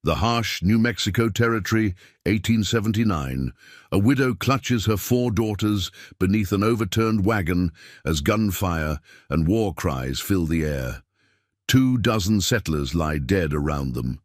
The harsh New Mexico Territory, 1879. A widow clutches her 4 daughters beneath an overturned wagon as gunfire and war cries fill the air. 24 settlers lie dead around them.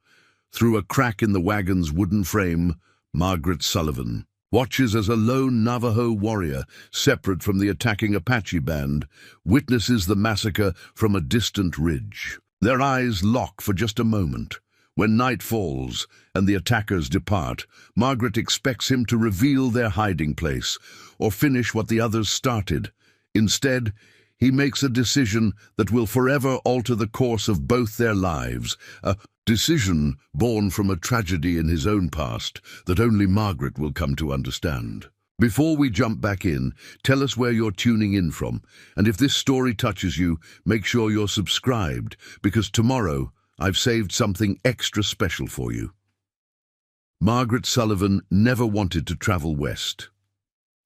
Through a crack in the wagon's wooden frame, Margaret Sullivan watches as a lone Navajo warrior, separate from the attacking Apache band, witnesses the massacre from a distant ridge. Their eyes lock for just a moment. When night falls and the attackers depart, Margaret expects him to reveal their hiding place or finish what the others started. Instead, he makes a decision that will forever alter the course of both their lives, a decision born from a tragedy in his own past that only Margaret will come to understand. Before we jump back in, tell us where you're tuning in from, and if this story touches you, make sure you're subscribed, because tomorrow I've saved something extra special for you. Margaret Sullivan never wanted to travel west.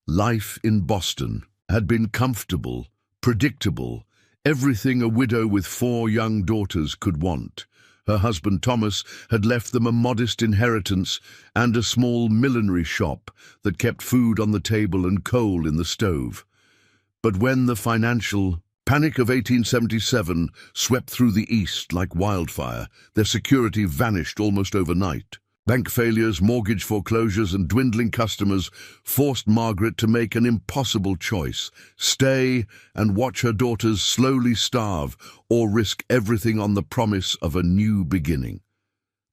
Life in Boston had been comfortable, predictable, everything a widow with 4 young daughters could want. Her husband Thomas had left them a modest inheritance and a small millinery shop that kept food on the table and coal in the stove. But when the financial panic of 1877 swept through the East like wildfire, their security vanished almost overnight. Bank failures, mortgage foreclosures, and dwindling customers forced Margaret to make an impossible choice: stay and watch her daughters slowly starve, or risk everything on the promise of a new beginning.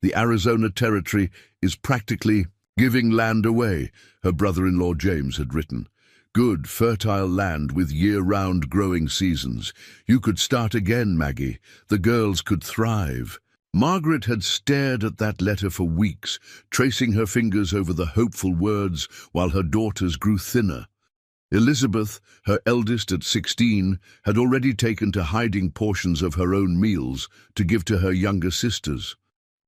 The Arizona Territory is practically giving land away, her brother-in-law James had written. Good, fertile land with year-round growing seasons. You could start again, Maggie. The girls could thrive. Margaret had stared at that letter for weeks, tracing her fingers over the hopeful words while her daughters grew thinner. Elizabeth, her eldest at 16, had already taken to hiding portions of her own meals to give to her younger sisters.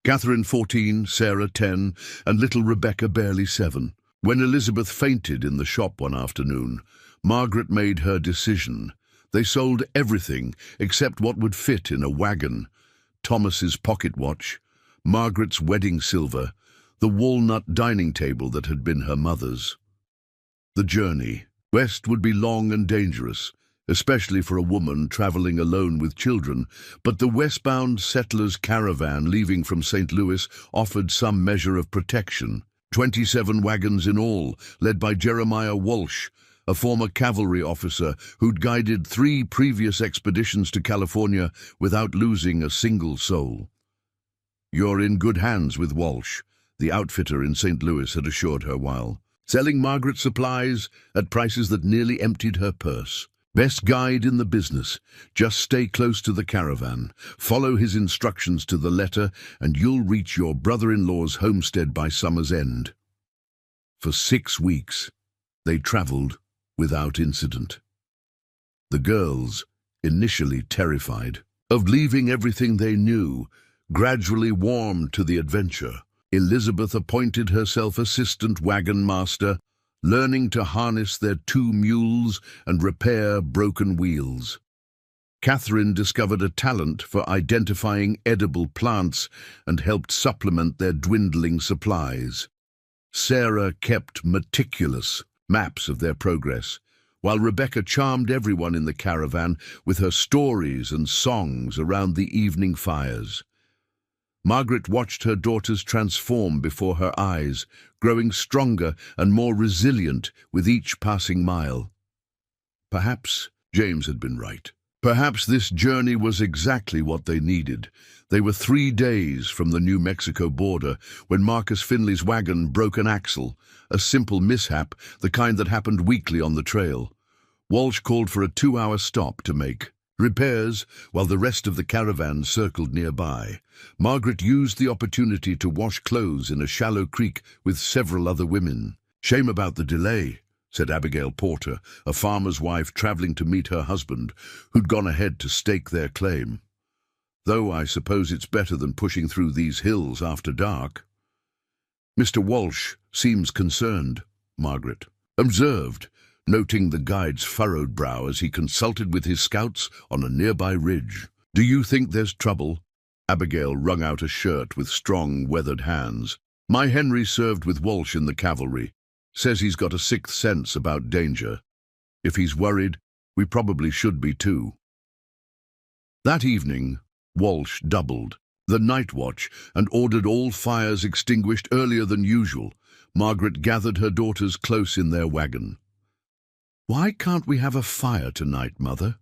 Catherine, 14, Sarah, 10, and little Rebecca, barely 7. When Elizabeth fainted in the shop one afternoon, Margaret made her decision. They sold everything except what would fit in a wagon: Thomas's pocket watch, Margaret's wedding silver, the walnut dining table that had been her mother's. The journey west would be long and dangerous, especially for a woman traveling alone with children, but the westbound settlers' caravan leaving from St. Louis offered some measure of protection. 27 wagons in all, led by Jeremiah Walsh, a former cavalry officer who'd guided 3 previous expeditions to California without losing a single soul. "You're in good hands with Walsh," the outfitter in St. Louis had assured her while selling Margaret supplies at prices that nearly emptied her purse. "Best guide in the business. Just stay close to the caravan. Follow his instructions to the letter, and you'll reach your brother-in-law's homestead by summer's end." For 6 weeks, they traveled without incident. The girls, initially terrified of leaving everything they knew, gradually warmed to the adventure. Elizabeth appointed herself assistant wagon master, learning to harness their 2 mules and repair broken wheels. Catherine discovered a talent for identifying edible plants and helped supplement their dwindling supplies. Sarah kept meticulous maps of their progress, while Rebecca charmed everyone in the caravan with her stories and songs around the evening fires. Margaret watched her daughters transform before her eyes, growing stronger and more resilient with each passing mile. Perhaps James had been right. Perhaps this journey was exactly what they needed. They were 3 days from the New Mexico border when Marcus Finley's wagon broke an axle, a simple mishap, the kind that happened weekly on the trail. Walsh called for a 2-hour stop to make repairs while the rest of the caravan circled nearby. Margaret used the opportunity to wash clothes in a shallow creek with several other women. "Shame about the delay," said Abigail Porter, a farmer's wife traveling to meet her husband, who'd gone ahead to stake their claim. "Though I suppose it's better than pushing through these hills after dark." "Mr. Walsh seems concerned," Margaret observed, noting the guide's furrowed brow as he consulted with his scouts on a nearby ridge. "Do you think there's trouble?" Abigail wrung out a shirt with strong, weathered hands. "My Henry served with Walsh in the cavalry. Says he's got a sixth sense about danger. If he's worried, we probably should be too." That evening, Walsh doubled the night watch and ordered all fires extinguished earlier than usual. Margaret gathered her daughters close in their wagon. "Why can't we have a fire tonight, Mother?"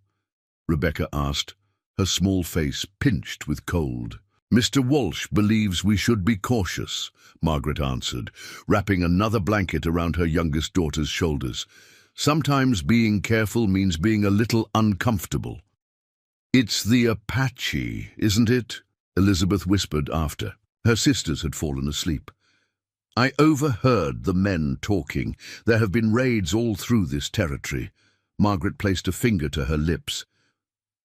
Rebecca asked, her small face pinched with cold. "Mr. Walsh believes we should be cautious," Margaret answered, wrapping another blanket around her youngest daughter's shoulders. "Sometimes being careful means being a little uncomfortable." "It's the Apache, isn't it?" Elizabeth whispered after. Her sisters had fallen asleep. "I overheard the men talking. There have been raids all through this territory." Margaret placed a finger to her lips.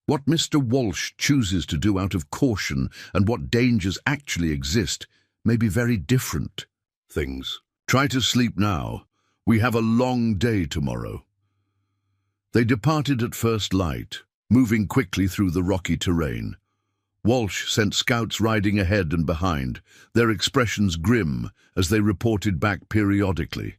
"What Mr. Walsh chooses to do out of caution and what dangers actually exist may be very different things. Try to sleep now. We have a long day tomorrow." They departed at first light, moving quickly through the rocky terrain. Walsh sent scouts riding ahead and behind, their expressions grim as they reported back periodically.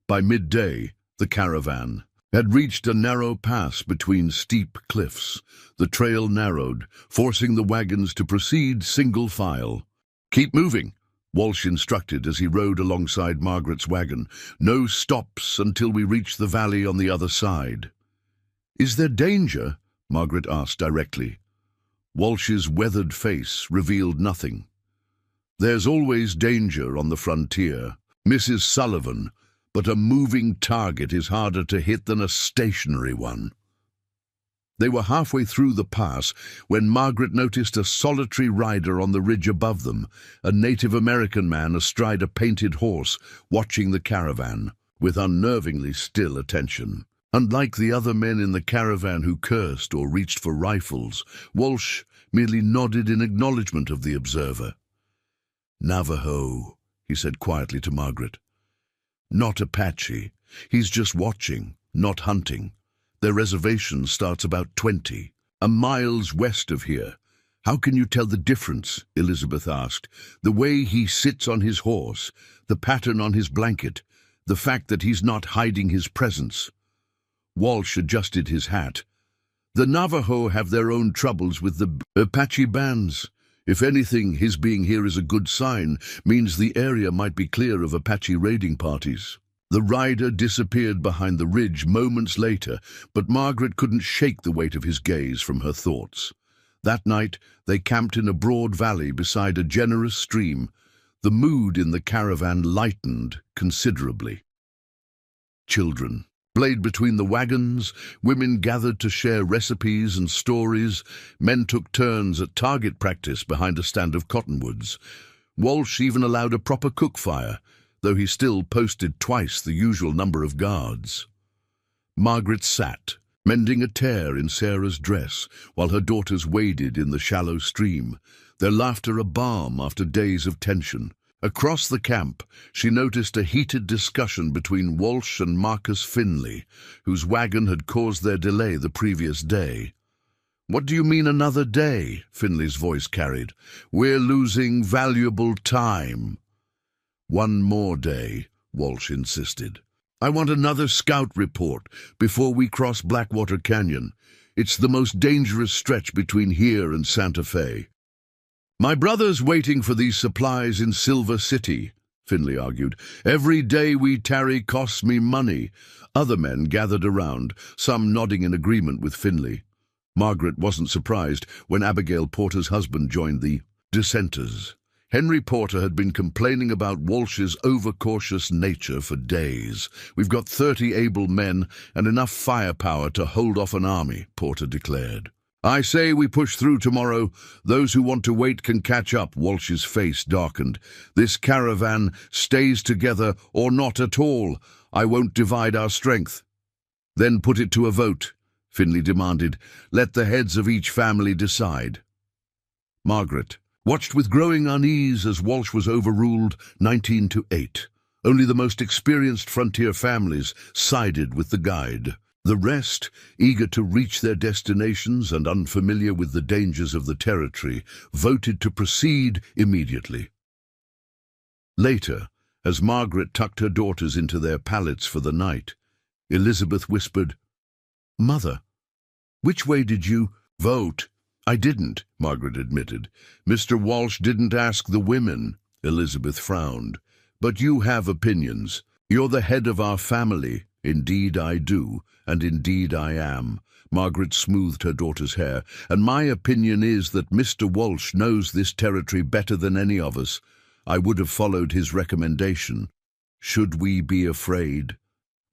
By midday, the caravan had reached a narrow pass between steep cliffs. The trail narrowed, forcing the wagons to proceed single file. "Keep moving," Walsh instructed as he rode alongside Margaret's wagon. "No stops until we reach the valley on the other side." "Is there danger?" Margaret asked directly. Walsh's weathered face revealed nothing. "There's always danger on the frontier, Mrs. Sullivan, but a moving target is harder to hit than a stationary one." They were halfway through the pass when Margaret noticed a solitary rider on the ridge above them, a Native American man astride a painted horse, watching the caravan with unnervingly still attention. Unlike the other men in the caravan who cursed or reached for rifles, Walsh merely nodded in acknowledgement of the observer. "Navajo," he said quietly to Margaret. "Not Apache. He's just watching, not hunting. Their reservation starts about 20 miles west of here." "How can you tell the difference?" Elizabeth asked. "The way he sits on his horse, the pattern on his blanket, the fact that he's not hiding his presence." Walsh adjusted his hat. "The Navajo have their own troubles with the Apache bands. If anything, his being here is a good sign, means the area might be clear of Apache raiding parties." The rider disappeared behind the ridge moments later, but Margaret couldn't shake the weight of his gaze from her thoughts. That night, they camped in a broad valley beside a generous stream. The mood in the caravan lightened considerably. Children played between the wagons, women gathered to share recipes and stories, men took turns at target practice behind a stand of cottonwoods. Walsh even allowed a proper cook fire, though he still posted twice the usual number of guards. Margaret sat, mending a tear in Sarah's dress, while her daughters waded in the shallow stream, their laughter a balm after days of tension. Across the camp, she noticed a heated discussion between Walsh and Marcus Finley, whose wagon had caused their delay the previous day. "What do you mean another day?" Finley's voice carried. "We're losing valuable time." "One more day," Walsh insisted. "I want another scout report before we cross Blackwater Canyon. It's the most dangerous stretch between here and Santa Fe." "My brother's waiting for these supplies in Silver City," Finley argued. "Every day we tarry costs me money." Other men gathered around, some nodding in agreement with Finley. Margaret wasn't surprised when Abigail Porter's husband joined the dissenters. Henry Porter had been complaining about Walsh's overcautious nature for days. "We've got 30 able men and enough firepower to hold off an army," Porter declared. "I say we push through tomorrow. Those who want to wait can catch up." Walsh's face darkened. "This caravan stays together or not at all. I won't divide our strength." "Then put it to a vote," Finley demanded. "Let the heads of each family decide." Margaret watched with growing unease as Walsh was overruled 19-8. Only the most experienced frontier families sided with the guide. The rest, eager to reach their destinations and unfamiliar with the dangers of the territory, voted to proceed immediately. Later, as Margaret tucked her daughters into their pallets for the night, Elizabeth whispered, "Mother, which way did you vote?" "I didn't," Margaret admitted. "Mr. Walsh didn't ask the women." Elizabeth frowned. "But you have opinions. You're the head of our family." "Indeed I do, and indeed I am." Margaret smoothed her daughter's hair. "And my opinion is that Mr. Walsh knows this territory better than any of us. I would have followed his recommendation." "Should we be afraid?"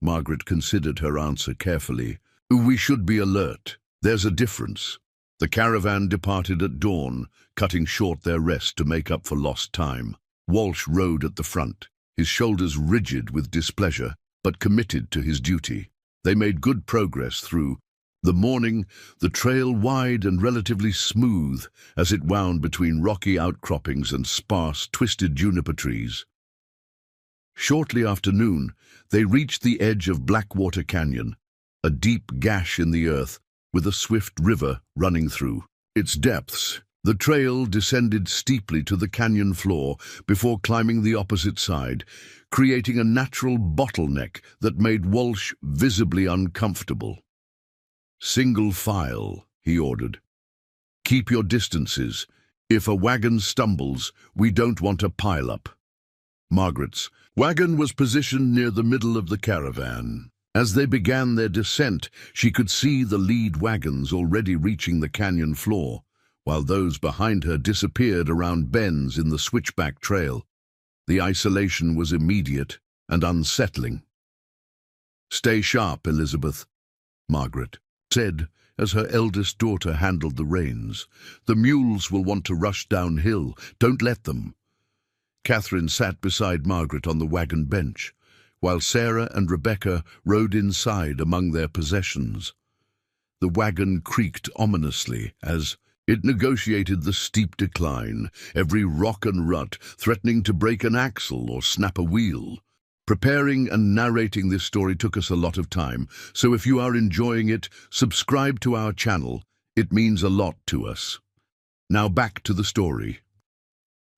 Margaret considered her answer carefully. "We should be alert. There's a difference." The caravan departed at dawn, cutting short their rest to make up for lost time. Walsh rode at the front, his shoulders rigid with displeasure, but committed to his duty. They made good progress through the morning, the trail wide and relatively smooth as it wound between rocky outcroppings and sparse, twisted juniper trees. Shortly after noon, they reached the edge of Blackwater Canyon, a deep gash in the earth with a swift river running through its depths. The trail descended steeply to the canyon floor before climbing the opposite side, creating a natural bottleneck that made Walsh visibly uncomfortable. "Single file," he ordered. "Keep your distances. If a wagon stumbles, we don't want a pile-up." Margaret's wagon was positioned near the middle of the caravan. As they began their descent, she could see the lead wagons already reaching the canyon floor, while those behind her disappeared around bends in the switchback trail. The isolation was immediate and unsettling. "Stay sharp, Elizabeth," Margaret said as her eldest daughter handled the reins. "The mules will want to rush downhill. Don't let them." Catherine sat beside Margaret on the wagon bench, while Sarah and Rebecca rode inside among their possessions. The wagon creaked ominously as it negotiated the steep decline, every rock and rut threatening to break an axle or snap a wheel. Preparing and narrating this story took us a lot of time, so if you are enjoying it, subscribe to our channel. It means a lot to us. Now back to the story.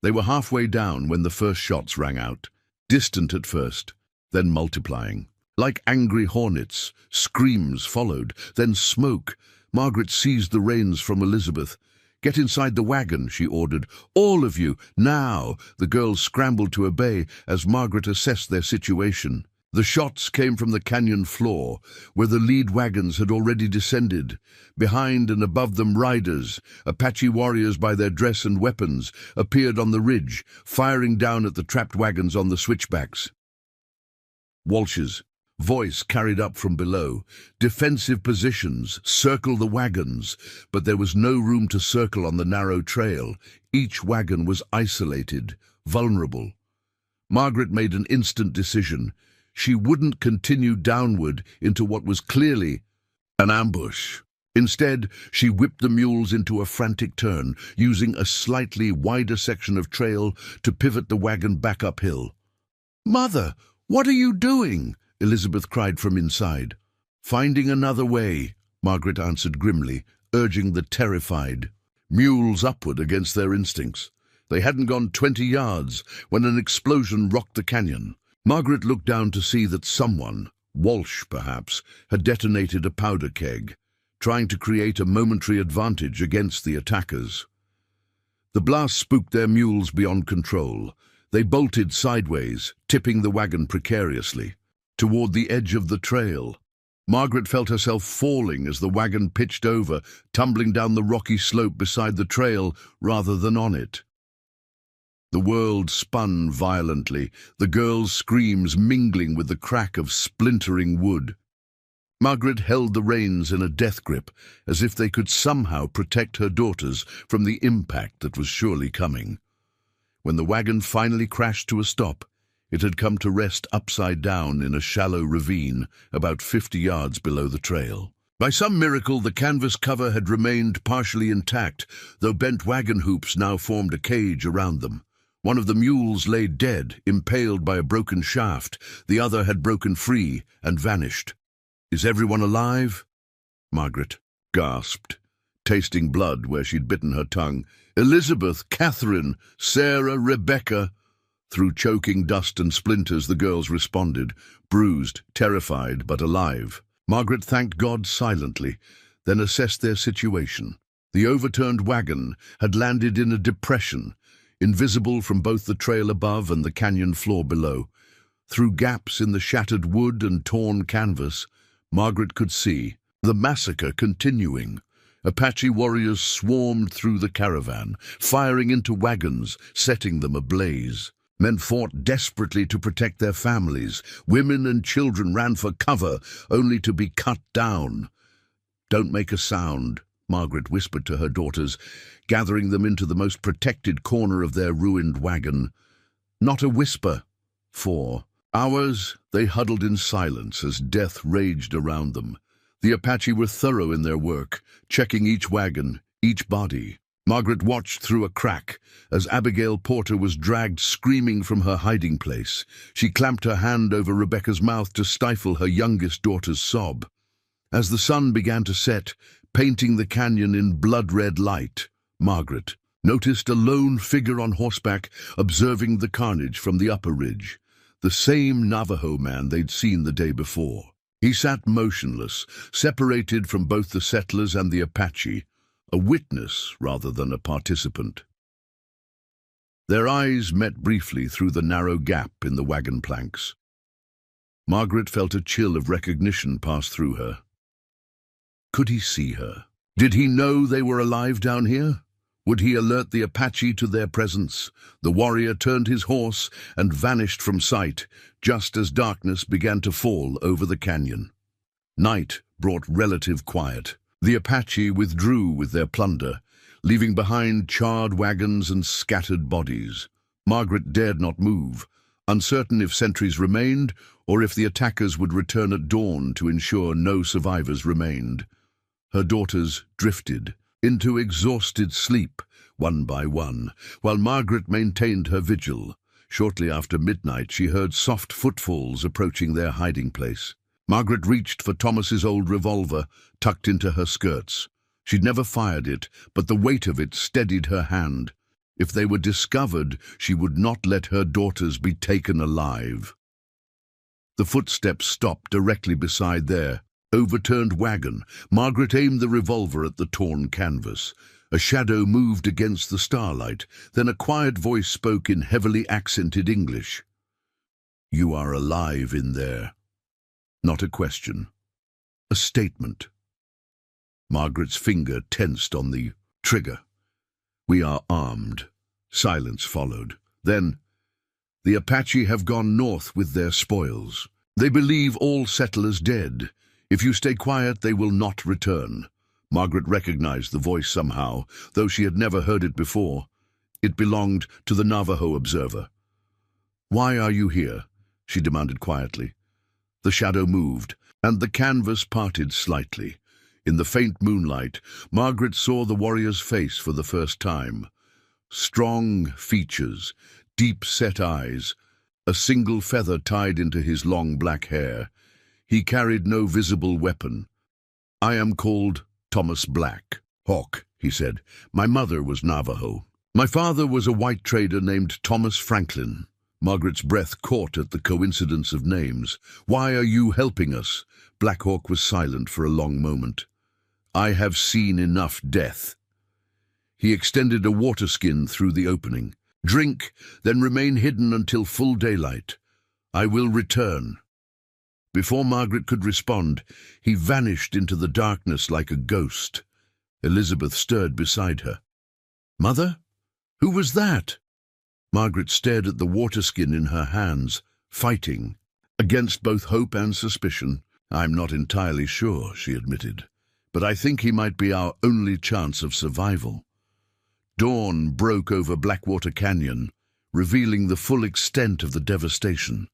They were halfway down when the first shots rang out, distant at first, then multiplying. Like angry hornets, screams followed, then smoke. Margaret seized the reins from Elizabeth. "Get inside the wagon," she ordered. "All of you, now!" The girls scrambled to obey as Margaret assessed their situation. The shots came from the canyon floor, where the lead wagons had already descended. Behind and above them riders, Apache warriors by their dress and weapons, appeared on the ridge, firing down at the trapped wagons on the switchbacks. Walsh's voice carried up from below. "Defensive positions, circle the wagons." But there was no room to circle on the narrow trail. Each wagon was isolated, vulnerable. Margaret made an instant decision. She wouldn't continue downward into what was clearly an ambush. Instead, she whipped the mules into a frantic turn, using a slightly wider section of trail to pivot the wagon back uphill. "Mother, what are you doing?" Elizabeth cried from inside. "Finding another way," Margaret answered grimly, urging the terrified mules upward against their instincts. They hadn't gone 20 yards when an explosion rocked the canyon. Margaret looked down to see that someone, Walsh perhaps, had detonated a powder keg, trying to create a momentary advantage against the attackers. The blast spooked their mules beyond control. They bolted sideways, tipping the wagon precariously toward the edge of the trail. Margaret felt herself falling as the wagon pitched over, tumbling down the rocky slope beside the trail rather than on it. The world spun violently, the girls' screams mingling with the crack of splintering wood. Margaret held the reins in a death grip, as if they could somehow protect her daughters from the impact that was surely coming. When the wagon finally crashed to a stop, it had come to rest upside down in a shallow ravine about 50 yards below the trail. By some miracle, the canvas cover had remained partially intact, though bent wagon hoops now formed a cage around them. One of the mules lay dead, impaled by a broken shaft. The other had broken free and vanished. Is everyone alive? Margaret gasped, tasting blood where she'd bitten her tongue. Elizabeth, Catherine, Sarah, Rebecca. Through choking dust and splinters, the girls responded, bruised, terrified, but alive. Margaret thanked God silently, then assessed their situation. The overturned wagon had landed in a depression, invisible from both the trail above and the canyon floor below. Through gaps in the shattered wood and torn canvas, Margaret could see the massacre continuing. Apache warriors swarmed through the caravan, firing into wagons, setting them ablaze. Men fought desperately to protect their families. Women and children ran for cover, only to be cut down. "Don't make a sound," Margaret whispered to her daughters, gathering them into the most protected corner of their ruined wagon. Not a whisper. For hours they huddled in silence as death raged around them. The Apache were thorough in their work, checking each wagon, each body. Margaret watched through a crack as Abigail Porter was dragged screaming from her hiding place. She clamped her hand over Rebecca's mouth to stifle her youngest daughter's sob. As the sun began to set, painting the canyon in blood-red light, Margaret noticed a lone figure on horseback observing the carnage from the upper ridge. The same Navajo man they'd seen the day before. He sat motionless, separated from both the settlers and the Apache, a witness rather than a participant. Their eyes met briefly through the narrow gap in the wagon planks. Margaret felt a chill of recognition pass through her. Could he see her? Did he know they were alive down here? Would he alert the Apache to their presence? The warrior turned his horse and vanished from sight, just as darkness began to fall over the canyon. Night brought relative quiet. The Apache withdrew with their plunder, leaving behind charred wagons and scattered bodies. Margaret dared not move, uncertain if sentries remained or if the attackers would return at dawn to ensure no survivors remained. Her daughters drifted into exhausted sleep, one by one, while Margaret maintained her vigil. Shortly after midnight, she heard soft footfalls approaching their hiding place. Margaret reached for Thomas's old revolver, tucked into her skirts. She'd never fired it, but the weight of it steadied her hand. If they were discovered, she would not let her daughters be taken alive. The footsteps stopped directly beside their overturned wagon. Margaret aimed the revolver at the torn canvas. A shadow moved against the starlight. Then a quiet voice spoke in heavily accented English. "You are alive in there." Not a question. A statement. Margaret's finger tensed on the trigger. "We are armed." Silence followed. Then, "The Apache have gone north with their spoils. They believe all settlers dead. If you stay quiet, they will not return." Margaret recognized the voice somehow, though she had never heard it before. It belonged to the Navajo observer. "Why are you here?" she demanded quietly. The shadow moved, and the canvas parted slightly. In the faint moonlight, Margaret saw the warrior's face for the first time. Strong features, deep-set eyes, a single feather tied into his long black hair. He carried no visible weapon. "I am called Thomas Black Hawk," he said. "My mother was Navajo. My father was a white trader named Thomas Franklin." Margaret's breath caught at the coincidence of names. "Why are you helping us?" Black Hawk was silent for a long moment. "I have seen enough death." He extended a water skin through the opening. "Drink, then remain hidden until full daylight. I will return." Before Margaret could respond, he vanished into the darkness like a ghost. Elizabeth stirred beside her. "Mother? Who was that?" Margaret stared at the water skin in her hands, fighting against both hope and suspicion. "I'm not entirely sure," she admitted, "but I think he might be our only chance of survival." Dawn broke over Blackwater Canyon, revealing the full extent of the devastation.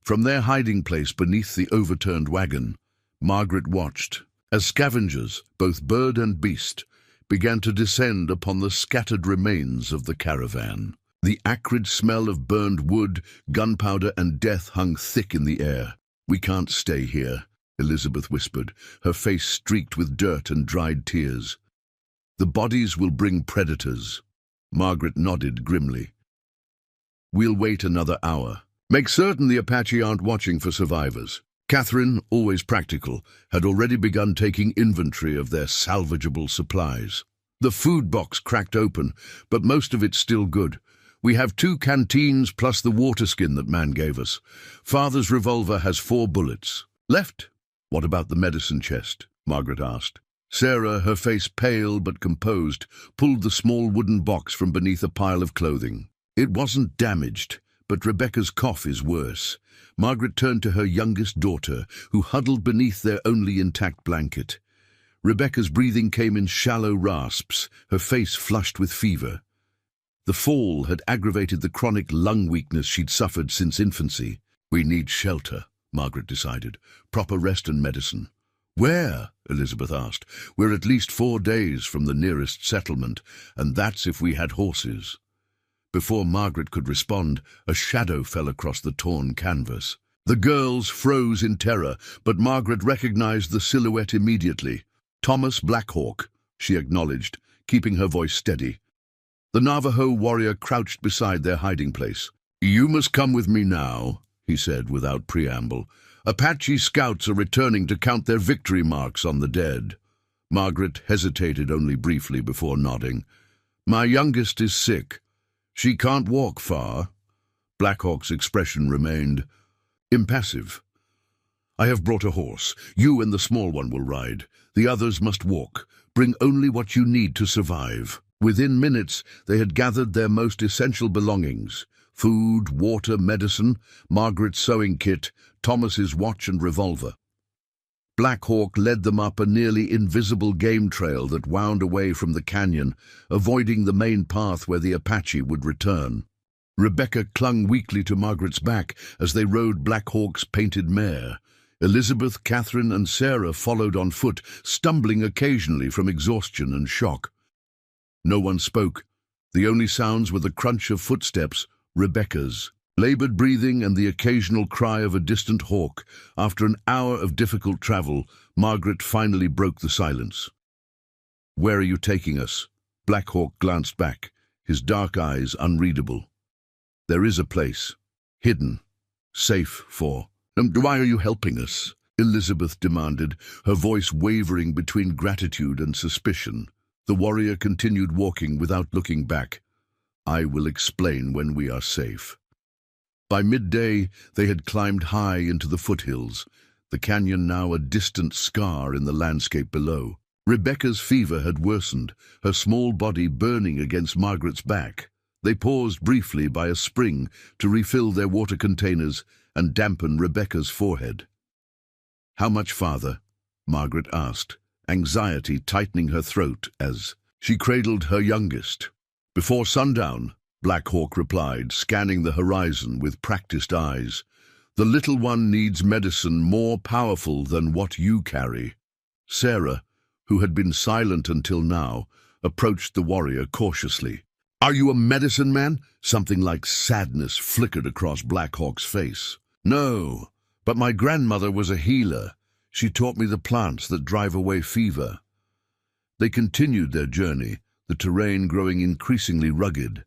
From their hiding place beneath the overturned wagon, Margaret watched as scavengers, both bird and beast, began to descend upon the scattered remains of the caravan. The acrid smell of burned wood, gunpowder, and death hung thick in the air. "We can't stay here," Elizabeth whispered, her face streaked with dirt and dried tears. The bodies will bring predators. Margaret nodded grimly. We'll wait another hour. Make certain the Apache aren't watching for survivors. Catherine, always practical, had already begun taking inventory of their salvageable supplies. The food box cracked open, but most of it's still good. We have 2 canteens plus the water skin that man gave us. Father's revolver has 4 bullets. Left? What about the medicine chest? Margaret asked. Sarah, her face pale but composed, pulled the small wooden box from beneath a pile of clothing. It wasn't damaged, but Rebecca's cough is worse. Margaret turned to her youngest daughter, who huddled beneath their only intact blanket. Rebecca's breathing came in shallow rasps, her face flushed with fever. The fall had aggravated the chronic lung weakness she'd suffered since infancy. We need shelter, Margaret decided. Proper rest and medicine. Where? Elizabeth asked. We're at least 4 days from the nearest settlement, and that's if we had horses. Before Margaret could respond, a shadow fell across the torn canvas. The girls froze in terror, but Margaret recognized the silhouette immediately. Thomas Blackhawk, she acknowledged, keeping her voice steady. The Navajo warrior crouched beside their hiding place. You must come with me now, he said without preamble. Apache scouts are returning to count their victory marks on the dead. Margaret hesitated only briefly before nodding. My youngest is sick. She can't walk far. Blackhawk's expression remained impassive. I have brought a horse. You and the small one will ride. The others must walk. Bring only what you need to survive. Within minutes, they had gathered their most essential belongings: food, water, medicine, Margaret's sewing kit, Thomas's watch and revolver. Blackhawk led them up a nearly invisible game trail that wound away from the canyon, avoiding the main path where the Apache would return. Rebecca clung weakly to Margaret's back as they rode Blackhawk's painted mare. Elizabeth, Catherine, and Sarah followed on foot, stumbling occasionally from exhaustion and shock. No one spoke. The only sounds were the crunch of footsteps, Rebecca's, labored breathing, and the occasional cry of a distant hawk. After an hour of difficult travel, Margaret finally broke the silence. Where are you taking us? Blackhawk glanced back, his dark eyes unreadable. There is a place, hidden, safe for... Why are you helping us? Elizabeth demanded, her voice wavering between gratitude and suspicion. The warrior continued walking without looking back. I will explain when we are safe. By midday, they had climbed high into the foothills, the canyon now a distant scar in the landscape below. Rebecca's fever had worsened, her small body burning against Margaret's back. They paused briefly by a spring to refill their water containers and dampen Rebecca's forehead. How much farther? Margaret asked, anxiety tightening her throat as she cradled her youngest. Before sundown, Blackhawk replied, scanning the horizon with practiced eyes. The little one needs medicine more powerful than what you carry. Sarah, who had been silent until now, approached the warrior cautiously. Are you a medicine man? Something like sadness flickered across Blackhawk's face. No, but my grandmother was a healer. She taught me the plants that drive away fever. They continued their journey, the terrain growing increasingly rugged.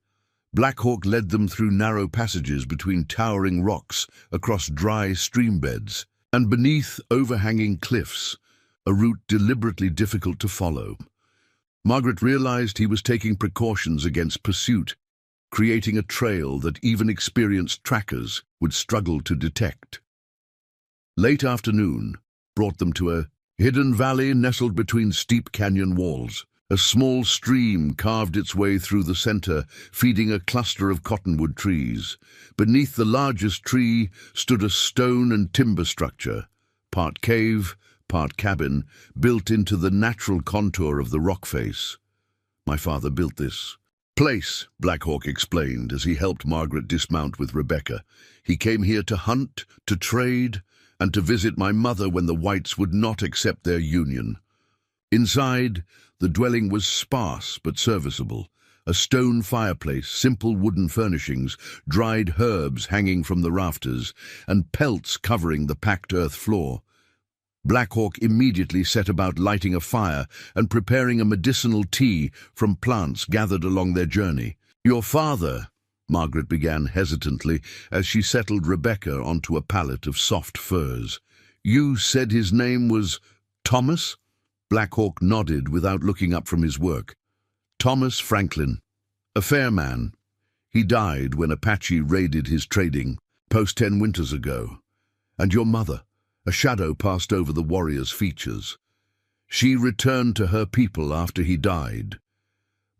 Blackhawk led them through narrow passages between towering rocks, across dry stream beds, and beneath overhanging cliffs, a route deliberately difficult to follow. Margaret realized he was taking precautions against pursuit, creating a trail that even experienced trackers would struggle to detect. Late afternoon brought them to a hidden valley nestled between steep canyon walls. A small stream carved its way through the center, feeding a cluster of cottonwood trees. Beneath the largest tree stood a stone and timber structure, part cave, part cabin, built into the natural contour of the rock face. My father built this place, Blackhawk explained as he helped Margaret dismount with Rebecca. He came here to hunt, to trade, and to visit my mother when the whites would not accept their union. Inside, the dwelling was sparse but serviceable. A stone fireplace, simple wooden furnishings, dried herbs hanging from the rafters, and pelts covering the packed earth floor. Black Hawk immediately set about lighting a fire and preparing a medicinal tea from plants gathered along their journey. "Your father," Margaret began hesitantly as she settled Rebecca onto a pallet of soft furs. "You said his name was Thomas?" Black Hawk nodded without looking up from his work. "Thomas Franklin. A fair man. He died when Apache raided his trading post 10 winters ago. And your mother?" A shadow passed over the warrior's features. "She returned to her people after he died.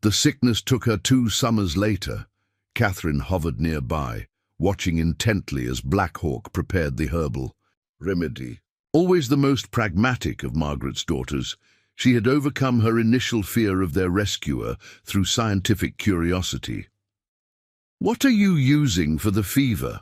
The sickness took her 2 summers later." Catherine hovered nearby, watching intently as Black Hawk prepared the herbal remedy. Always the most pragmatic of Margaret's daughters, she had overcome her initial fear of their rescuer through scientific curiosity. "What are you using for the fever?"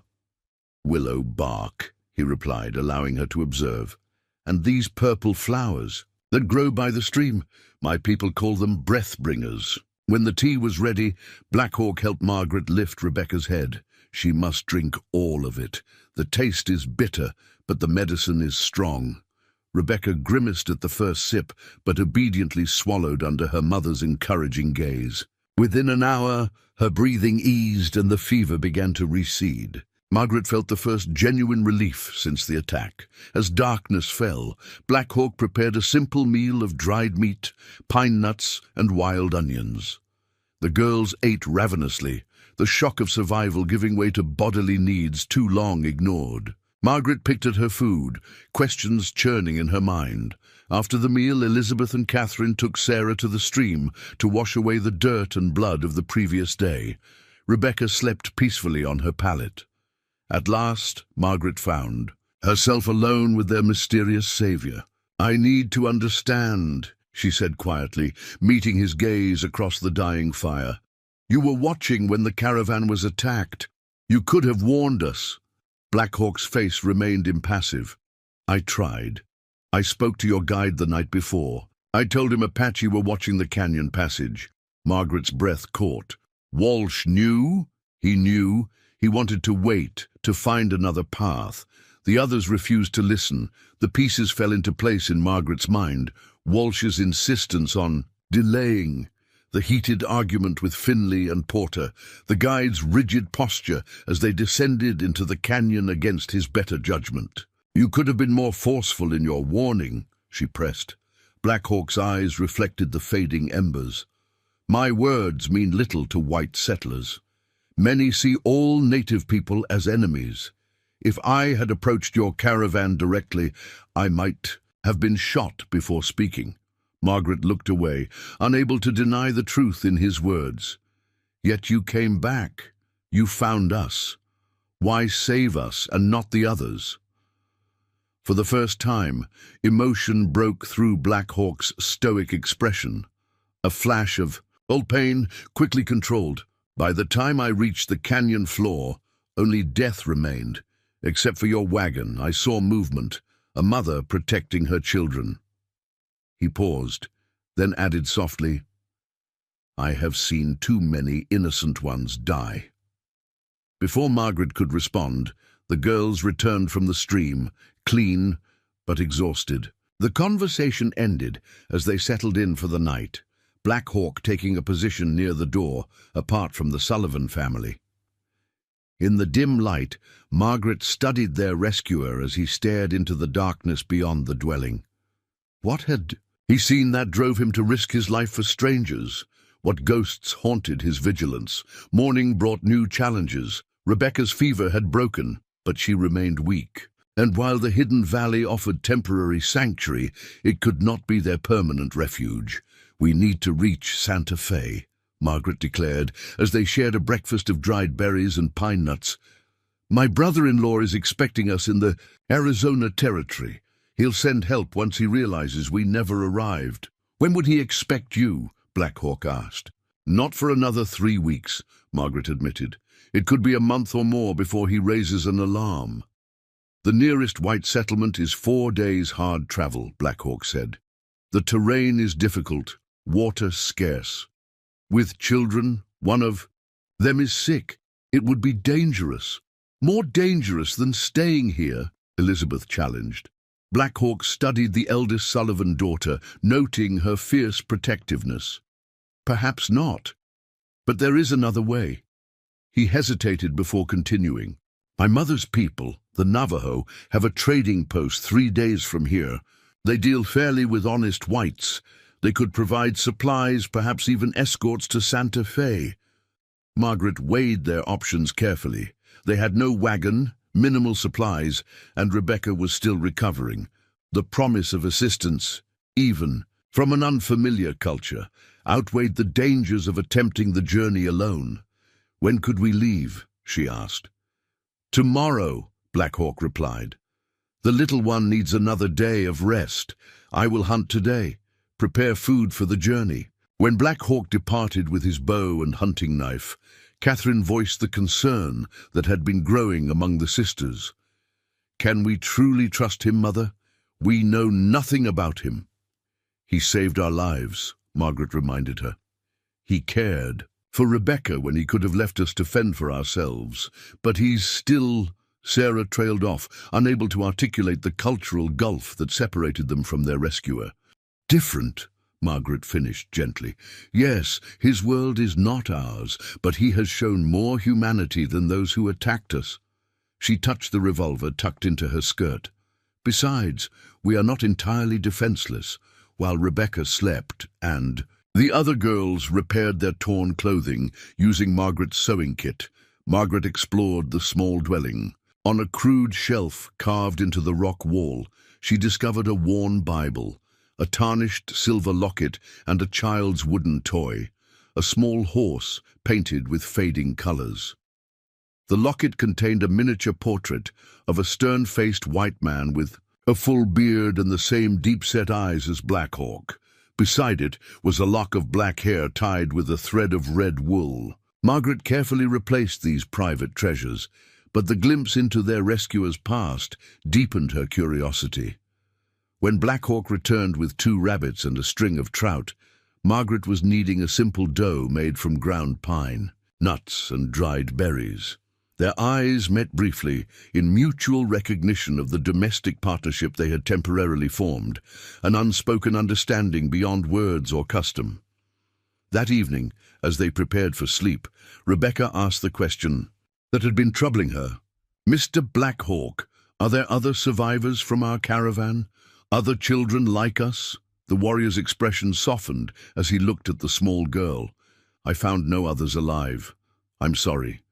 "Willow bark," he replied, allowing her to observe. "And these purple flowers that grow by the stream, my people call them breath-bringers." When the tea was ready, Black Hawk helped Margaret lift Rebecca's head. "She must drink all of it. The taste is bitter, but the medicine is strong." Rebecca grimaced at the first sip, but obediently swallowed under her mother's encouraging gaze. Within an hour, her breathing eased and the fever began to recede. Margaret felt the first genuine relief since the attack. As darkness fell, Black Hawk prepared a simple meal of dried meat, pine nuts, and wild onions. The girls ate ravenously, the shock of survival giving way to bodily needs too long ignored. Margaret picked at her food, questions churning in her mind. After the meal, Elizabeth and Catherine took Sarah to the stream to wash away the dirt and blood of the previous day. Rebecca slept peacefully on her pallet. At last, Margaret found herself alone with their mysterious savior. "I need to understand," she said quietly, meeting his gaze across the dying fire. "You were watching when the caravan was attacked. You could have warned us." Black Hawk's face remained impassive. "I tried. I spoke to your guide the night before. I told him Apache were watching the canyon passage." Margaret's breath caught. "Walsh knew? He knew. He wanted to wait, to find another path. The others refused to listen. The pieces fell into place in Margaret's mind. Walsh's insistence on delaying, the heated argument with Finley and Porter, the guide's rigid posture as they descended into the canyon against his better judgment. "You could have been more forceful in your warning," she pressed. Black Hawk's eyes reflected the fading embers. "My words mean little to white settlers. Many see all native people as enemies. If I had approached your caravan directly, I might have been shot before speaking." Margaret looked away, unable to deny the truth in his words. "Yet you came back. You found us. Why save us and not the others?" For the first time, emotion broke through Black Hawk's stoic expression. A flash of old pain, quickly controlled. "By the time I reached the canyon floor, only death remained. Except for your wagon, I saw movement, a mother protecting her children." He paused, then added softly, "I have seen too many innocent ones die." Before Margaret could respond, the girls returned from the stream, clean but exhausted. The conversation ended as they settled in for the night, Black Hawk taking a position near the door, apart from the Sullivan family. In the dim light, Margaret studied their rescuer as he stared into the darkness beyond the dwelling. What had he seen that drove him to risk his life for strangers? What ghosts haunted his vigilance? Morning brought new challenges. Rebecca's fever had broken, but she remained weak. And while the hidden valley offered temporary sanctuary, it could not be their permanent refuge. "We need to reach Santa Fe," Margaret declared, as they shared a breakfast of dried berries and pine nuts. "My brother-in-law is expecting us in the Arizona Territory. He'll send help once he realizes we never arrived." "When would he expect you?" Black Hawk asked. "Not for another 3 weeks," Margaret admitted. "It could be a month or more before he raises an alarm." "The nearest white settlement is 4 days' hard travel," Black Hawk said. "The terrain is difficult, water scarce. With children, one of them is sick. It would be dangerous. More dangerous than staying here," Elizabeth challenged. Black Hawk studied the eldest Sullivan daughter, noting her fierce protectiveness. Perhaps not, but there is another way. He hesitated before continuing. My mother's people, the Navajo, have a trading post 3 days from here. They deal fairly with honest whites. They could provide supplies, perhaps even escorts to Santa Fe. Margaret weighed their options carefully. They had no wagon, minimal supplies, and Rebecca was still recovering. The promise of assistance, even from an unfamiliar culture, outweighed the dangers of attempting the journey alone. When could we leave? She asked. Tomorrow, Black Hawk replied. The little one needs another day of rest. I will hunt today. Prepare food for the journey. When Black Hawk departed with his bow and hunting knife, Catherine voiced the concern that had been growing among the sisters. Can we truly trust him, Mother? We know nothing about him. He saved our lives, Margaret reminded her. He cared for Rebecca when he could have left us to fend for ourselves, but he's still... Sarah trailed off, unable to articulate the cultural gulf that separated them from their rescuer. Different, Margaret finished gently. Yes, his world is not ours, but he has shown more humanity than those who attacked us. She touched the revolver tucked into her skirt. Besides, we are not entirely defenseless. While Rebecca slept and the other girls repaired their torn clothing using Margaret's sewing kit, Margaret explored the small dwelling. On a crude shelf carved into the rock wall, she discovered a worn Bible, a tarnished silver locket, and a child's wooden toy, a small horse painted with fading colors. The locket contained a miniature portrait of a stern-faced white man with a full beard and the same deep-set eyes as Black Hawk. Beside it was a lock of black hair tied with a thread of red wool. Margaret carefully replaced these private treasures, but the glimpse into their rescuer's past deepened her curiosity. When Black Hawk returned with 2 rabbits and a string of trout, Margaret was kneading a simple dough made from ground pine, nuts, and dried berries. Their eyes met briefly in mutual recognition of the domestic partnership they had temporarily formed, an unspoken understanding beyond words or custom. That evening, as they prepared for sleep, Rebecca asked the question that had been troubling her. Mr. Black Hawk, are there other survivors from our caravan? Other children like us? The warrior's expression softened as he looked at the small girl. I found no others alive. I'm sorry.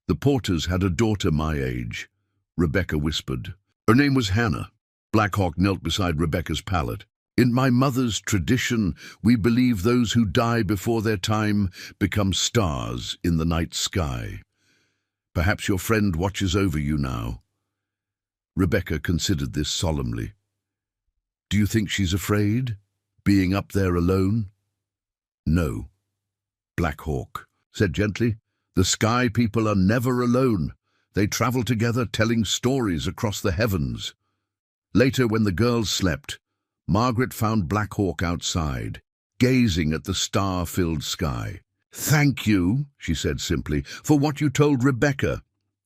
The Porters had a daughter my age, Rebecca whispered. Her name was Hannah. Black Hawk knelt beside Rebecca's pallet. In my mother's tradition, we believe those who die before their time become stars in the night sky. Perhaps your friend watches over you now. Rebecca considered this solemnly. Do you think she's afraid, being up there alone? No, Black Hawk said gently. The sky people are never alone. They travel together, telling stories across the heavens. Later, when the girls slept, Margaret found Black Hawk outside, gazing at the star-filled sky. Thank you, she said simply, for what you told Rebecca.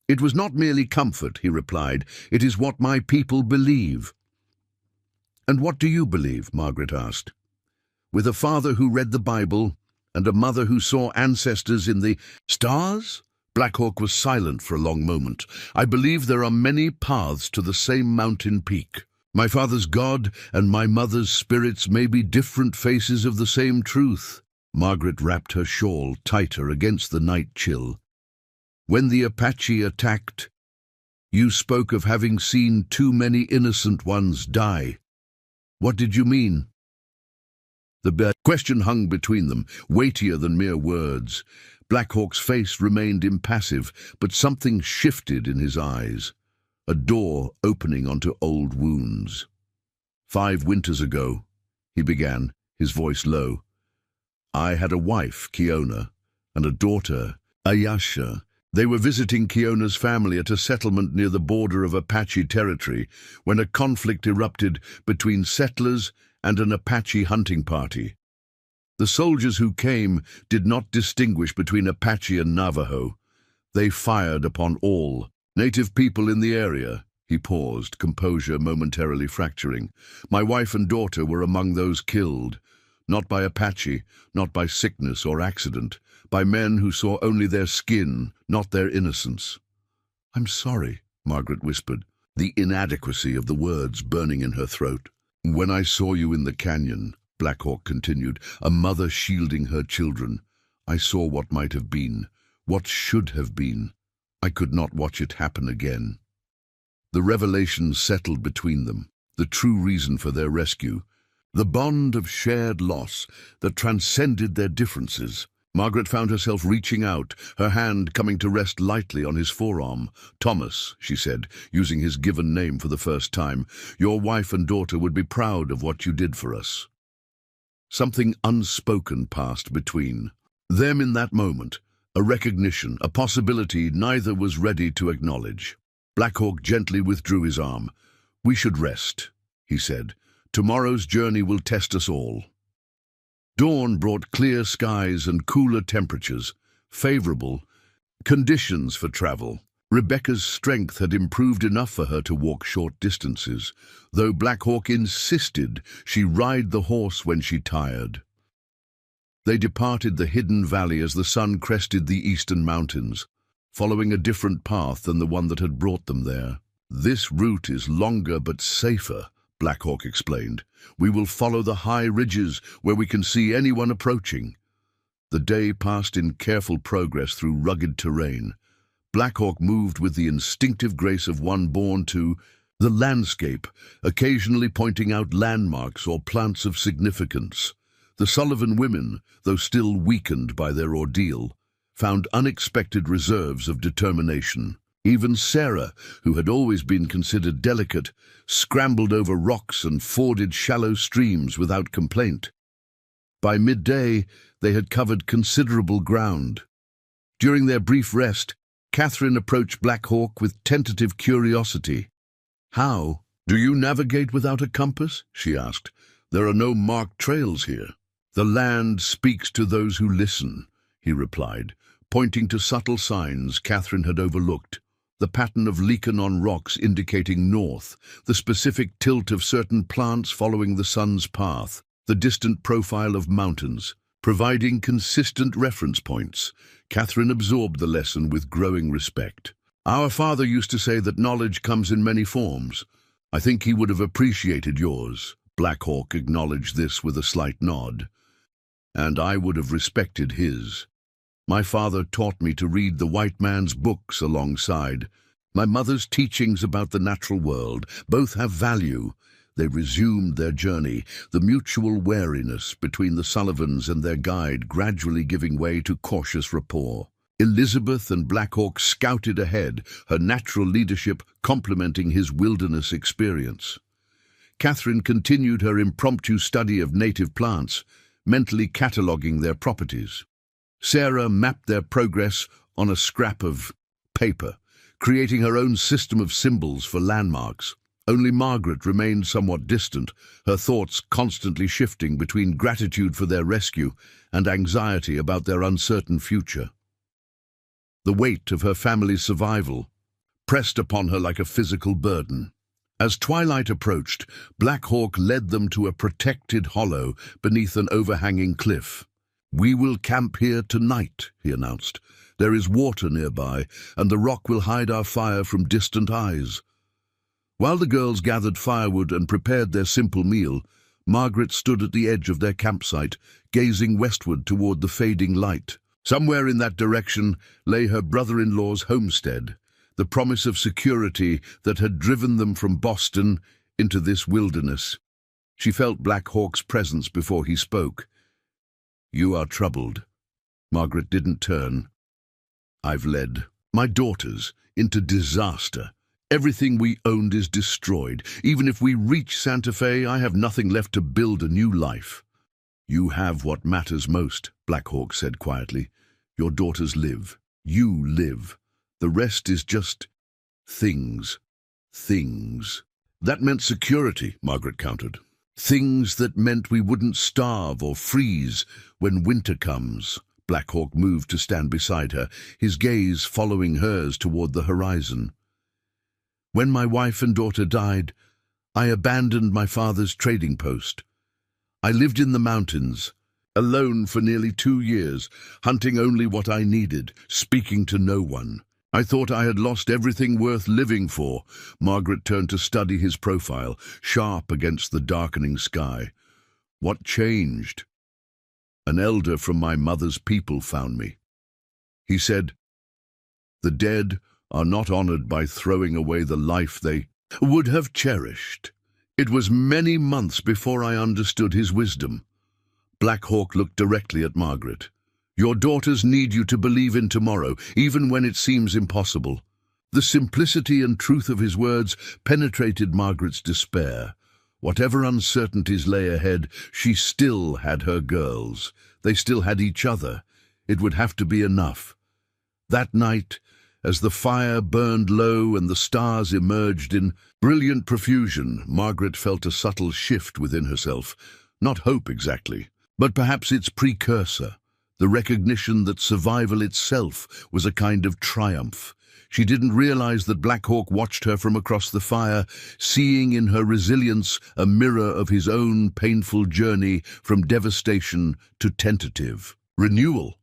It was not merely comfort, he replied. It is what my people believe. And what do you believe? Margaret asked. With a father who read the Bible and a mother who saw ancestors in the stars? Black Hawk was silent for a long moment. I believe there are many paths to the same mountain peak. My father's God and my mother's spirits may be different faces of the same truth. Margaret wrapped her shawl tighter against the night chill. When the Apache attacked, you spoke of having seen too many innocent ones die. What did you mean? The question hung between them, weightier than mere words. Black Hawk's face remained impassive, but something shifted in his eyes. A door opening onto old wounds. 5 winters ago, he began, his voice low. I had a wife, Kiona, and a daughter, Ayasha. They were visiting Kiona's family at a settlement near the border of Apache territory when a conflict erupted between settlers and an Apache hunting party. The soldiers who came did not distinguish between Apache and Navajo. They fired upon all native people in the area, He paused, composure momentarily fracturing. My wife and daughter were among those killed, not by Apache, not by sickness or accident, by men who saw only their skin, not their innocence. I'm sorry, Margaret whispered, the inadequacy of the words burning in her throat. When I saw you in the canyon, Black Hawk continued, a mother shielding her children, I saw what might have been, what should have been. I could not watch it happen again. The revelation settled between them, the true reason for their rescue, the bond of shared loss that transcended their differences. Margaret found herself reaching out, her hand coming to rest lightly on his forearm. Thomas, she said, using his given name for the first time, your wife and daughter would be proud of what you did for us. Something unspoken passed between them in that moment, a recognition, a possibility neither was ready to acknowledge. Black Hawk gently withdrew his arm. We should rest, he said. Tomorrow's journey will test us all. Dawn brought clear skies and cooler temperatures, favorable conditions for travel. Rebecca's strength had improved enough for her to walk short distances, though Black Hawk insisted she ride the horse when she tired. They departed the hidden valley as the sun crested the eastern mountains, following a different path than the one that had brought them there. This route is longer but safer, Black Hawk explained. We will follow the high ridges where we can see anyone approaching. The day passed in careful progress through rugged terrain. Black Hawk moved with the instinctive grace of one born to the landscape, occasionally pointing out landmarks or plants of significance. The Sullivan women, though still weakened by their ordeal, found unexpected reserves of determination. Even Sarah, who had always been considered delicate, scrambled over rocks and forded shallow streams without complaint. By midday, they had covered considerable ground. During their brief rest, Catherine approached Black Hawk with tentative curiosity. How? Do you navigate without a compass? She asked. There are no marked trails here. The land speaks to those who listen, he replied, pointing to subtle signs Catherine had overlooked. The pattern of lichen on rocks indicating north, the specific tilt of certain plants following the sun's path, the distant profile of mountains. Providing consistent reference points, Catherine absorbed the lesson with growing respect. Our father used to say that knowledge comes in many forms. I think he would have appreciated yours. Black Hawk acknowledged this with a slight nod. And I would have respected his. My father taught me to read the white man's books alongside. My mother's teachings about the natural world both have value. They resumed their journey, the mutual wariness between the Sullivans and their guide gradually giving way to cautious rapport. Elizabeth and Black Hawk scouted ahead, her natural leadership complementing his wilderness experience. Catherine continued her impromptu study of native plants, mentally cataloguing their properties. Sarah mapped their progress on a scrap of paper, creating her own system of symbols for landmarks. Only Margaret remained somewhat distant, her thoughts constantly shifting between gratitude for their rescue and anxiety about their uncertain future. The weight of her family's survival pressed upon her like a physical burden. As twilight approached, Black Hawk led them to a protected hollow beneath an overhanging cliff. We will camp here tonight, he announced. There is water nearby, and the rock will hide our fire from distant eyes. While the girls gathered firewood and prepared their simple meal, Margaret stood at the edge of their campsite, gazing westward toward the fading light. Somewhere in that direction lay her brother-in-law's homestead, the promise of security that had driven them from Boston into this wilderness. She felt Black Hawk's presence before he spoke. You are troubled. Margaret didn't turn. I've led my daughters into disaster. Everything we owned is destroyed. Even if we reach Santa Fe, I have nothing left to build a new life. You have what matters most, Black Hawk said quietly. Your daughters live. You live. The rest is just things. Things. That meant security, Margaret countered. Things that meant we wouldn't starve or freeze when winter comes. Black Hawk moved to stand beside her, his gaze following hers toward the horizon. When my wife and daughter died, I abandoned my father's trading post. I lived in the mountains, alone for nearly 2 years, hunting only what I needed, speaking to no one. I thought I had lost everything worth living for. Margaret turned to study his profile, sharp against the darkening sky. What changed? An elder from my mother's people found me. He said, "The dead are not honored by throwing away the life they would have cherished." It was many months before I understood his wisdom. Black Hawk looked directly at Margaret. "Your daughters need you to believe in tomorrow, even when it seems impossible." The simplicity and truth of his words penetrated Margaret's despair. Whatever uncertainties lay ahead, she still had her girls. They still had each other. It would have to be enough. That night, as the fire burned low and the stars emerged in brilliant profusion, Margaret felt a subtle shift within herself. Not hope exactly, but perhaps its precursor, the recognition that survival itself was a kind of triumph. She didn't realize that Black Hawk watched her from across the fire, seeing in her resilience a mirror of his own painful journey from devastation to tentative renewal.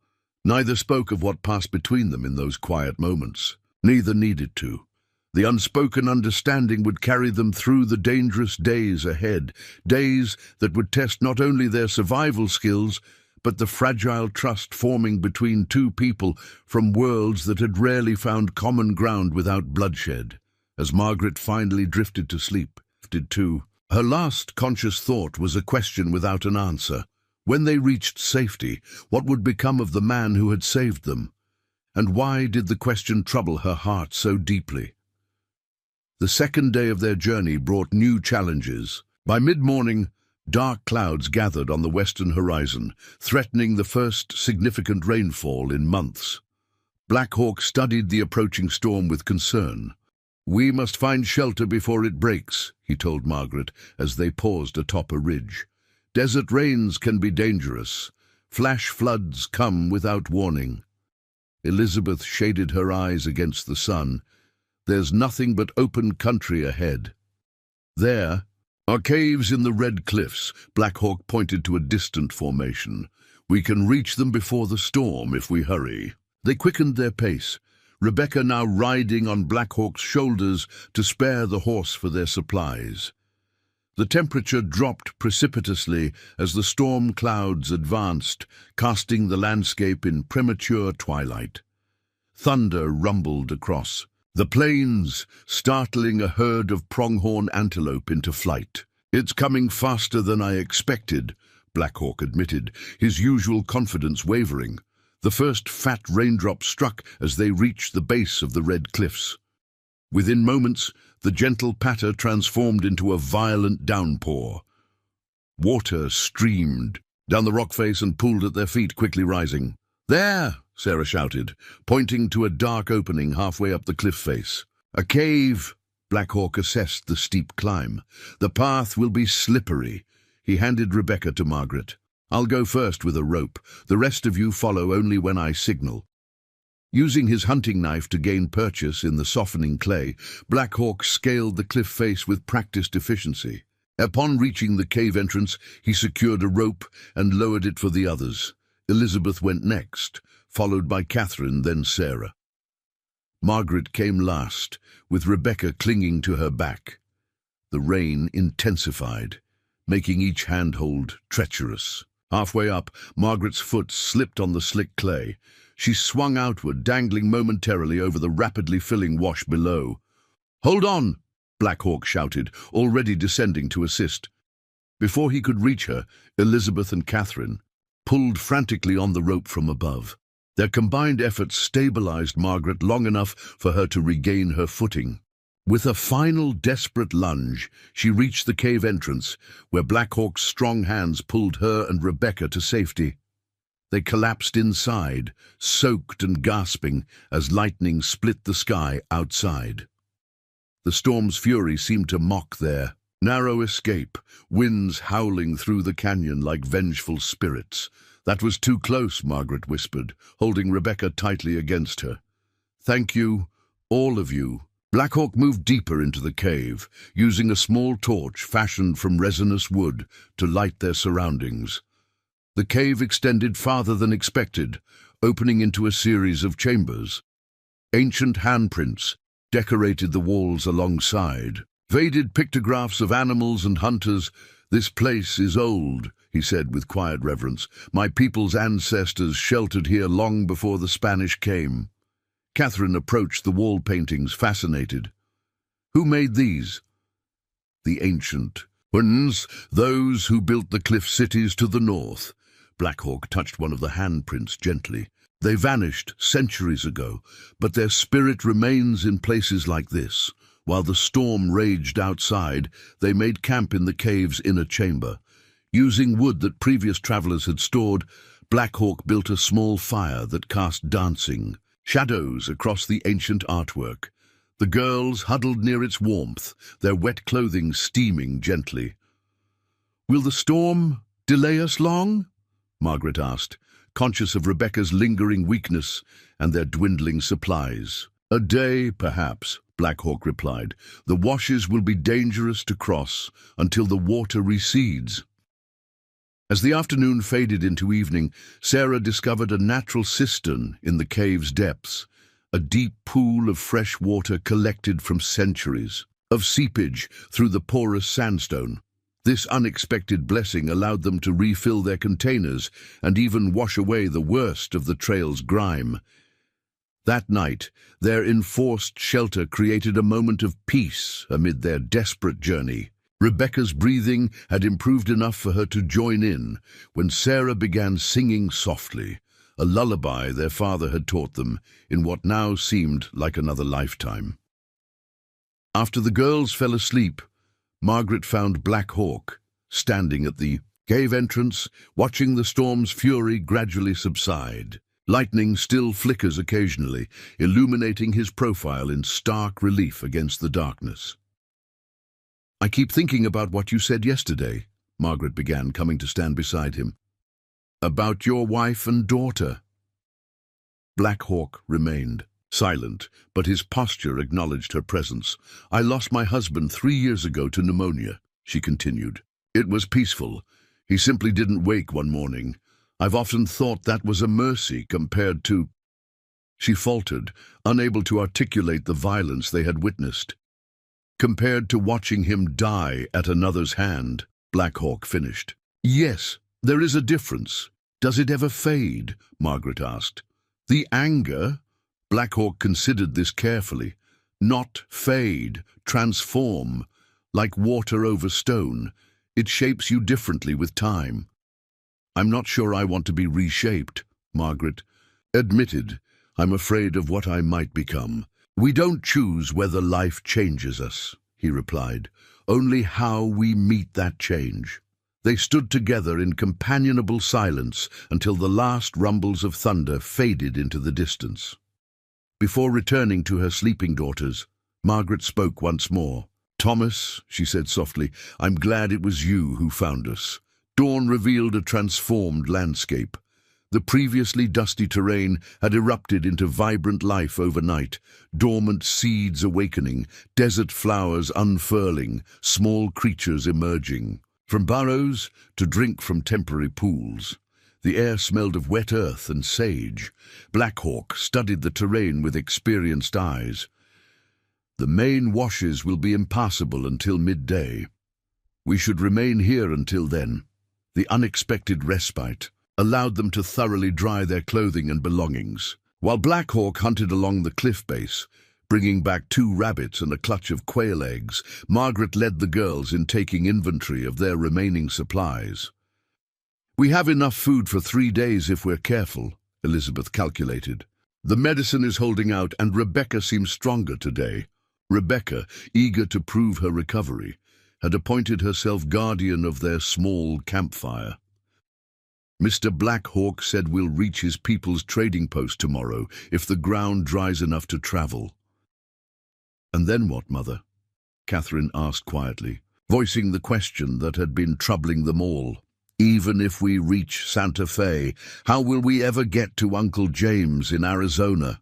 Neither spoke of what passed between them in those quiet moments. Neither needed to. The unspoken understanding would carry them through the dangerous days ahead, days that would test not only their survival skills, but the fragile trust forming between two people from worlds that had rarely found common ground without bloodshed. As Margaret finally drifted to sleep, her last conscious thought was a question without an answer. When they reached safety, what would become of the man who had saved them? And why did the question trouble her heart so deeply? The second day of their journey brought new challenges. By mid-morning, dark clouds gathered on the western horizon, threatening the first significant rainfall in months. Black Hawk studied the approaching storm with concern. "We must find shelter before it breaks," he told Margaret as they paused atop a ridge. "Desert rains can be dangerous. Flash floods come without warning." Elizabeth shaded her eyes against the sun. "There's nothing but open country ahead." "There are caves in the red cliffs." Black Hawk pointed to a distant formation. "We can reach them before the storm if we hurry." They quickened their pace, Rebecca now riding on Black Hawk's shoulders to spare the horse for their supplies. The temperature dropped precipitously as the storm clouds advanced, casting the landscape in premature twilight. Thunder rumbled across the plains, startling a herd of pronghorn antelope into flight. "It's coming faster than I expected," Black Hawk admitted, his usual confidence wavering. The first fat raindrop struck as they reached the base of the red cliffs. Within moments, the gentle patter transformed into a violent downpour. Water streamed down the rock face and pooled at their feet, quickly rising. "There!" Sarah shouted, pointing to a dark opening halfway up the cliff face. "A cave!" Black Hawk assessed the steep climb. "The path will be slippery." He handed Rebecca to Margaret. "I'll go first with a rope. The rest of you follow only when I signal." Using his hunting knife to gain purchase in the softening clay, Black Hawk scaled the cliff face with practiced efficiency. Upon reaching the cave entrance, he secured a rope and lowered it for the others. Elizabeth went next, followed by Catherine, then Sarah. Margaret came last, with Rebecca clinging to her back. The rain intensified, making each handhold treacherous. Halfway up, Margaret's foot slipped on the slick clay. She swung outward, dangling momentarily over the rapidly filling wash below. "Hold on!" Black Hawk shouted, already descending to assist. Before he could reach her, Elizabeth and Catherine pulled frantically on the rope from above. Their combined efforts stabilized Margaret long enough for her to regain her footing. With a final desperate lunge, she reached the cave entrance, where Black Hawk's strong hands pulled her and Rebecca to safety. They collapsed inside, soaked and gasping, as lightning split the sky outside. The storm's fury seemed to mock their narrow escape, winds howling through the canyon like vengeful spirits. "That was too close," Margaret whispered, holding Rebecca tightly against her. "Thank you, all of you, Black Hawk moved deeper into the cave, using a small torch fashioned from resinous wood to light their surroundings. The cave extended farther than expected, opening into a series of chambers. Ancient handprints decorated the walls alongside. Faded pictographs of animals and hunters. "This place is old," he said with quiet reverence. "My people's ancestors sheltered here long before the Spanish came." Catherine approached the wall paintings, fascinated. "Who made these?" "The ancient ones, those who built the cliff cities to the north." Black Hawk touched one of the handprints gently. "They vanished centuries ago, but their spirit remains in places like this." While the storm raged outside, they made camp in the cave's inner chamber. Using wood that previous travelers had stored, Black Hawk built a small fire that cast dancing shadows across the ancient artwork. The girls huddled near its warmth, their wet clothing steaming gently. "Will the storm delay us long?" Margaret asked, conscious of Rebecca's lingering weakness and their dwindling supplies. "A day, perhaps," Black Hawk replied. "The washes will be dangerous to cross until the water recedes." As the afternoon faded into evening, Sarah discovered a natural cistern in the cave's depths, a deep pool of fresh water collected from centuries of seepage through the porous sandstone. This unexpected blessing allowed them to refill their containers and even wash away the worst of the trail's grime. That night, their enforced shelter created a moment of peace amid their desperate journey. Rebecca's breathing had improved enough for her to join in when Sarah began singing softly, a lullaby their father had taught them in what now seemed like another lifetime. After the girls fell asleep, Margaret found Black Hawk standing at the cave entrance, watching the storm's fury gradually subside. Lightning still flickers occasionally, illuminating his profile in stark relief against the darkness. "I keep thinking about what you said yesterday," Margaret began, coming to stand beside him. "About your wife and daughter." Black Hawk remained silent, but his posture acknowledged her presence. "I lost my husband 3 years ago to pneumonia," she continued. "It was peaceful. He simply didn't wake one morning. I've often thought that was a mercy compared to—" She faltered, unable to articulate the violence they had witnessed. "Compared to watching him die at another's hand," Black Hawk finished. "Yes, there is a difference. Does it ever fade?" Margaret asked. "The anger?" Black Hawk considered this carefully. "Not fade, transform. Like water over stone. It shapes you differently with time." "I'm not sure I want to be reshaped," Margaret admitted. "I'm afraid of what I might become." "We don't choose whether life changes us," he replied, "only how we meet that change." They stood together in companionable silence until the last rumbles of thunder faded into the distance. Before returning to her sleeping daughters, Margaret spoke once more. "Thomas," she said softly, "I'm glad it was you who found us." Dawn revealed a transformed landscape. The previously dusty terrain had erupted into vibrant life overnight, dormant seeds awakening, desert flowers unfurling, small creatures emerging. From burrows to drink from temporary pools. The air smelled of wet earth and sage. Black Hawk studied the terrain with experienced eyes. "The main washes will be impassable until midday. We should remain here until then." The unexpected respite allowed them to thoroughly dry their clothing and belongings. While Black Hawk hunted along the cliff base, bringing back 2 rabbits and a clutch of quail eggs, Margaret led the girls in taking inventory of their remaining supplies. "We have enough food for 3 days if we're careful," Elizabeth calculated. "The medicine is holding out, and Rebecca seems stronger today." Rebecca, eager to prove her recovery, had appointed herself guardian of their small campfire. "Mr. Black Hawk said we'll reach his people's trading post tomorrow if the ground dries enough to travel." "And then what, Mother?" Catherine asked quietly, voicing the question that had been troubling them all. "Even if we reach Santa Fe, how will we ever get to Uncle James in Arizona?"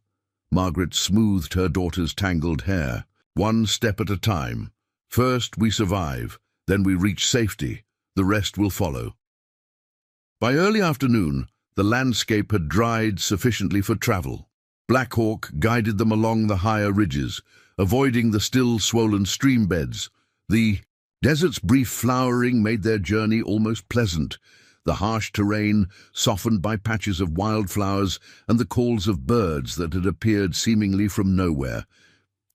Margaret smoothed her daughter's tangled hair. One step at a time. First we survive, then we reach safety. The rest will follow. By early afternoon, the landscape had dried sufficiently for travel. Black Hawk guided them along the higher ridges, avoiding the still swollen stream beds. The desert's brief flowering made their journey almost pleasant, the harsh terrain softened by patches of wildflowers and the calls of birds that had appeared seemingly from nowhere.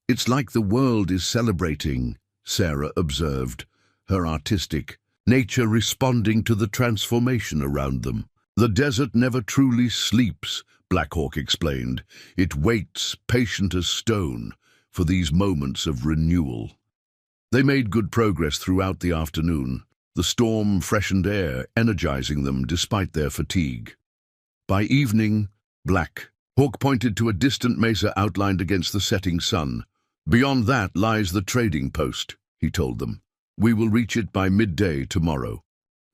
"It's like the world is celebrating," Sarah observed, her artistic nature responding to the transformation around them. "The desert never truly sleeps," Black Hawk explained. "It waits, patient as stone, for these moments of renewal." They made good progress throughout the afternoon, the storm freshened air energizing them despite their fatigue. By evening, Black Hawk pointed to a distant mesa outlined against the setting sun. "Beyond that lies the trading post," he told them. "We will reach it by midday tomorrow."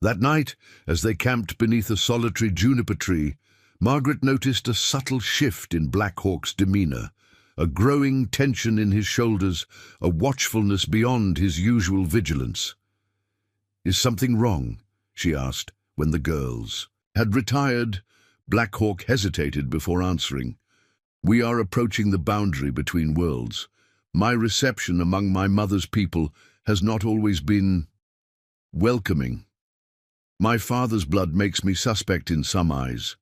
That night, as they camped beneath a solitary juniper tree, Margaret noticed a subtle shift in Black Hawk's demeanor, a growing tension in his shoulders, a watchfulness beyond his usual vigilance. "Is something wrong?" she asked when the girls had retired. Black Hawk hesitated before answering. "We are approaching the boundary between worlds. My reception among my mother's people has not always been welcoming. My father's blood makes me suspect in some eyes."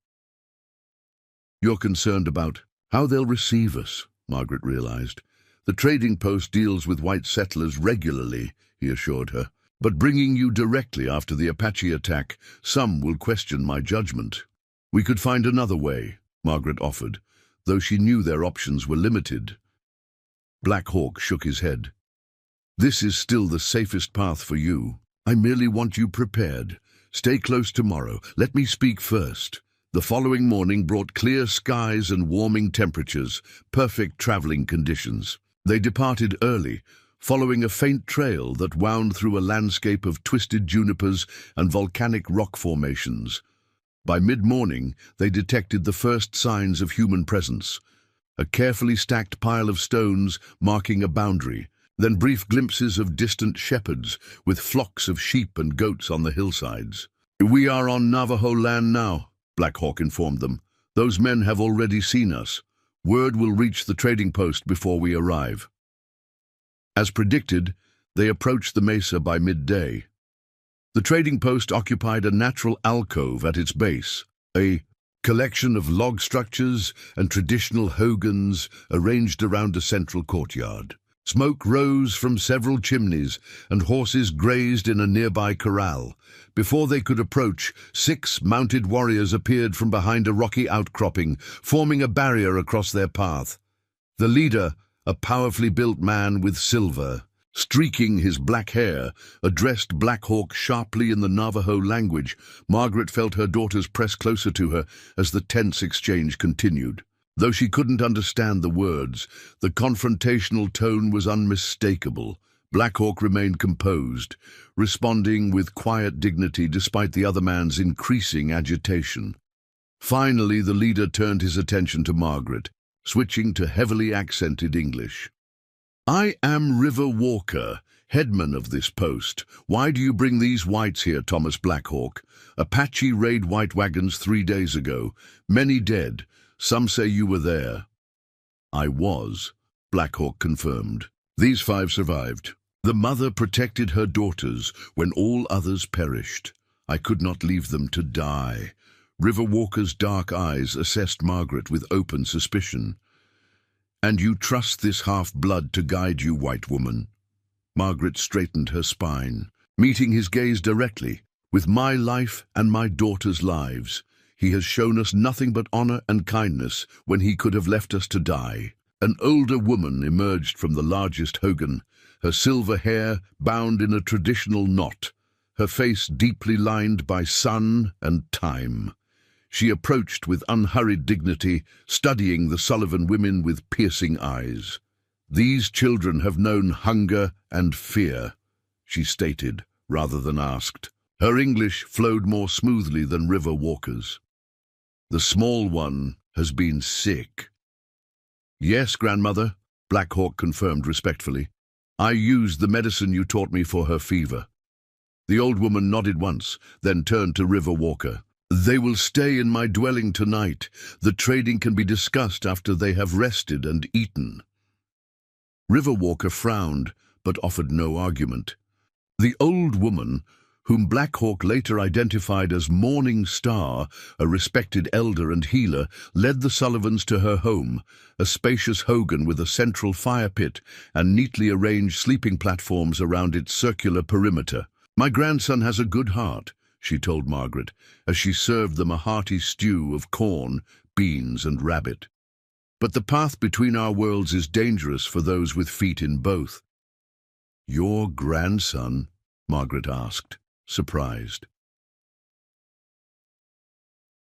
"You're concerned about how they'll receive us," Margaret realized. "The trading post deals with white settlers regularly," he assured her. "But bringing you directly after the Apache attack, some will question my judgment." "We could find another way," Margaret offered, though she knew their options were limited. Black Hawk shook his head. "This is still the safest path for you. I merely want you prepared. Stay close tomorrow. Let me speak first." The following morning brought clear skies and warming temperatures, perfect traveling conditions. They departed early, following a faint trail that wound through a landscape of twisted junipers and volcanic rock formations. By mid-morning, they detected the first signs of human presence. A carefully stacked pile of stones marking a boundary, then brief glimpses of distant shepherds with flocks of sheep and goats on the hillsides. "We are on Navajo land now," Black Hawk informed them. "Those men have already seen us. Word will reach the trading post before we arrive." As predicted, they approached the mesa by midday. The trading post occupied a natural alcove at its base, a collection of log structures and traditional hogans arranged around a central courtyard. Smoke rose from several chimneys, and horses grazed in a nearby corral. Before they could approach, 6 mounted warriors appeared from behind a rocky outcropping, forming a barrier across their path. The leader, a powerfully built man with silver streaking his black hair, addressed Black Hawk sharply in the Navajo language. Margaret felt her daughters press closer to her as the tense exchange continued. Though she couldn't understand the words, the confrontational tone was unmistakable. Black Hawk remained composed, responding with quiet dignity despite the other man's increasing agitation. Finally, the leader turned his attention to Margaret, switching to heavily accented English. "I am River Walker, headman of this post. Why do you bring these whites here, Thomas Black Hawk? Apache raid white wagons 3 days ago. Many dead. Some say you were there." "I was," Black Hawk confirmed. "These 5 survived. The mother protected her daughters when all others perished. I could not leave them to die." River Walker's dark eyes assessed Margaret with open suspicion. "And you trust this half-blood to guide you, white woman?" Margaret straightened her spine, meeting his gaze directly. "With my life and my daughters' lives, he has shown us nothing but honor and kindness when he could have left us to die." An older woman emerged from the largest hogan, her silver hair bound in a traditional knot, her face deeply lined by sun and time. She approached with unhurried dignity, studying the Sullivan women with piercing eyes. "These children have known hunger and fear," she stated, rather than asked. Her English flowed more smoothly than River Walker's. "The small one has been sick." "Yes, grandmother. Black Hawk confirmed respectfully. I used the medicine you taught me for her fever. The old woman nodded once, then turned to River Walker. They will stay in my dwelling tonight. The trading can be discussed after they have rested and eaten. River Walker frowned, but offered no argument. The old woman, whom Black Hawk later identified as Morning Star, a respected elder and healer, led the Sullivans to her home, a spacious hogan with a central fire pit and neatly arranged sleeping platforms around its circular perimeter. My grandson has a good heart, she told Margaret, as she served them a hearty stew of corn, beans, and rabbit. But the path between our worlds is dangerous for those with feet in both. Your grandson? Margaret asked, surprised.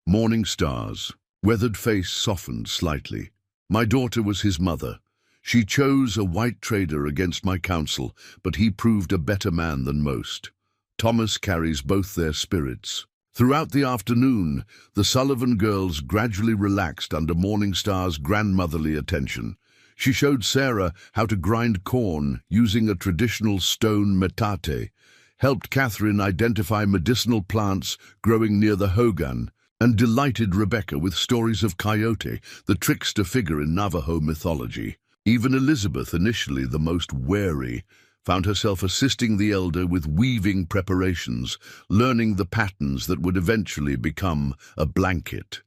Morning Star's weathered face softened slightly. My daughter was his mother. She chose a white trader against my counsel, but he proved a better man than most. Thomas carries both their spirits. Throughout the afternoon, the Sullivan girls gradually relaxed under Morning Star's grandmotherly attention. She showed Sarah how to grind corn using a traditional stone metate, helped Catherine identify medicinal plants growing near the hogan, and delighted Rebecca with stories of Coyote, the trickster figure in Navajo mythology. Even Elizabeth, initially the most wary, found herself assisting the elder with weaving preparations, learning the patterns that would eventually become a blanket.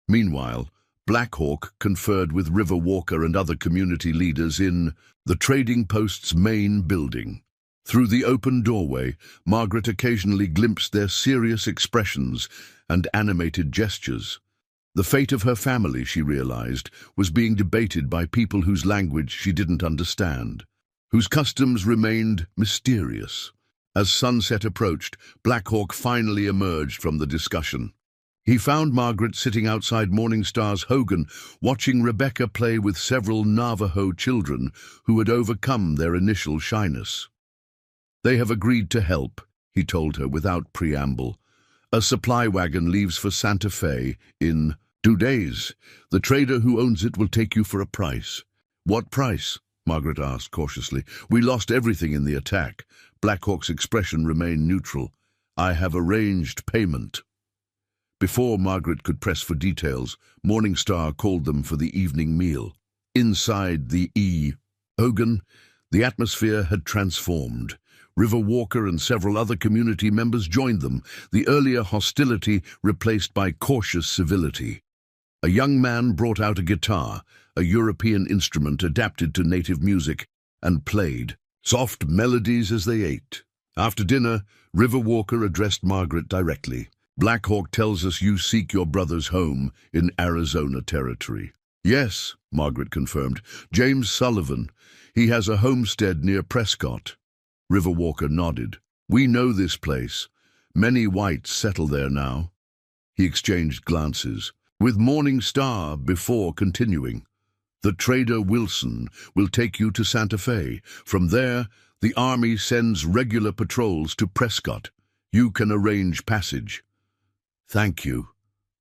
Meanwhile, Black Hawk conferred with River Walker and other community leaders in the trading post's main building. Through the open doorway, Margaret occasionally glimpsed their serious expressions and animated gestures. The fate of her family, she realized, was being debated by people whose language she didn't understand, whose customs remained mysterious. As sunset approached, Black Hawk finally emerged from the discussion. He found Margaret sitting outside Morning Star's hogan, watching Rebecca play with several Navajo children who had overcome their initial shyness. They have agreed to help, he told her without preamble. A supply wagon leaves for Santa Fe in 2 days. The trader who owns it will take you for a price. What price? Margaret asked cautiously. We lost everything in the attack. Black Hawk's expression remained neutral. I have arranged payment. Before Margaret could press for details, Morning Star called them for the evening meal. Inside the hogan, the atmosphere had transformed. River Walker and several other community members joined them, the earlier hostility replaced by cautious civility. A young man brought out a guitar, a European instrument adapted to native music, and played soft melodies as they ate. After dinner, River Walker addressed Margaret directly. Black Hawk tells us you seek your brother's home in Arizona territory. Yes, Margaret confirmed. James Sullivan. He has a homestead near Prescott. River Walker nodded. We know this place. Many whites settle there now. He exchanged glances with Morning Star before continuing. The trader Wilson will take you to Santa Fe. From there, the army sends regular patrols to Prescott. You can arrange passage. Thank you,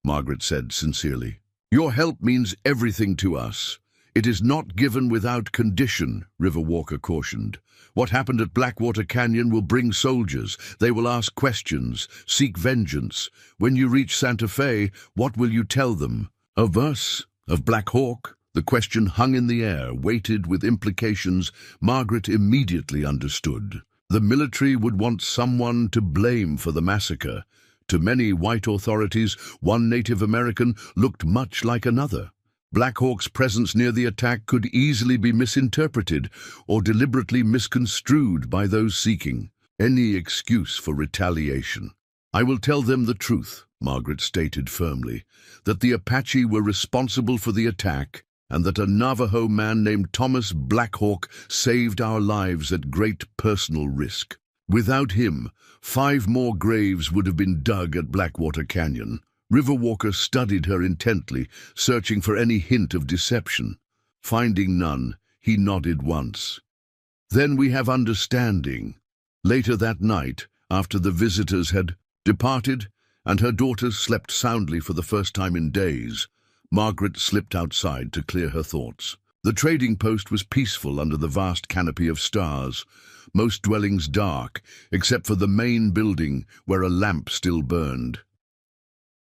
Margaret said sincerely. Your help means everything to us. It is not given without condition, River Walker cautioned. What happened at Blackwater Canyon will bring soldiers. They will ask questions, seek vengeance. When you reach Santa Fe, what will you tell them? Of us? Of Black Hawk? The question hung in the air, weighted with implications Margaret immediately understood. The military would want someone to blame for the massacre. To many white authorities, one Native American looked much like another. Black Hawk's presence near the attack could easily be misinterpreted or deliberately misconstrued by those seeking any excuse for retaliation. I will tell them the truth, Margaret stated firmly, that the Apache were responsible for the attack and that a Navajo man named Thomas Black Hawk saved our lives at great personal risk. Without him, 5 more graves would have been dug at Blackwater Canyon. River Walker studied her intently, searching for any hint of deception. Finding none, he nodded once. Then we have understanding. Later that night, after the visitors had departed and her daughters slept soundly for the first time in days, Margaret slipped outside to clear her thoughts. The trading post was peaceful under the vast canopy of stars, most dwellings dark, except for the main building where a lamp still burned.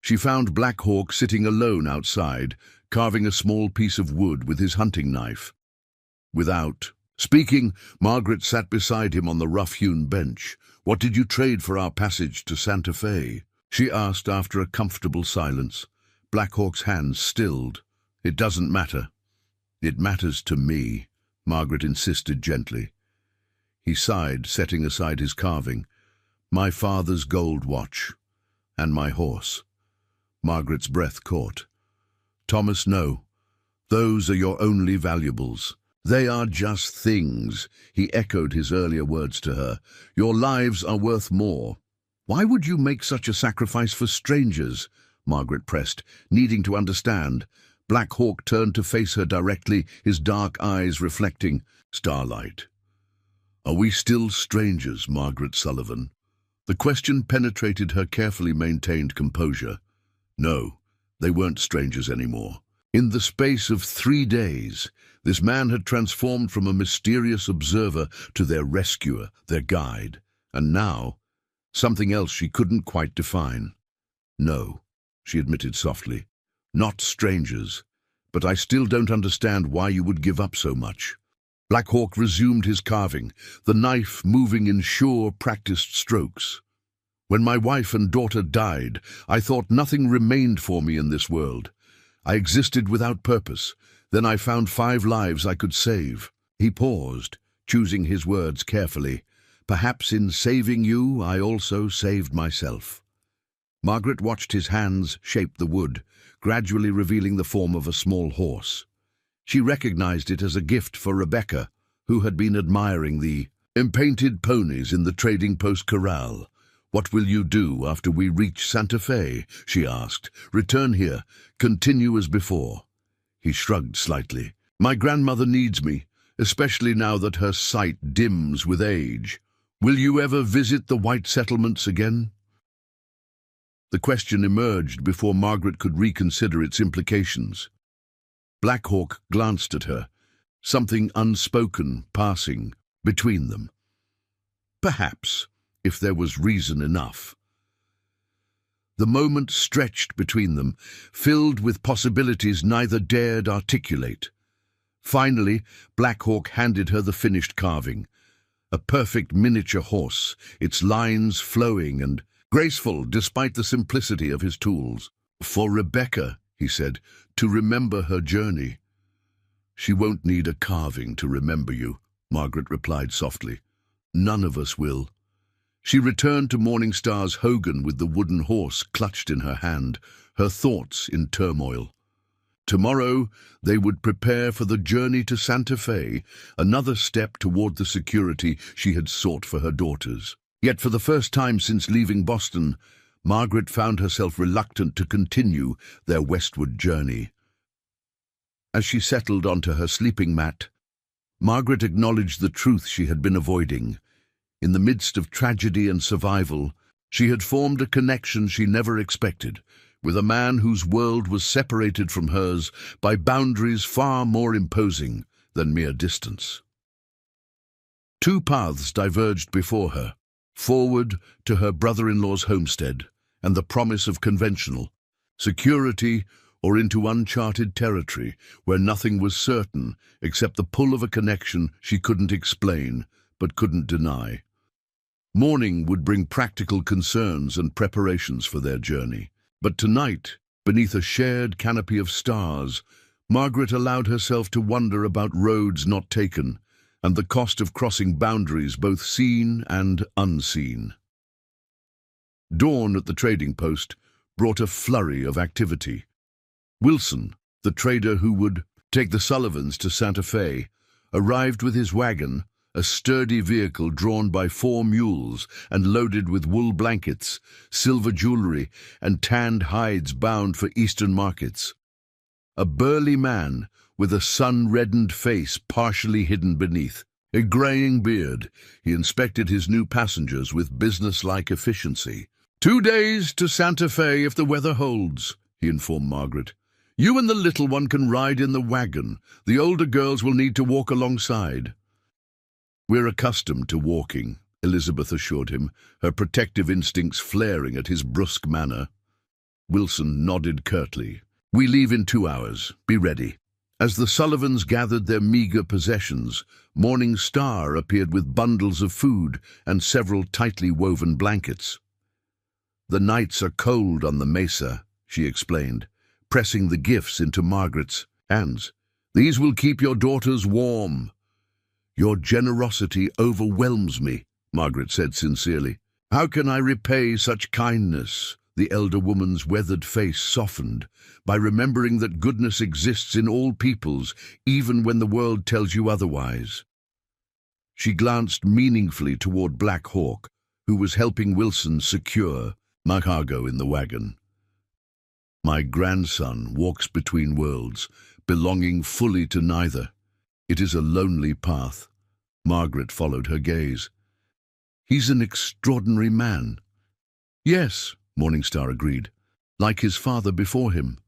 She found Black Hawk sitting alone outside, carving a small piece of wood with his hunting knife. Without speaking, Margaret sat beside him on the rough-hewn bench. "What did you trade for our passage to Santa Fe?" she asked after a comfortable silence. Black Hawk's hands stilled. "It doesn't matter." "It matters to me," Margaret insisted gently. He sighed, setting aside his carving. "My father's gold watch, and my horse." Margaret's breath caught. "Thomas, no. Those are your only valuables. They are just things," he echoed his earlier words to her. "Your lives are worth more." "Why would you make such a sacrifice for strangers?" Margaret pressed, needing to understand. Black Hawk turned to face her directly, his dark eyes reflecting starlight. "Are we still strangers, Margaret Sullivan?" The question penetrated her carefully maintained composure. No, they weren't strangers anymore. In the space of 3 days, this man had transformed from a mysterious observer to their rescuer, their guide, and now, something else she couldn't quite define. "No," she admitted softly, "not strangers, but I still don't understand why you would give up so much." Black Hawk resumed his carving, the knife moving in sure, practiced strokes. "When my wife and daughter died, I thought nothing remained for me in this world. I existed without purpose. Then I found 5 lives I could save." He paused, choosing his words carefully. "Perhaps in saving you, I also saved myself." Margaret watched his hands shape the wood, gradually revealing the form of a small horse. She recognized it as a gift for Rebecca, who had been admiring the painted ponies in the trading post corral. "What will you do after we reach Santa Fe?" she asked. "Return here, continue as before?" He shrugged slightly. "My grandmother needs me, especially now that her sight dims with age. Will you ever visit the white settlements again?" The question emerged before Margaret could reconsider its implications. Black Hawk glanced at her, something unspoken passing between them. Perhaps, if there was reason enough. The moment stretched between them, filled with possibilities neither dared articulate. Finally, Black Hawk handed her the finished carving. A perfect miniature horse, its lines flowing and graceful despite the simplicity of his tools. "For Rebecca," he said, "to remember her journey." "She won't need a carving to remember you," Margaret replied softly. "None of us will." She returned to Morningstar's Hogan with the wooden horse clutched in her hand, her thoughts in turmoil. Tomorrow they would prepare for the journey to Santa Fe, another step toward the security she had sought for her daughters. Yet for the first time since leaving Boston, Margaret found herself reluctant to continue their westward journey. As she settled onto her sleeping mat, Margaret acknowledged the truth she had been avoiding. In the midst of tragedy and survival, she had formed a connection she never expected, with a man whose world was separated from hers by boundaries far more imposing than mere distance. 2 paths diverged before her, forward to her brother-in-law's homestead and the promise of conventional security, or into uncharted territory where nothing was certain except the pull of a connection she couldn't explain but couldn't deny. Morning would bring practical concerns and preparations for their journey. But tonight, beneath a shared canopy of stars, Margaret allowed herself to wonder about roads not taken and the cost of crossing boundaries both seen and unseen. Dawn at the trading post brought a flurry of activity. Wilson, the trader who would take the Sullivans to Santa Fe, arrived with his wagon, a sturdy vehicle drawn by 4 mules and loaded with wool blankets, silver jewelry, and tanned hides bound for eastern markets. A burly man with a sun-reddened face partially hidden beneath a graying beard, he inspected his new passengers with business-like efficiency. 2 days to Santa Fe if the weather holds," he informed Margaret. You and the little one can ride in the wagon. The older girls will need to walk alongside. We're accustomed to walking, Elizabeth assured him, her protective instincts flaring at his brusque manner. Wilson nodded curtly. We leave in 2 hours. Be ready. As the Sullivans gathered their meager possessions, Morning Star appeared with bundles of food and several tightly woven blankets. The nights are cold on the mesa, she explained, pressing the gifts into Margaret's hands. These will keep your daughters warm. Your generosity overwhelms me, Margaret said sincerely. How can I repay such kindness? The elder woman's weathered face softened. By remembering that goodness exists in all peoples, even when the world tells you otherwise. She glanced meaningfully toward Black Hawk, who was helping Wilson secure my cargo in the wagon. My grandson walks between worlds, belonging fully to neither. It is a lonely path. Margaret followed her gaze. He's an extraordinary man. Yes, Morningstar agreed, like his father before him.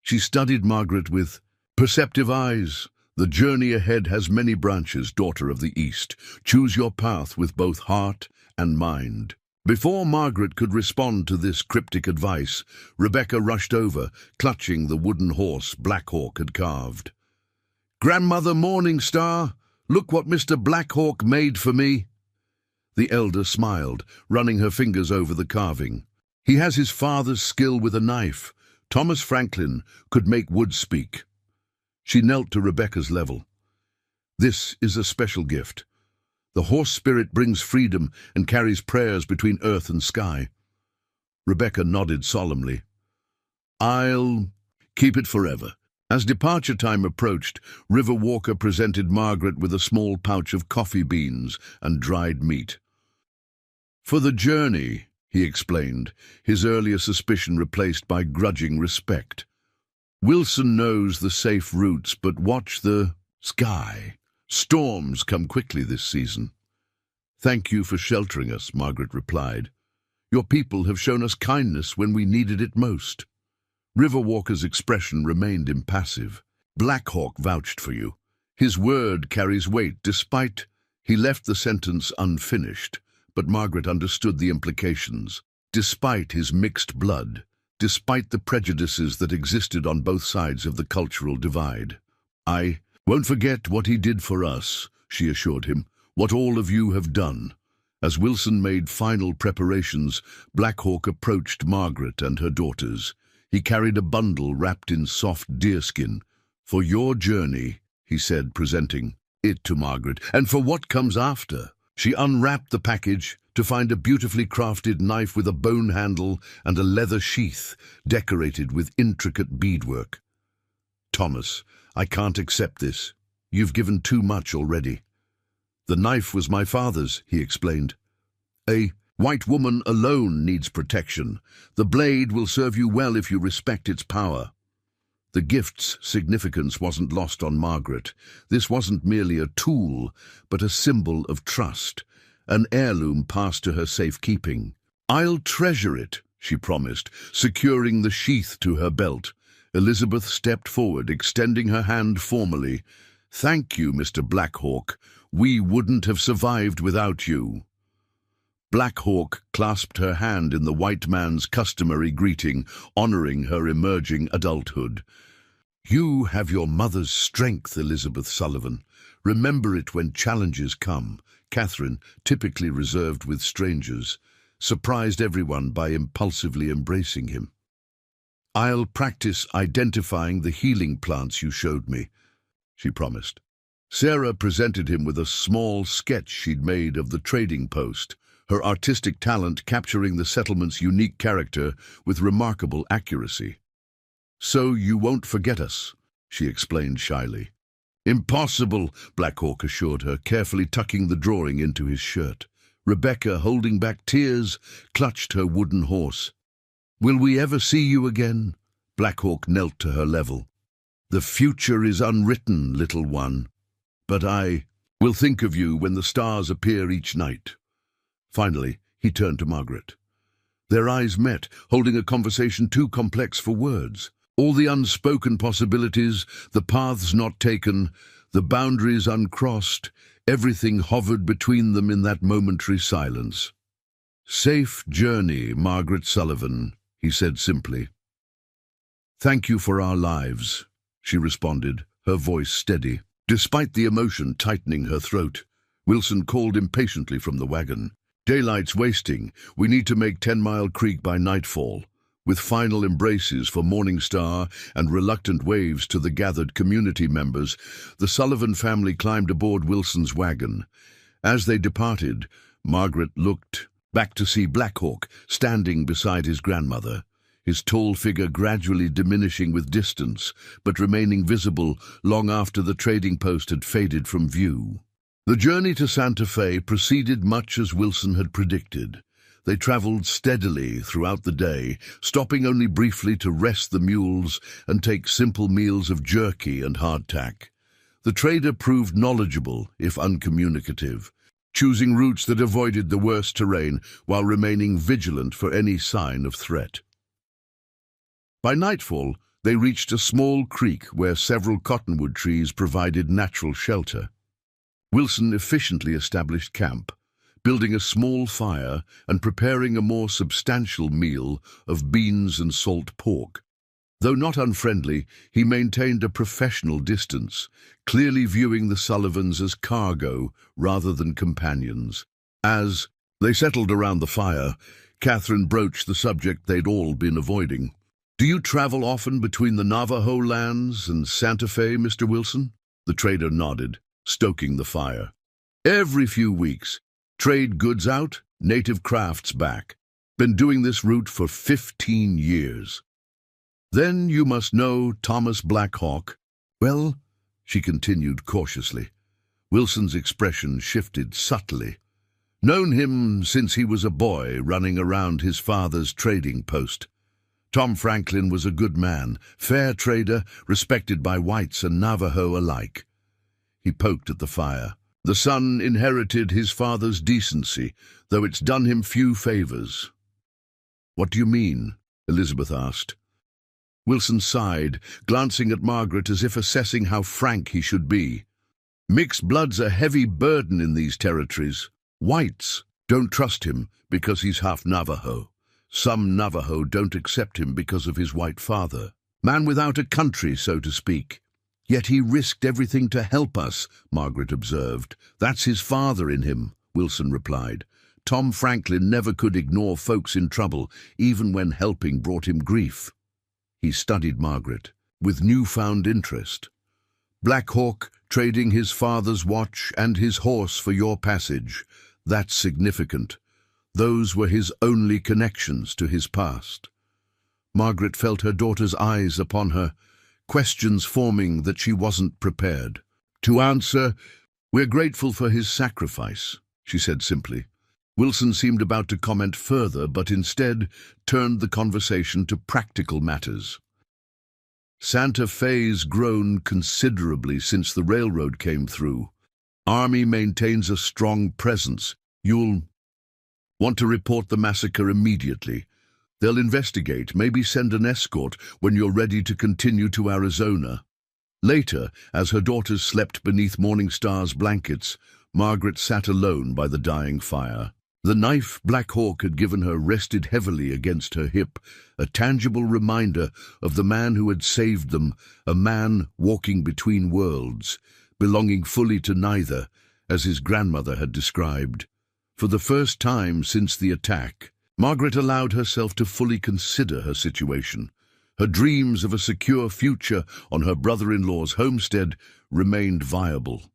She studied Margaret with perceptive eyes. The journey ahead has many branches, daughter of the East. Choose your path with both heart and mind. Before Margaret could respond to this cryptic advice, Rebecca rushed over, clutching the wooden horse Black Hawk had carved. Grandmother Morningstar, look what Mr. Black Hawk made for me. The elder smiled, running her fingers over the carving. He has his father's skill with a knife. Thomas Franklin could make wood speak. She knelt to Rebecca's level. This is a special gift. The horse spirit brings freedom and carries prayers between earth and sky. Rebecca nodded solemnly. I'll keep it forever. As departure time approached, River Walker presented Margaret with a small pouch of coffee beans and dried meat. For the journey, he explained, his earlier suspicion replaced by grudging respect. Wilson knows the safe routes, but watch the sky. Storms come quickly this season. Thank you for sheltering us, Margaret replied. Your people have shown us kindness when we needed it most. Riverwalker's expression remained impassive. Black Hawk vouched for you. His word carries weight despite... He left the sentence unfinished, but Margaret understood the implications. Despite his mixed blood, despite the prejudices that existed on both sides of the cultural divide. I won't forget what he did for us, she assured him, what all of you have done. As Wilson made final preparations, Black Hawk approached Margaret and her daughters. He carried a bundle wrapped in soft deerskin. For your journey, he said, presenting it to Margaret, and for what comes after. She unwrapped the package to find a beautifully crafted knife with a bone handle and a leather sheath decorated with intricate beadwork. Thomas, I can't accept this. You've given too much already. The knife was my father's, he explained. A white woman alone needs protection. The blade will serve you well if you respect its power. The gift's significance wasn't lost on Margaret. This wasn't merely a tool, but a symbol of trust, an heirloom passed to her safekeeping. I'll treasure it, she promised, securing the sheath to her belt. Elizabeth stepped forward, extending her hand formally. Thank you, Mr. Black Hawk. We wouldn't have survived without you. Black Hawk clasped her hand in the white man's customary greeting, honoring her emerging adulthood. You have your mother's strength, Elizabeth Sullivan. Remember it when challenges come. Catherine, typically reserved with strangers, surprised everyone by impulsively embracing him. I'll practice identifying the healing plants you showed me, she promised. Sarah presented him with a small sketch she'd made of the trading post, her artistic talent capturing the settlement's unique character with remarkable accuracy. So you won't forget us, she explained shyly. Impossible, Black Hawk assured her, carefully tucking the drawing into his shirt. Rebecca, holding back tears, clutched her wooden horse. Will we ever see you again? Black Hawk knelt to her level. The future is unwritten, little one, but I will think of you when the stars appear each night. Finally, he turned to Margaret. Their eyes met, holding a conversation too complex for words. All the unspoken possibilities, the paths not taken, the boundaries uncrossed, everything hovered between them in that momentary silence. "Safe journey, Margaret Sullivan," he said simply. "Thank you for our lives," she responded, her voice steady. Despite the emotion tightening her throat, Wilson called impatiently from the wagon. "Daylight's wasting. We need to make 10 Mile Creek by nightfall." With final embraces for Morning Star and reluctant waves to the gathered community members, the Sullivan family climbed aboard Wilson's wagon. As they departed, Margaret looked back to see Black Hawk standing beside his grandmother, his tall figure gradually diminishing with distance, but remaining visible long after the trading post had faded from view. The journey to Santa Fe proceeded much as Wilson had predicted. They traveled steadily throughout the day, stopping only briefly to rest the mules and take simple meals of jerky and hardtack. The trader proved knowledgeable, if uncommunicative, choosing routes that avoided the worst terrain while remaining vigilant for any sign of threat. By nightfall, they reached a small creek where several cottonwood trees provided natural shelter. Wilson efficiently established camp, building a small fire and preparing a more substantial meal of beans and salt pork. Though not unfriendly, he maintained a professional distance, clearly viewing the Sullivans as cargo rather than companions. As they settled around the fire, Catherine broached the subject they'd all been avoiding. "Do you travel often between the Navajo lands and Santa Fe, Mr. Wilson?" The trader nodded, stoking the fire. "Every few weeks. Trade goods out, native crafts back. Been doing this route for 15 years. Then you must know Thomas Black Hawk." "Well," she continued cautiously. Wilson's expression shifted subtly. "Known him since he was a boy running around his father's trading post. Tom Franklin was a good man, fair trader, respected by whites and Navajo alike." He poked at the fire. "The son inherited his father's decency, though it's done him few favors." "What do you mean?" Elizabeth asked. Wilson sighed, glancing at Margaret as if assessing how frank he should be. "Mixed blood's a heavy burden in these territories. Whites don't trust him because he's half Navajo. Some Navajo don't accept him because of his white father. Man without a country, so to speak. Yet he risked everything to help us," Margaret observed. "That's his father in him," Wilson replied. "Tom Franklin never could ignore folks in trouble, even when helping brought him grief." He studied Margaret with newfound interest. "Black Hawk trading his father's watch and his horse for your passage. That's significant. Those were his only connections to his past." Margaret felt her daughter's eyes upon her, questions forming that she wasn't prepared to answer. "We're grateful for his sacrifice," she said simply. Wilson seemed about to comment further, but instead turned the conversation to practical matters. "Santa Fe's grown considerably since the railroad came through. Army maintains a strong presence. You'll want to report the massacre immediately. They'll investigate, maybe send an escort when you're ready to continue to Arizona." Later, as her daughters slept beneath Morning Star's blankets, Margaret sat alone by the dying fire. The knife Black Hawk had given her rested heavily against her hip, a tangible reminder of the man who had saved them, a man walking between worlds, belonging fully to neither, as his grandmother had described. For the first time since the attack, Margaret allowed herself to fully consider her situation. Her dreams of a secure future on her brother-in-law's homestead remained viable.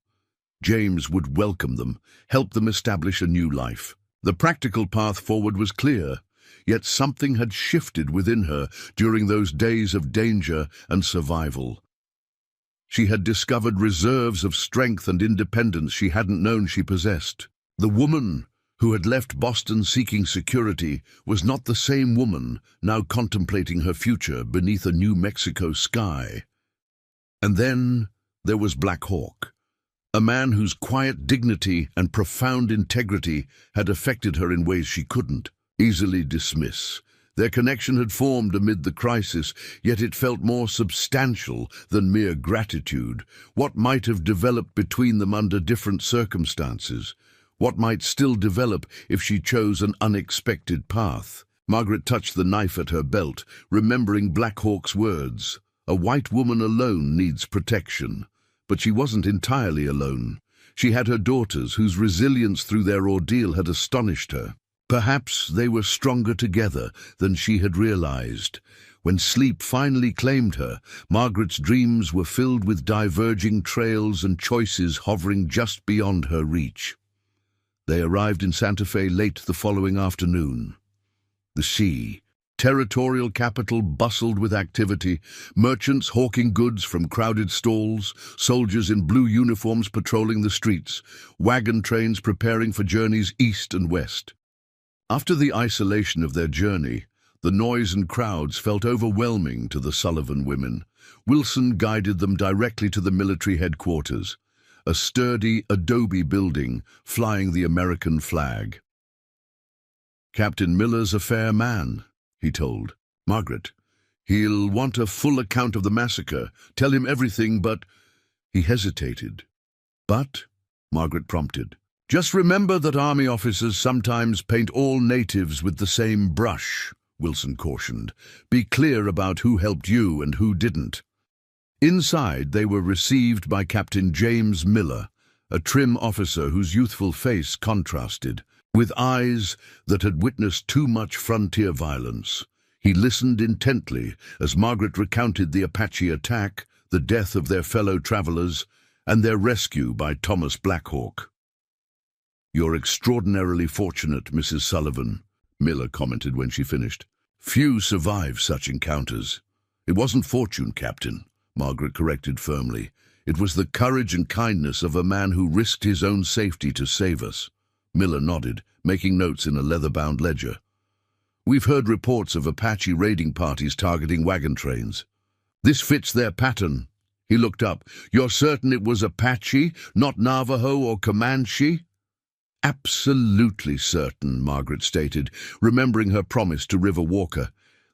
James would welcome them, help them establish a new life. The practical path forward was clear, yet something had shifted within her during those days of danger and survival. She had discovered reserves of strength and independence she hadn't known she possessed. The woman who had left Boston seeking security was not the same woman now contemplating her future beneath a New Mexico sky. And then there was Black Hawk, a man whose quiet dignity and profound integrity had affected her in ways she couldn't easily dismiss. Their connection had formed amid the crisis, yet it felt more substantial than mere gratitude. What might have developed between them under different circumstances? What might still develop if she chose an unexpected path? Margaret touched the knife at her belt, remembering Black Hawk's words. A white woman alone needs protection. But she wasn't entirely alone. She had her daughters, whose resilience through their ordeal had astonished her. Perhaps they were stronger together than she had realized. When sleep finally claimed her, Margaret's dreams were filled with diverging trails and choices hovering just beyond her reach. They arrived in Santa Fe late the following afternoon. The sea, territorial capital, bustled with activity, merchants hawking goods from crowded stalls, soldiers in blue uniforms patrolling the streets, wagon trains preparing for journeys east and west. After the isolation of their journey, the noise and crowds felt overwhelming to the Sullivan women. Wilson guided them directly to the military headquarters, a sturdy adobe building flying the American flag. "Captain Miller's a fair man," he told Margaret. "He'll want a full account of the massacre. Tell him everything, but—" He hesitated. "But?" Margaret prompted. "Just remember that army officers sometimes paint all natives with the same brush," Wilson cautioned. "Be clear about who helped you and who didn't." Inside, they were received by Captain James Miller, a trim officer whose youthful face contrasted. With eyes that had witnessed too much frontier violence, he listened intently as Margaret recounted the Apache attack, the death of their fellow travelers, and their rescue by Thomas Black Hawk. "You're extraordinarily fortunate, Mrs. Sullivan," Miller commented when she finished. "Few survive such encounters." "It wasn't fortune, Captain," Margaret corrected firmly. "It was the courage and kindness of a man who risked his own safety to save us." Miller nodded, making notes in a leather-bound ledger. "We've heard reports of Apache raiding parties targeting wagon trains. This fits their pattern." He looked up. "You're certain it was Apache, not Navajo or Comanche?" "Absolutely certain," Margaret stated, remembering her promise to River Walker.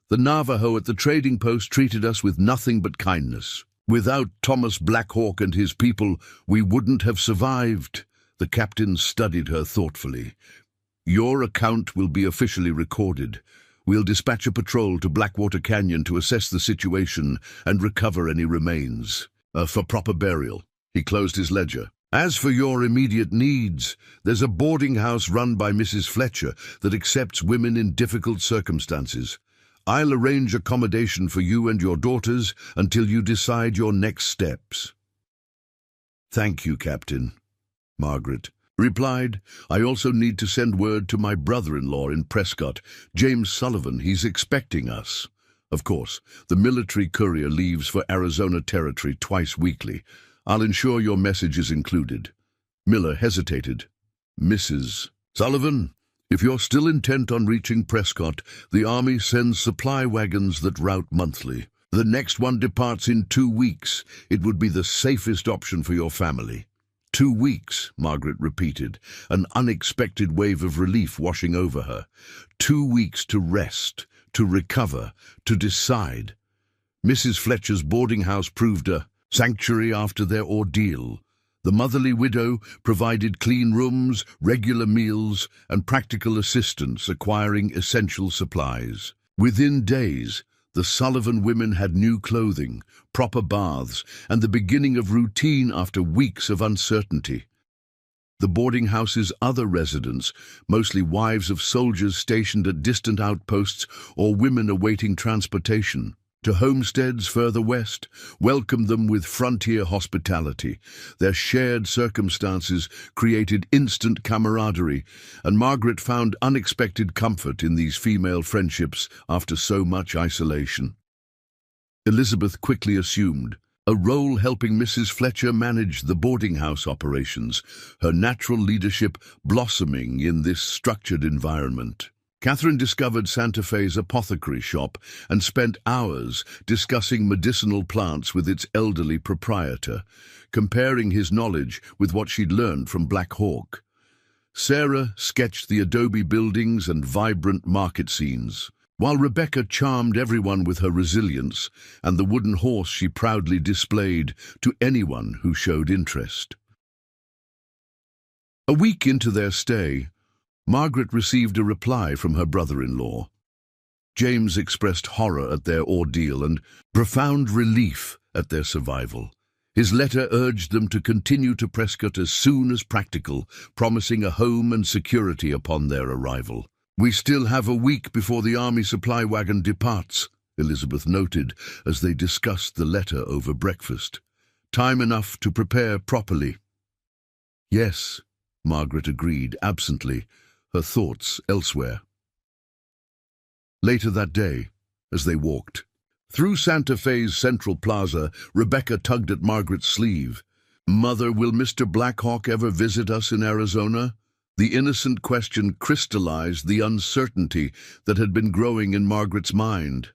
"The Navajo at the trading post treated us with nothing but kindness. Without Thomas Black Hawk and his people, we wouldn't have survived." The captain studied her thoughtfully. "Your account will be officially recorded. We'll dispatch a patrol to Blackwater Canyon to assess the situation and recover any remains, for proper burial." He closed his ledger. "As for your immediate needs, there's a boarding house run by Mrs. Fletcher that accepts women in difficult circumstances. I'll arrange accommodation for you and your daughters until you decide your next steps." "Thank you, Captain," Margaret replied. "I also need to send word to my brother-in-law in Prescott, James Sullivan. He's expecting us." "Of course, the military courier leaves for Arizona Territory twice weekly. I'll ensure your message is included." Miller hesitated. "Mrs. Sullivan, if you're still intent on reaching Prescott, the Army sends supply wagons that route monthly. The next one departs in 2 weeks. It would be the safest option for your family." 2 weeks, Margaret repeated, an unexpected wave of relief washing over her. 2 weeks to rest, to recover, to decide. Mrs. Fletcher's boarding house proved a sanctuary after their ordeal. The motherly widow provided clean rooms, regular meals, and practical assistance acquiring essential supplies. Within days, the Sullivan women had new clothing, proper baths, and the beginning of routine after weeks of uncertainty. The boarding house's other residents, mostly wives of soldiers stationed at distant outposts or women awaiting transportation to homesteads further west, welcomed them with frontier hospitality. Their shared circumstances created instant camaraderie, and Margaret found unexpected comfort in these female friendships after so much isolation. Elizabeth quickly assumed a role helping Mrs. Fletcher manage the boarding house operations, her natural leadership blossoming in this structured environment. Catherine discovered Santa Fe's apothecary shop and spent hours discussing medicinal plants with its elderly proprietor, comparing his knowledge with what she'd learned from Black Hawk. Sarah sketched the adobe buildings and vibrant market scenes, while Rebecca charmed everyone with her resilience and the wooden horse she proudly displayed to anyone who showed interest. A week into their stay, Margaret received a reply from her brother-in-law. James expressed horror at their ordeal and profound relief at their survival. His letter urged them to continue to Prescott as soon as practical, promising a home and security upon their arrival. "We still have a week before the army supply wagon departs," Elizabeth noted as they discussed the letter over breakfast. "Time enough to prepare properly." "Yes," Margaret agreed absently, her thoughts elsewhere. Later that day, as they walked through Santa Fe's Central Plaza, Rebecca tugged at Margaret's sleeve. "Mother, will Mr. Blackhawk ever visit us in Arizona?" The innocent question crystallized the uncertainty that had been growing in Margaret's mind.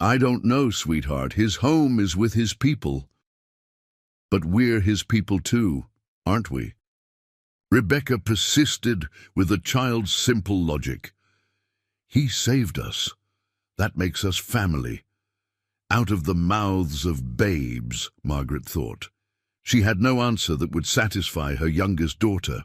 "I don't know, sweetheart. His home is with his people." "But we're his people too, aren't we?" Rebecca persisted with a child's simple logic. "He saved us. That makes us family." Out of the mouths of babes, Margaret thought. She had no answer that would satisfy her youngest daughter,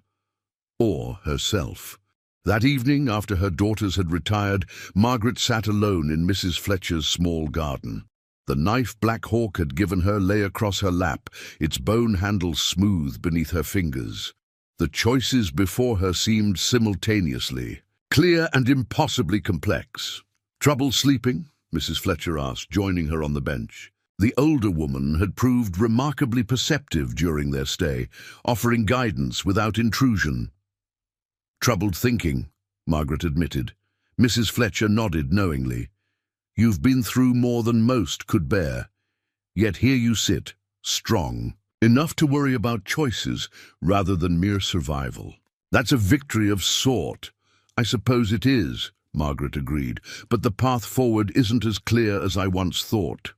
or herself. That evening, after her daughters had retired, Margaret sat alone in Mrs. Fletcher's small garden. The knife Black Hawk had given her lay across her lap, its bone handle smooth beneath her fingers. The choices before her seemed simultaneously clear and impossibly complex. "Trouble sleeping?" Mrs. Fletcher asked, joining her on the bench. The older woman had proved remarkably perceptive during their stay, offering guidance without intrusion. "Troubled thinking," Margaret admitted. Mrs. Fletcher nodded knowingly. "You've been through more than most could bear. Yet here you sit, strong, enough to worry about choices rather than mere survival. That's a victory of sort." "I suppose it is," Margaret agreed, "but the path forward isn't as clear as I once thought."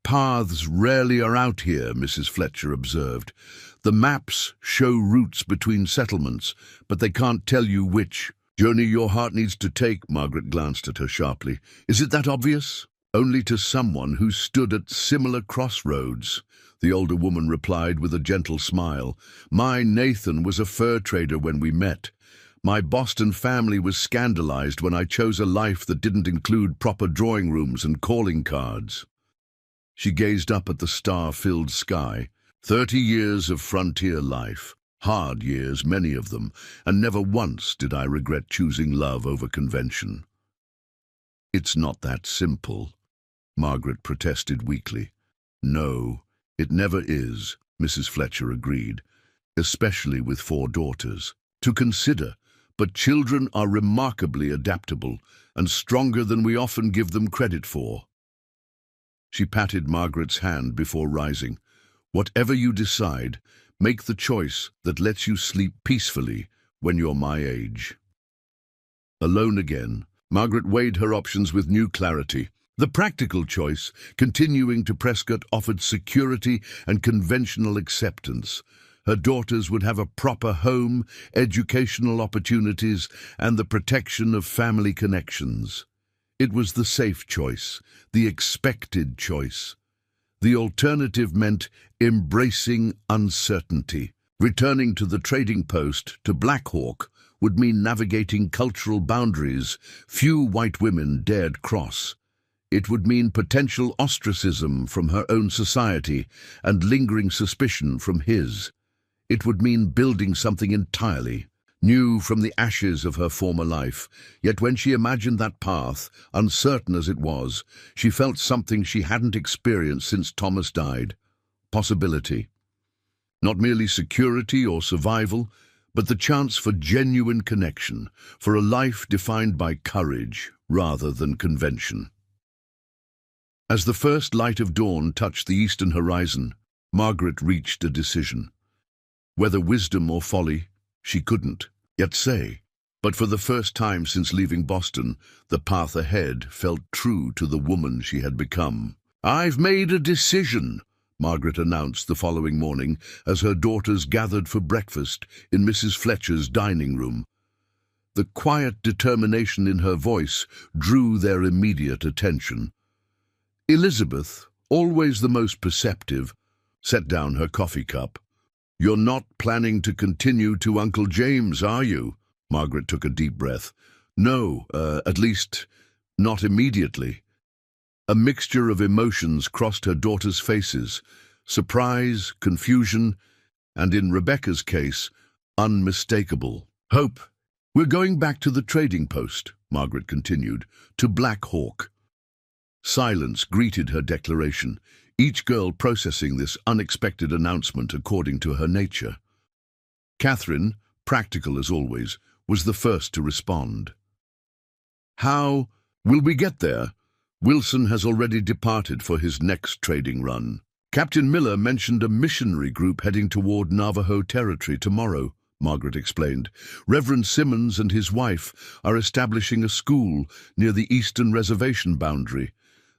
"Paths rarely are out here," Mrs. Fletcher observed. "The maps show routes between settlements, but they can't tell you which journey your heart needs to take." Margaret glanced at her sharply. "Is it that obvious?" "Only to someone who stood at similar crossroads," the older woman replied with a gentle smile. "My Nathan was a fur trader when we met. My Boston family was scandalized when I chose a life that didn't include proper drawing rooms and calling cards." She gazed up at the star-filled sky. 30 years of frontier life. Hard years, many of them, and never once did I regret choosing love over convention. "It's not that simple," Margaret protested weakly. "No, it never is," Mrs. Fletcher agreed, "especially with 4 daughters to consider. But children are remarkably adaptable and stronger than we often give them credit for." She patted Margaret's hand before rising. "Whatever you decide, make the choice that lets you sleep peacefully when you're my age." Alone again, Margaret weighed her options with new clarity. The practical choice, continuing to Prescott, offered security and conventional acceptance. Her daughters would have a proper home, educational opportunities, and the protection of family connections. It was the safe choice, the expected choice. The alternative meant embracing uncertainty. Returning to the trading post, to Black Hawk, would mean navigating cultural boundaries few white women dared cross. It would mean potential ostracism from her own society and lingering suspicion from his. It would mean building something entirely new from the ashes of her former life. Yet when she imagined that path, uncertain as it was, she felt something she hadn't experienced since Thomas died. Possibility. Not merely security or survival, but the chance for genuine connection, for a life defined by courage rather than convention. As the first light of dawn touched the eastern horizon, Margaret reached a decision. Whether wisdom or folly, she couldn't yet say. But for the first time since leaving Boston, the path ahead felt true to the woman she had become. "I've made a decision," Margaret announced the following morning as her daughters gathered for breakfast in Mrs. Fletcher's dining room. The quiet determination in her voice drew their immediate attention. Elizabeth, always the most perceptive, set down her coffee cup. "You're not planning to continue to Uncle James, are you?" Margaret took a deep breath. "No, at least not immediately." A mixture of emotions crossed her daughter's faces: surprise, confusion, and in Rebecca's case, unmistakable hope. "We're going back to the trading post," Margaret continued, "to Black Hawk." Silence greeted her declaration, each girl processing this unexpected announcement according to her nature. Catherine, practical as always, was the first to respond. "How will we get there? Wilson has already departed for his next trading run. Captain Miller mentioned a missionary group heading toward Navajo territory tomorrow," Margaret explained. "Reverend Simmons and his wife are establishing a school near the eastern reservation boundary.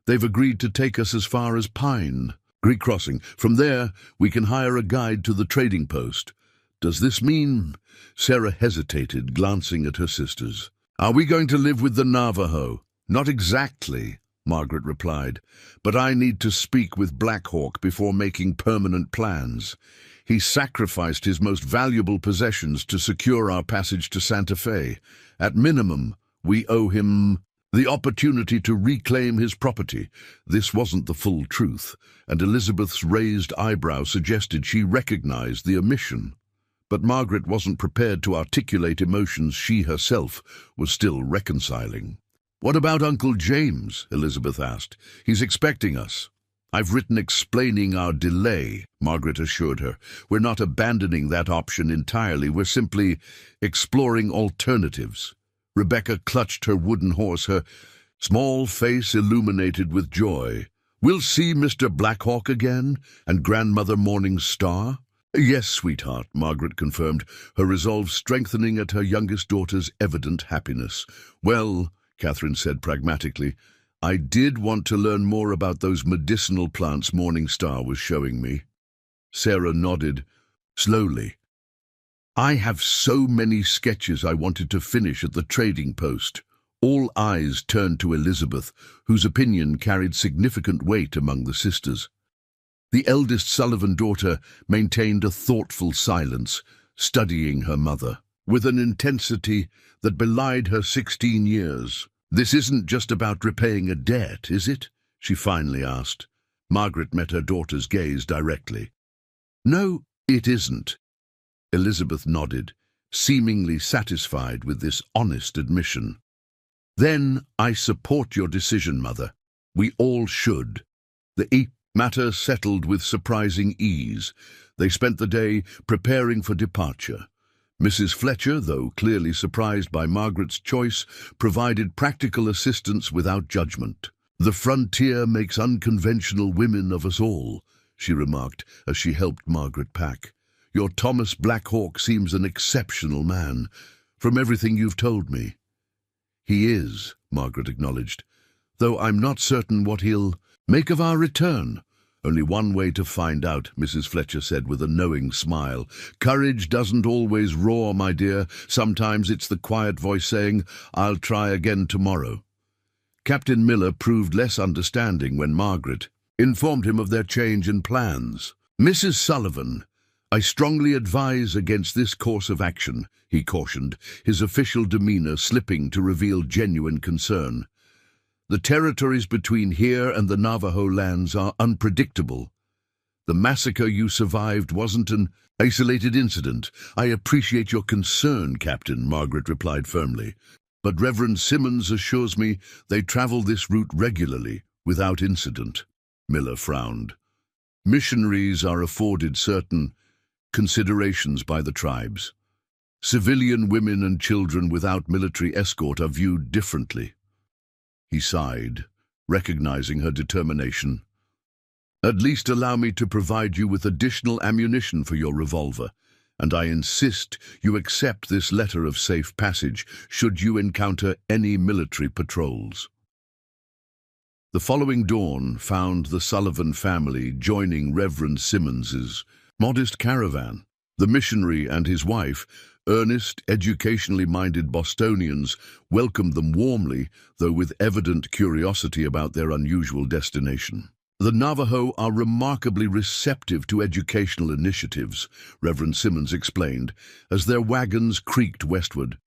They've agreed to take us as far as Pine Creek Crossing. From there, we can hire a guide to the trading post. Does this mean—" Sarah hesitated, glancing at her sisters. "Are we going to live with the Navajo?" "Not exactly," Margaret replied, "but I need to speak with Black Hawk before making permanent plans. He sacrificed his most valuable possessions to secure our passage to Santa Fe. At minimum, we owe him the opportunity to reclaim his property." This wasn't the full truth, and Elizabeth's raised eyebrow suggested she recognized the omission. But Margaret wasn't prepared to articulate emotions she herself was still reconciling. "What about Uncle James?" Elizabeth asked. "He's expecting us." "I've written explaining our delay," Margaret assured her. "We're not abandoning that option entirely. We're simply exploring alternatives." Rebecca clutched her wooden horse, her small face illuminated with joy. "We'll see Mr. Blackhawk again, and Grandmother Morning Star?" "Yes, sweetheart," Margaret confirmed, her resolve strengthening at her youngest daughter's evident happiness. "Well," Catherine said pragmatically, "I did want to learn more about those medicinal plants Morning Star was showing me." Sarah nodded, slowly. "I have so many sketches I wanted to finish at the trading post." All eyes turned to Elizabeth, whose opinion carried significant weight among the sisters. The eldest Sullivan daughter maintained a thoughtful silence, studying her mother, with an intensity that belied her 16 years. "This isn't just about repaying a debt, is it?" she finally asked. Margaret met her daughter's gaze directly. "No, it isn't." Elizabeth nodded, seemingly satisfied with this honest admission. "Then I support your decision, Mother. We all should." The matter settled with surprising ease. They spent the day preparing for departure. Mrs. Fletcher, though clearly surprised by Margaret's choice, provided practical assistance without judgment. "The frontier makes unconventional women of us all," she remarked as she helped Margaret pack. "Your Thomas Blackhawk seems an exceptional man, from everything you've told me." "He is," Margaret acknowledged, "though I'm not certain what he'll make of our return." "Only one way to find out," Mrs. Fletcher said with a knowing smile. "Courage doesn't always roar, my dear. Sometimes it's the quiet voice saying, 'I'll try again tomorrow.'" Captain Miller proved less understanding when Margaret informed him of their change in plans. "Mrs. Sullivan, I strongly advise against this course of action," he cautioned, his official demeanor slipping to reveal genuine concern. "The territories between here and the Navajo lands are unpredictable. The massacre you survived wasn't an isolated incident." "I appreciate your concern, Captain," Margaret replied firmly. "But Reverend Simmons assures me they travel this route regularly, without incident." Miller frowned. "Missionaries are afforded certain considerations by the tribes. Civilian women and children without military escort are viewed differently." He sighed, recognizing her determination. "At least allow me to provide you with additional ammunition for your revolver, and I insist you accept this letter of safe passage should you encounter any military patrols." The following dawn found the Sullivan family joining Reverend Simmons's modest caravan. The missionary and his wife, earnest, educationally minded Bostonians, welcomed them warmly, though with evident curiosity about their unusual destination. The Navajo are remarkably receptive to educational initiatives, Reverend Simmons explained, as their wagons creaked westward.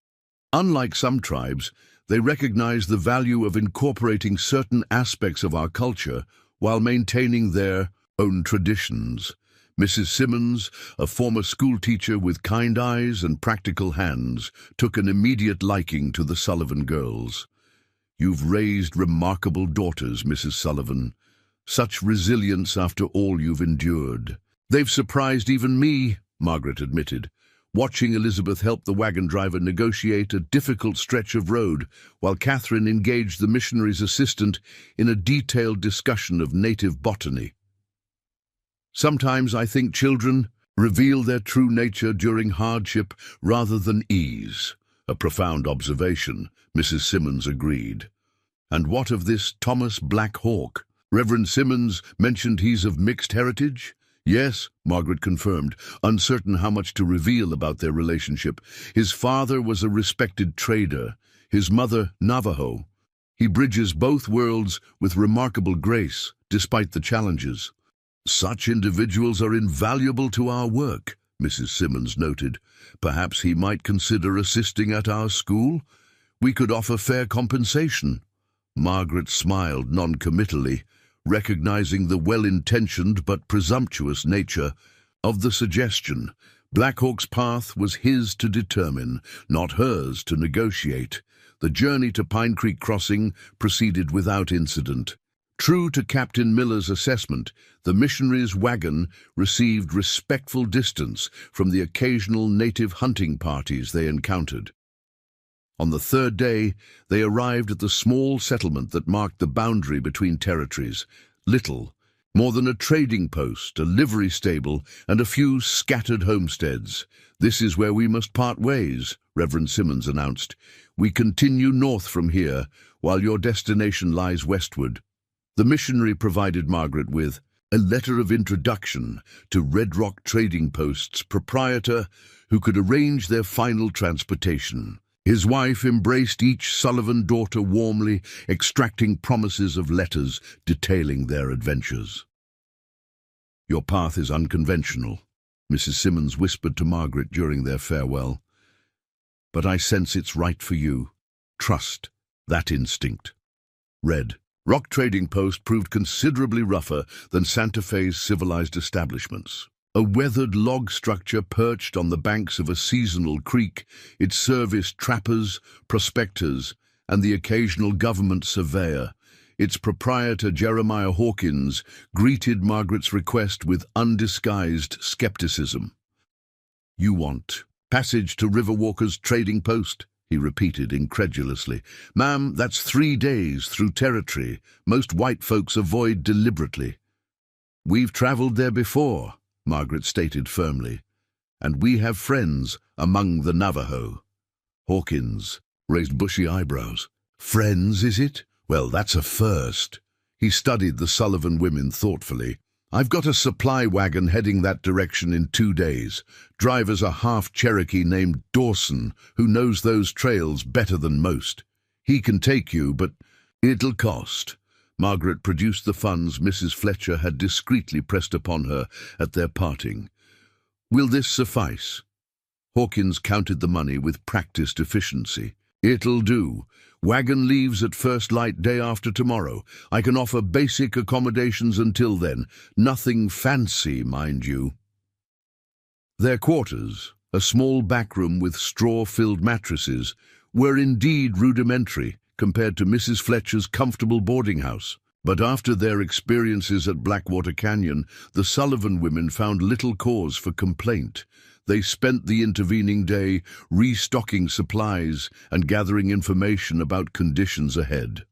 Unlike some tribes, they recognize the value of incorporating certain aspects of our culture while maintaining their own traditions. Mrs. Simmons, a former schoolteacher with kind eyes and practical hands, took an immediate liking to the Sullivan girls. "You've raised remarkable daughters, Mrs. Sullivan. Such resilience after all you've endured." "They've surprised even me," Margaret admitted, watching Elizabeth help the wagon driver negotiate a difficult stretch of road while Catherine engaged the missionary's assistant in a detailed discussion of native botany. "Sometimes I think children reveal their true nature during hardship rather than ease." A profound observation, Mrs. Simmons agreed. "And what of this Thomas Black Hawk? Reverend Simmons mentioned he's of mixed heritage?" "Yes," Margaret confirmed, uncertain how much to reveal about their relationship. "His father was a respected trader, his mother Navajo. He bridges both worlds with remarkable grace, despite the challenges." "Such individuals are invaluable to our work," Mrs. Simmons noted. "Perhaps he might consider assisting at our school? We could offer fair compensation." Margaret smiled non-committally, recognizing the well-intentioned but presumptuous nature of the suggestion. Black Hawk's path was his to determine, not hers to negotiate. The journey to Pine Creek Crossing proceeded without incident. True to Captain Miller's assessment, the missionaries' wagon received respectful distance from the occasional native hunting parties they encountered. On the third day, they arrived at the small settlement that marked the boundary between territories. Little more than a trading post, a livery stable, and a few scattered homesteads. "This is where we must part ways," Reverend Simmons announced. "We continue north from here, while your destination lies westward." The missionary provided Margaret with a letter of introduction to Red Rock Trading Post's proprietor, who could arrange their final transportation. His wife embraced each Sullivan daughter warmly, extracting promises of letters detailing their adventures. "Your path is unconventional," Mrs. Simmons whispered to Margaret during their farewell. "But I sense it's right for you. Trust that instinct." Red Rock Trading Post proved considerably rougher than Santa Fe's civilized establishments. A weathered log structure perched on the banks of a seasonal creek, it serviced trappers, prospectors, and the occasional government surveyor. Its proprietor, Jeremiah Hawkins, greeted Margaret's request with undisguised skepticism. "You want passage to Riverwalker's Trading Post?" he repeated incredulously. "Ma'am, that's 3 days through territory most white folks avoid deliberately." "We've traveled there before," Margaret stated firmly, "and we have friends among the Navajo." Hawkins raised bushy eyebrows. "Friends, is it? Well, that's a first." He studied the Sullivan women thoughtfully. "I've got a supply wagon heading that direction in 2 days. Driver's a half-Cherokee named Dawson, who knows those trails better than most. He can take you, but it'll cost." Margaret produced the funds Mrs. Fletcher had discreetly pressed upon her at their parting. "Will this suffice?" Hawkins counted the money with practiced efficiency. "It'll do. Wagon leaves at first light day after tomorrow. I can offer basic accommodations until then. Nothing fancy, mind you." Their quarters, a small back room with straw-filled mattresses, were indeed rudimentary compared to Mrs. Fletcher's comfortable boarding house. But after their experiences at Blackwater Canyon, the Sullivan women found little cause for complaint. They spent the intervening day restocking supplies and gathering information about conditions ahead.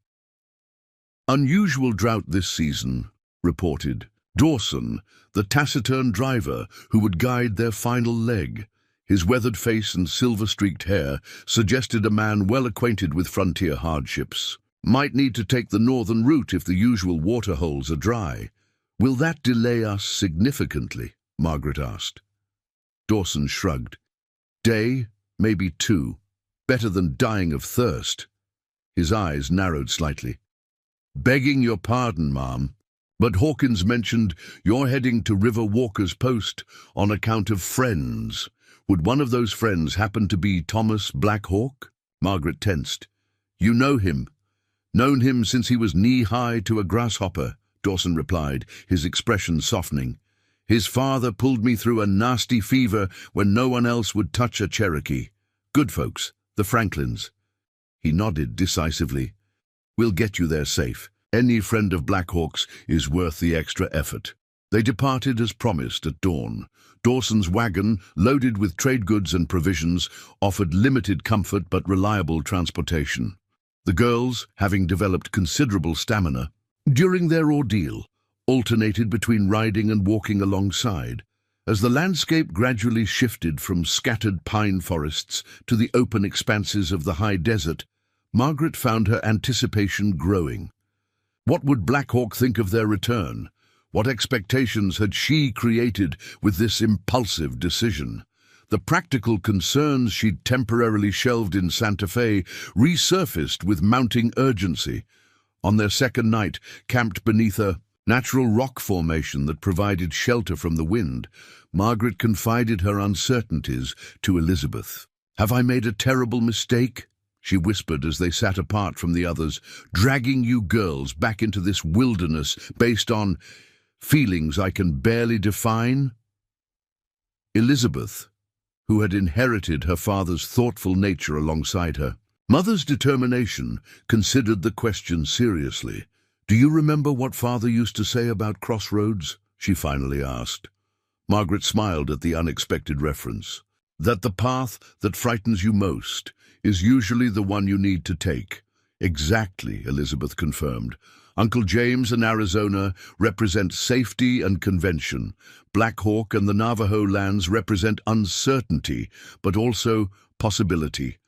"Unusual drought this season," reported Dawson, the taciturn driver who would guide their final leg. His weathered face and silver-streaked hair suggested a man well acquainted with frontier hardships. "Might need to take the northern route if the usual waterholes are dry." "Will that delay us significantly?" Margaret asked. Dawson shrugged. Day, maybe 2. Better than dying of thirst. His eyes narrowed slightly. Begging your pardon, ma'am, but Hawkins mentioned you're heading to River Walker's post on account of friends. Would one of those friends happen to be Thomas Black Hawk? Margaret tensed. You know him. Known him since he was knee-high to a grasshopper, Dawson replied, his expression softening. His father pulled me through a nasty fever when no one else would touch a Cherokee. Good folks, the Franklins. He nodded decisively. We'll get you there safe. Any friend of Black Hawk's is worth the extra effort. They departed as promised at dawn. Dawson's wagon, loaded with trade goods and provisions, offered limited comfort but reliable transportation. The girls, having developed considerable stamina, during their ordeal, alternated between riding and walking alongside. As the landscape gradually shifted from scattered pine forests to the open expanses of the high desert, Margaret found her anticipation growing. What would Black Hawk think of their return? What expectations had she created with this impulsive decision? The practical concerns she'd temporarily shelved in Santa Fe resurfaced with mounting urgency. On their second night, camped beneath a natural rock formation that provided shelter from the wind, Margaret confided her uncertainties to Elizabeth. Have I made a terrible mistake? She whispered as they sat apart from the others, dragging you girls back into this wilderness based on feelings I can barely define? Elizabeth, who had inherited her father's thoughtful nature alongside her, mother's determination, considered the question seriously. Do you remember what father used to say about crossroads? She finally asked. Margaret smiled at the unexpected reference. That the path that frightens you most is usually the one you need to take. Exactly, Elizabeth confirmed. Uncle James and Arizona represent safety and convention. Black Hawk and the Navajo lands represent uncertainty, but also possibility.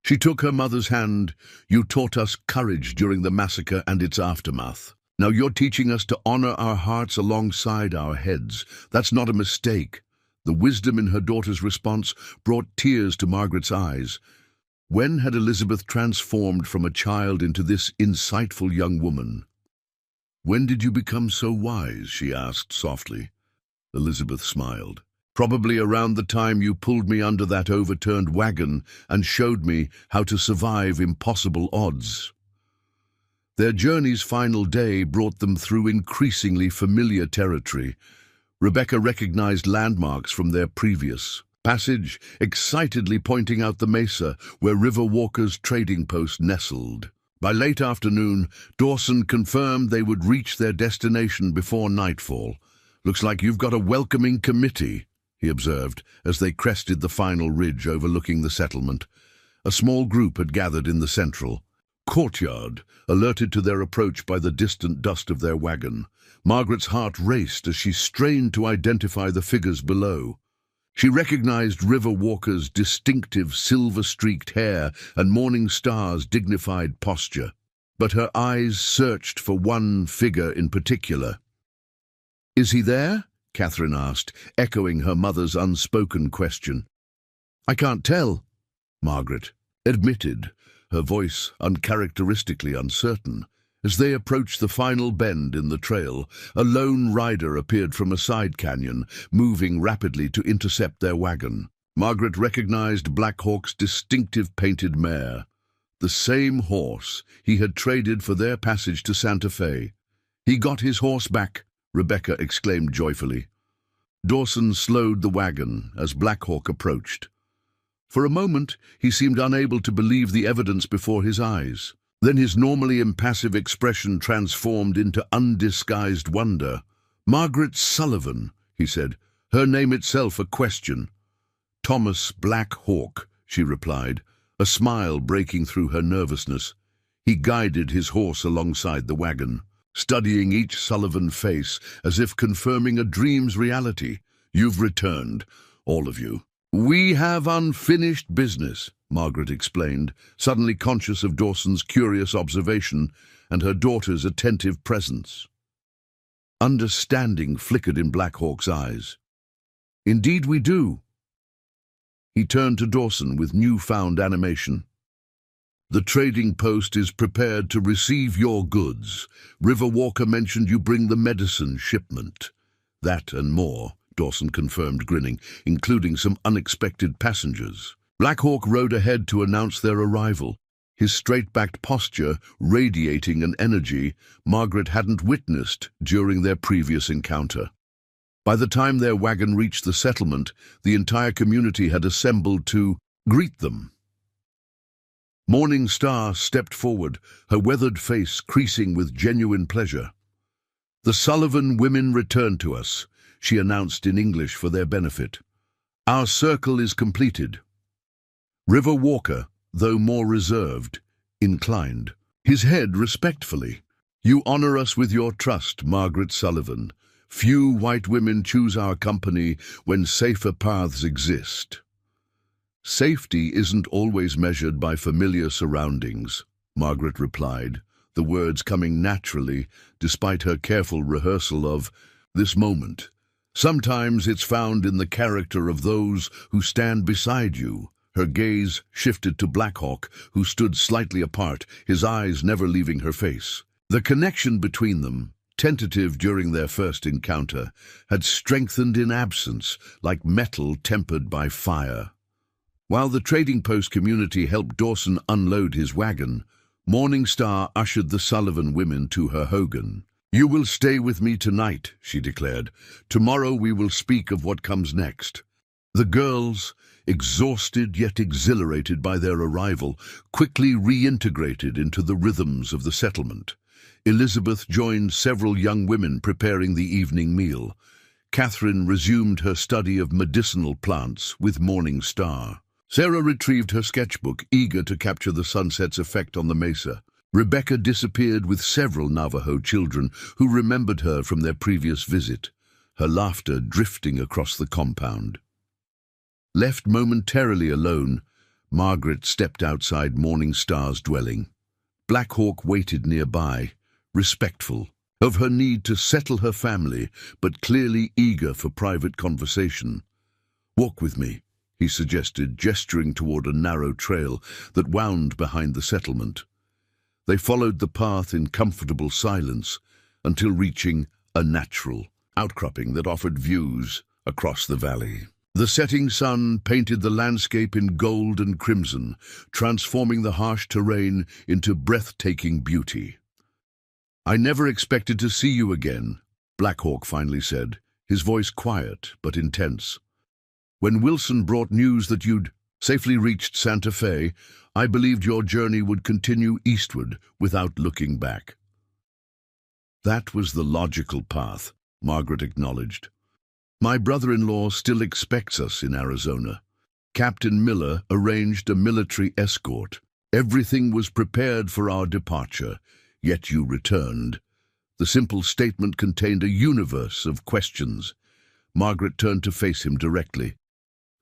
She took her mother's hand. You taught us courage during the massacre and its aftermath. Now you're teaching us to honor our hearts alongside our heads. That's not a mistake. The wisdom in her daughter's response brought tears to Margaret's eyes. When had Elizabeth transformed from a child into this insightful young woman? When did you become so wise? She asked softly. Elizabeth smiled. Probably around the time you pulled me under that overturned wagon and showed me how to survive impossible odds. Their journey's final day brought them through increasingly familiar territory. Rebecca recognized landmarks from their previous passage, excitedly pointing out the mesa where River Walker's trading post nestled. By late afternoon, Dawson confirmed they would reach their destination before nightfall. Looks like you've got a welcoming committee, he observed, as they crested the final ridge overlooking the settlement. A small group had gathered in the central courtyard, alerted to their approach by the distant dust of their wagon. Margaret's heart raced as she strained to identify the figures below. She recognized River Walker's distinctive silver-streaked hair and Morning Star's dignified posture, but her eyes searched for one figure in particular. "Is he there?" Catherine asked, echoing her mother's unspoken question. "I can't tell," Margaret admitted, her voice uncharacteristically uncertain. As they approached the final bend in the trail, a lone rider appeared from a side canyon, moving rapidly to intercept their wagon. Margaret recognized Black Hawk's distinctive painted mare, the same horse he had traded for their passage to Santa Fe. "He got his horse back," Rebecca exclaimed joyfully. Dawson slowed the wagon as Black Hawk approached. For a moment, he seemed unable to believe the evidence before his eyes. Then his normally impassive expression transformed into undisguised wonder. "Margaret Sullivan," he said, her name itself a question. "Thomas Black Hawk," she replied, a smile breaking through her nervousness. He guided his horse alongside the wagon, studying each Sullivan face as if confirming a dream's reality. "You've returned, all of you." "We have unfinished business," Margaret explained, suddenly conscious of Dawson's curious observation and her daughter's attentive presence. Understanding flickered in Black Hawk's eyes. "Indeed we do," He turned to Dawson with newfound animation. "The trading post is prepared to receive your goods. River Walker mentioned you bring the medicine shipment." "That and more," Dawson confirmed, grinning, "including some unexpected passengers." Black Hawk rode ahead to announce their arrival, his straight-backed posture radiating an energy Margaret hadn't witnessed during their previous encounter. By the time their wagon reached the settlement, the entire community had assembled to greet them. Morning Star stepped forward, her weathered face creasing with genuine pleasure. "The Sullivan women returned to us," she announced in English for their benefit. "Our circle is completed." River Walker, though more reserved, inclined, his head respectfully. "You honor us with your trust, Margaret Sullivan. Few white women choose our company when safer paths exist." "Safety isn't always measured by familiar surroundings," Margaret replied, the words coming naturally despite her careful rehearsal of this moment. "Sometimes it's found in the character of those who stand beside you." Her gaze shifted to Black Hawk, who stood slightly apart, his eyes never leaving her face. The connection between them, tentative during their first encounter, had strengthened in absence, like metal tempered by fire. While the trading post community helped Dawson unload his wagon, Morning Star ushered the Sullivan women to her hogan. "You will stay with me tonight," she declared. "Tomorrow we will speak of what comes next." The girls, exhausted yet exhilarated by their arrival, quickly reintegrated into the rhythms of the settlement. Elizabeth joined several young women preparing the evening meal. Catherine resumed her study of medicinal plants with Morning Star. Sarah retrieved her sketchbook, eager to capture the sunset's effect on the mesa. Rebecca disappeared with several Navajo children who remembered her from their previous visit, her laughter drifting across the compound. Left momentarily alone, Margaret stepped outside Morning Star's dwelling. Black Hawk waited nearby, respectful of her need to settle her family, but clearly eager for private conversation. "Walk with me," he suggested, gesturing toward a narrow trail that wound behind the settlement. They followed the path in comfortable silence until reaching a natural outcropping that offered views across the valley. The setting sun painted the landscape in gold and crimson, transforming the harsh terrain into breathtaking beauty. "I never expected to see you again," Black Hawk finally said, his voice quiet but intense. "When Wilson brought news that you'd safely reached Santa Fe, I believed your journey would continue eastward without looking back." "That was the logical path," Margaret acknowledged. "My brother-in-law still expects us in Arizona. Captain Miller arranged a military escort. Everything was prepared for our departure, yet you returned." The simple statement contained a universe of questions. Margaret turned to face him directly.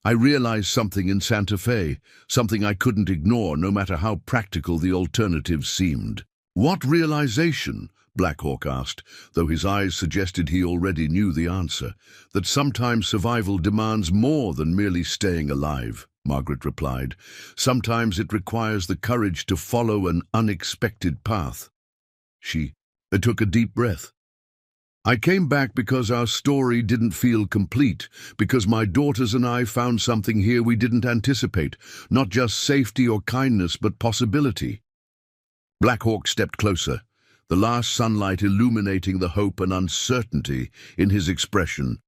"I realized something in Santa Fe, something I couldn't ignore no matter how practical the alternatives seemed." "What realization?" Black Hawk asked, though his eyes suggested he already knew the answer. "That sometimes survival demands more than merely staying alive," Margaret replied. "Sometimes it requires the courage to follow an unexpected path." She took a deep breath. "I came back because our story didn't feel complete, because my daughters and I found something here we didn't anticipate, not just safety or kindness, but possibility." Black Hawk stepped closer, the last sunlight illuminating the hope and uncertainty in his expression.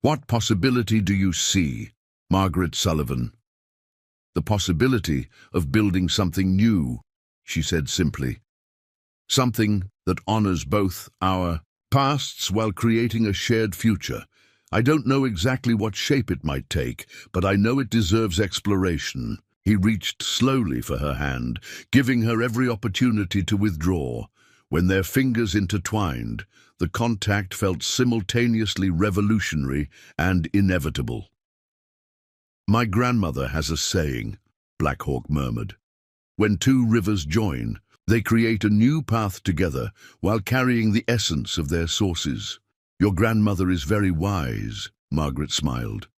"What possibility do you see, Margaret Sullivan?" "The possibility of building something new," she said simply. "Something that honors both our pasts while creating a shared future. I don't know exactly what shape it might take, but I know it deserves exploration." He reached slowly for her hand, giving her every opportunity to withdraw. When their fingers intertwined, the contact felt simultaneously revolutionary and inevitable. "My grandmother has a saying," Black Hawk murmured. "When two rivers join, they create a new path together while carrying the essence of their sources." "Your grandmother is very wise," Margaret smiled.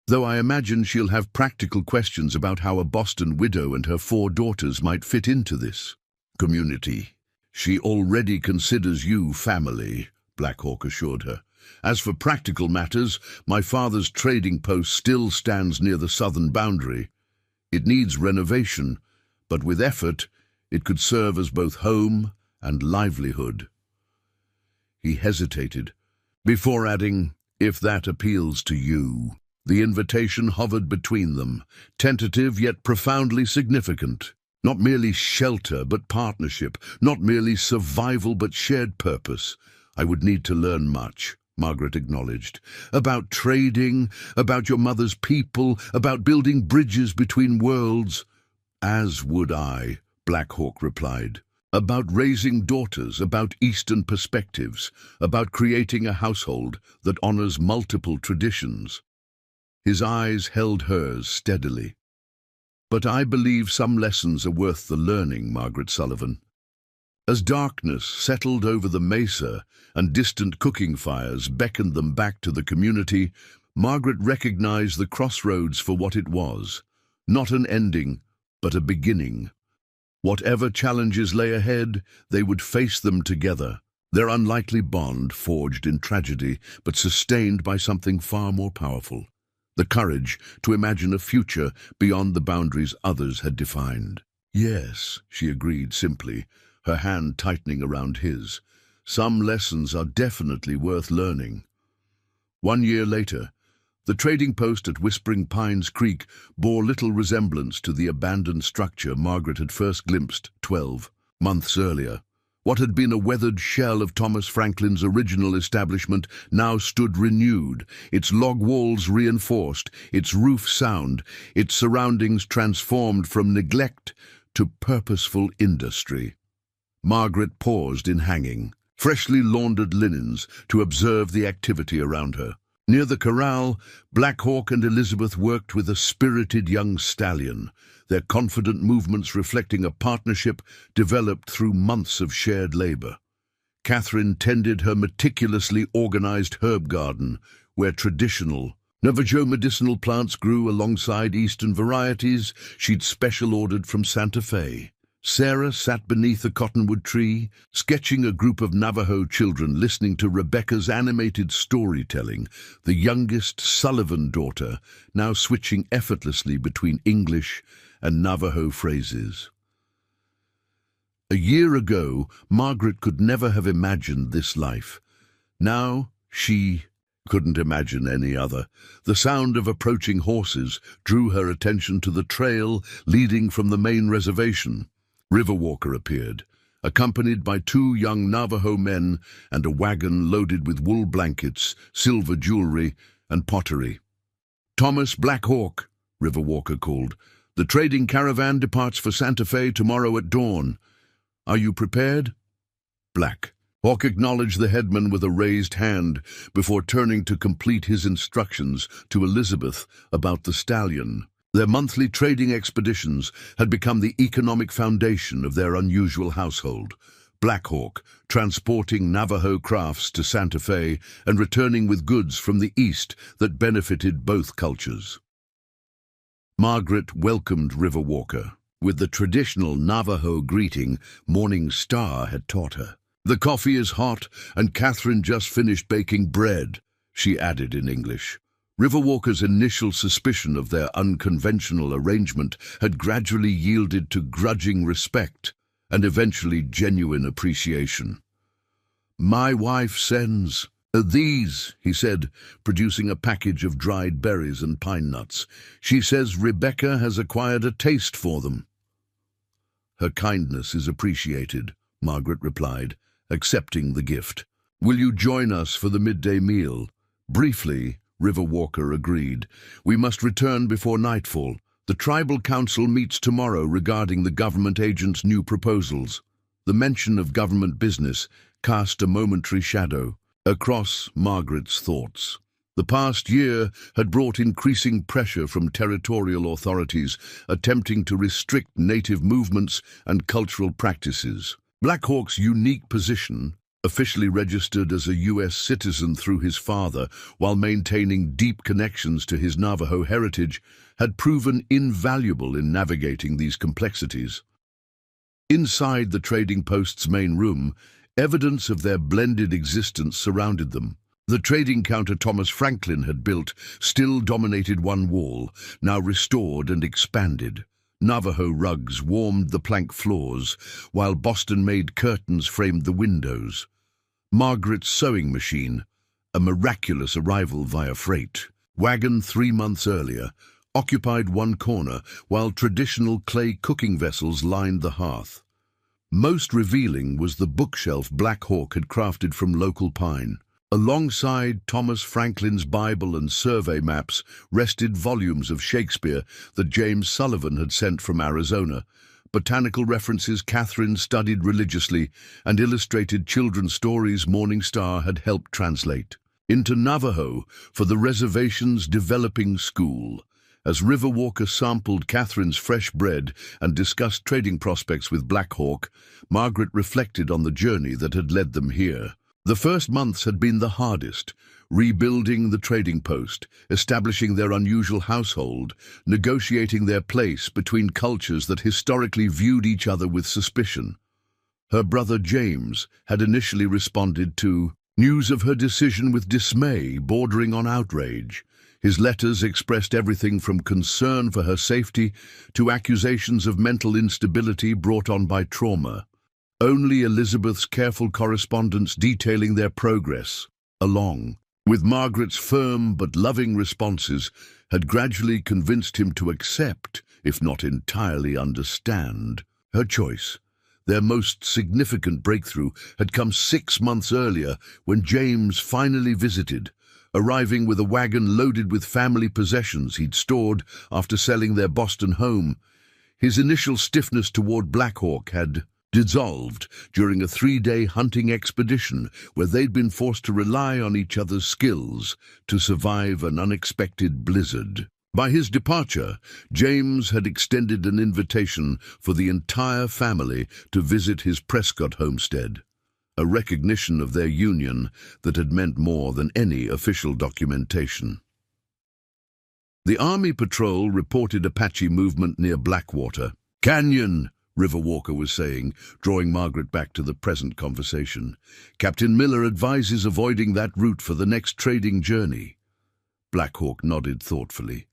though I imagine she'll have practical questions about how a Boston widow and her 4 daughters might fit into this community. She already considers you family, Black Hawk assured her. As for practical matters, my father's trading post still stands near the southern boundary. It needs renovation, but with effort, it could serve as both home and livelihood. He hesitated, before adding, if that appeals to you. The invitation hovered between them, tentative yet profoundly significant. Not merely shelter, but partnership. Not merely survival, but shared purpose. I would need to learn much, Margaret acknowledged. About trading, about your mother's people, about building bridges between worlds. As would I, Black Hawk replied. About raising daughters, about Eastern perspectives, about creating a household that honors multiple traditions. His eyes held hers steadily. But I believe some lessons are worth the learning, Margaret Sullivan. As darkness settled over the mesa and distant cooking fires beckoned them back to the community, Margaret recognized the crossroads for what it was. Not an ending, but a beginning. Whatever challenges lay ahead, they would face them together. Their unlikely bond forged in tragedy, but sustained by something far more powerful. The courage to imagine a future beyond the boundaries others had defined. Yes, she agreed simply, her hand tightening around his. Some lessons are definitely worth learning. 1 year later, the trading post at Whispering Pines Creek bore little resemblance to the abandoned structure Margaret had first glimpsed 12 months earlier. What had been a weathered shell of Thomas Franklin's original establishment now stood renewed, its log walls reinforced, its roof sound, its surroundings transformed from neglect to purposeful industry. Margaret paused in hanging, freshly laundered linens, to observe the activity around her. Near the corral, Black Hawk and Elizabeth worked with a spirited young stallion, their confident movements reflecting a partnership developed through months of shared labor. Catherine tended her meticulously organized herb garden, where traditional Navajo medicinal plants grew alongside Eastern varieties she'd special-ordered from Santa Fe. Sarah sat beneath a cottonwood tree, sketching a group of Navajo children listening to Rebecca's animated storytelling, the youngest Sullivan daughter now switching effortlessly between English and Navajo phrases. A year ago, Margaret could never have imagined this life. Now, she couldn't imagine any other. The sound of approaching horses drew her attention to the trail leading from the main reservation. Riverwalker appeared, accompanied by 2 young Navajo men and a wagon loaded with wool blankets, silver jewelry, and pottery. "Thomas Black Hawk," Riverwalker called. "The trading caravan departs for Santa Fe tomorrow at dawn. Are you prepared?" Black Hawk acknowledged the headman with a raised hand before turning to complete his instructions to Elizabeth about the stallion. Their monthly trading expeditions had become the economic foundation of their unusual household. Black Hawk transporting Navajo crafts to Santa Fe and returning with goods from the East that benefited both cultures. Margaret welcomed Riverwalker with the traditional Navajo greeting Morning Star had taught her. "The coffee is hot, and Catherine just finished baking bread," she added in English. Riverwalker's initial suspicion of their unconventional arrangement had gradually yielded to grudging respect and eventually genuine appreciation. "My wife sends these," he said, producing a package of dried berries and pine nuts. "She says Rebecca has acquired a taste for them." "Her kindness is appreciated," Margaret replied, accepting the gift. "Will you join us for the midday meal?" Briefly, Riverwalker agreed. "We must return before nightfall. The tribal council meets tomorrow regarding the government agent's new proposals." The mention of government business cast a momentary shadow across Margaret's thoughts. The past year had brought increasing pressure from territorial authorities attempting to restrict native movements and cultural practices. Black Hawk's unique position, officially registered as a U.S. citizen through his father while maintaining deep connections to his Navajo heritage, had proven invaluable in navigating these complexities. Inside the trading post's main room, evidence of their blended existence surrounded them. The trading counter Thomas Franklin had built still dominated one wall, now restored and expanded. Navajo rugs warmed the plank floors, while Boston-made curtains framed the windows. Margaret's sewing machine, a miraculous arrival via freight, wagon 3 months earlier, occupied one corner, while traditional clay cooking vessels lined the hearth. Most revealing was the bookshelf Black Hawk had crafted from local pine. Alongside Thomas Franklin's Bible and survey maps rested volumes of Shakespeare that James Sullivan had sent from Arizona, botanical references Catherine studied religiously, and illustrated children's stories Morning Star had helped translate into Navajo for the reservation's developing school. As Riverwalker sampled Catherine's fresh bread and discussed trading prospects with Black Hawk, Margaret reflected on the journey that had led them here. The first months had been the hardest, rebuilding the trading post, establishing their unusual household, negotiating their place between cultures that historically viewed each other with suspicion. Her brother James had initially responded to news of her decision with dismay bordering on outrage. His letters expressed everything from concern for her safety to accusations of mental instability brought on by trauma. Only Elizabeth's careful correspondence detailing their progress, along with Margaret's firm but loving responses, had gradually convinced him to accept, if not entirely understand, her choice. Their most significant breakthrough had come 6 months earlier when James finally visited, arriving with a wagon loaded with family possessions he'd stored after selling their Boston home. His initial stiffness toward Black Hawk had dissolved during a 3-day hunting expedition where they'd been forced to rely on each other's skills to survive an unexpected blizzard. By his departure, James had extended an invitation for the entire family to visit his Prescott homestead, a recognition of their union that had meant more than any official documentation. The Army patrol reported Apache movement near Blackwater. "Canyon," Riverwalker was saying, drawing Margaret back to the present conversation. "Captain Miller advises avoiding that route for the next trading journey." Black Hawk nodded thoughtfully.